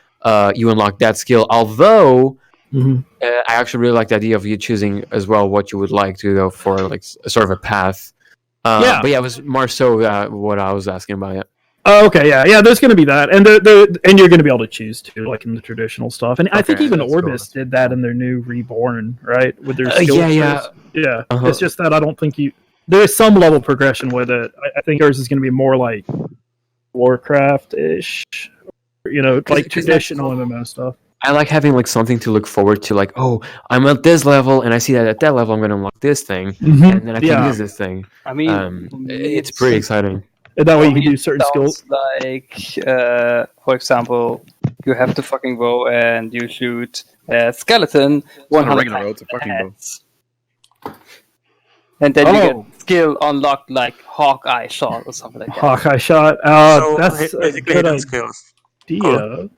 you unlock that skill. Although I actually really like the idea of you choosing as well what you would like to go for, like sort of a path. But yeah, it was more so what I was asking about. Yeah. Oh, okay, yeah. There's going to be that, and and you're going to be able to choose too, like in the traditional stuff. And I think even Orbis did that in their new Reborn, right? With their skill trees. Yeah. It's just that I don't think there is some level progression with it. I think yours is going to be more like Warcraft-ish, like traditional MMO stuff. I like having like something to look forward to, like, oh, I'm at this level, and I see that at that level I'm going to unlock this thing, and then I can use this thing. I mean, it's pretty exciting. And that way you can do certain skills. Like, for example, you have the fucking bow and you shoot a skeleton. It's not a regular bow, it's a fucking bow. And then you get skill unlocked like Hawkeye shot or something like that. Hawkeye shot. That's a good idea.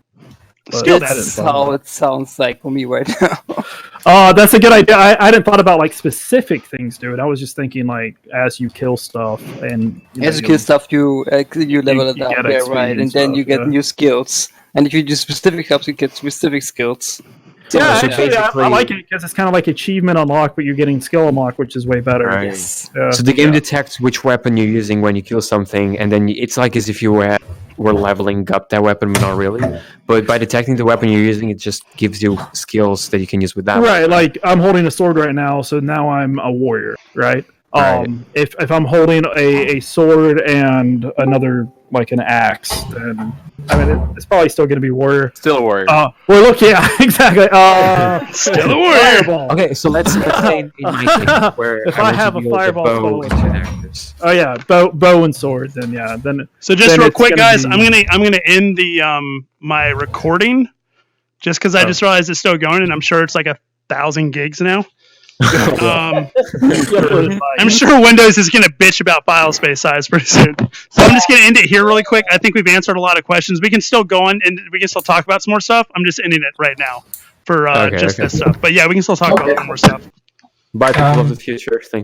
That's how it sounds like for me right now. That's a good idea. I hadn't thought about like specific things to it. I was just thinking like as you kill stuff and as you kill stuff, you level it up, right? And then you get new skills. And if you do specific stuff, you get specific skills. Yeah, actually, I like it because it's kind of like achievement unlock, but you're getting skill unlock, which is way better. Right. Yes. So the game detects which weapon you're using when you kill something, and then it's like as if you were leveling up that weapon, but not really. But by detecting the weapon you're using, it just gives you skills that you can use with that. Right, like I'm holding a sword right now, so now I'm a warrior, right? If I'm holding a sword and another like an axe, then I mean it's probably still going to be warrior. Still a warrior. Well, look, yeah, exactly. Still a warrior. Fireball. Okay, so let's say in my case where if I have a fireball, oh yeah, bow and sword, then yeah, then. So just real quick, guys, I'm gonna end the my recording, just because I just realized it's still going, and I'm sure it's like 1,000 gigs now. I'm sure Windows is going to bitch about file space size pretty soon. So I'm just going to end it here really quick. I think we've answered a lot of questions. We can still go on and we can still talk about some more stuff. I'm just ending it right now for this stuff. But yeah, we can still talk about more stuff. Bye, people of the future. Thank you.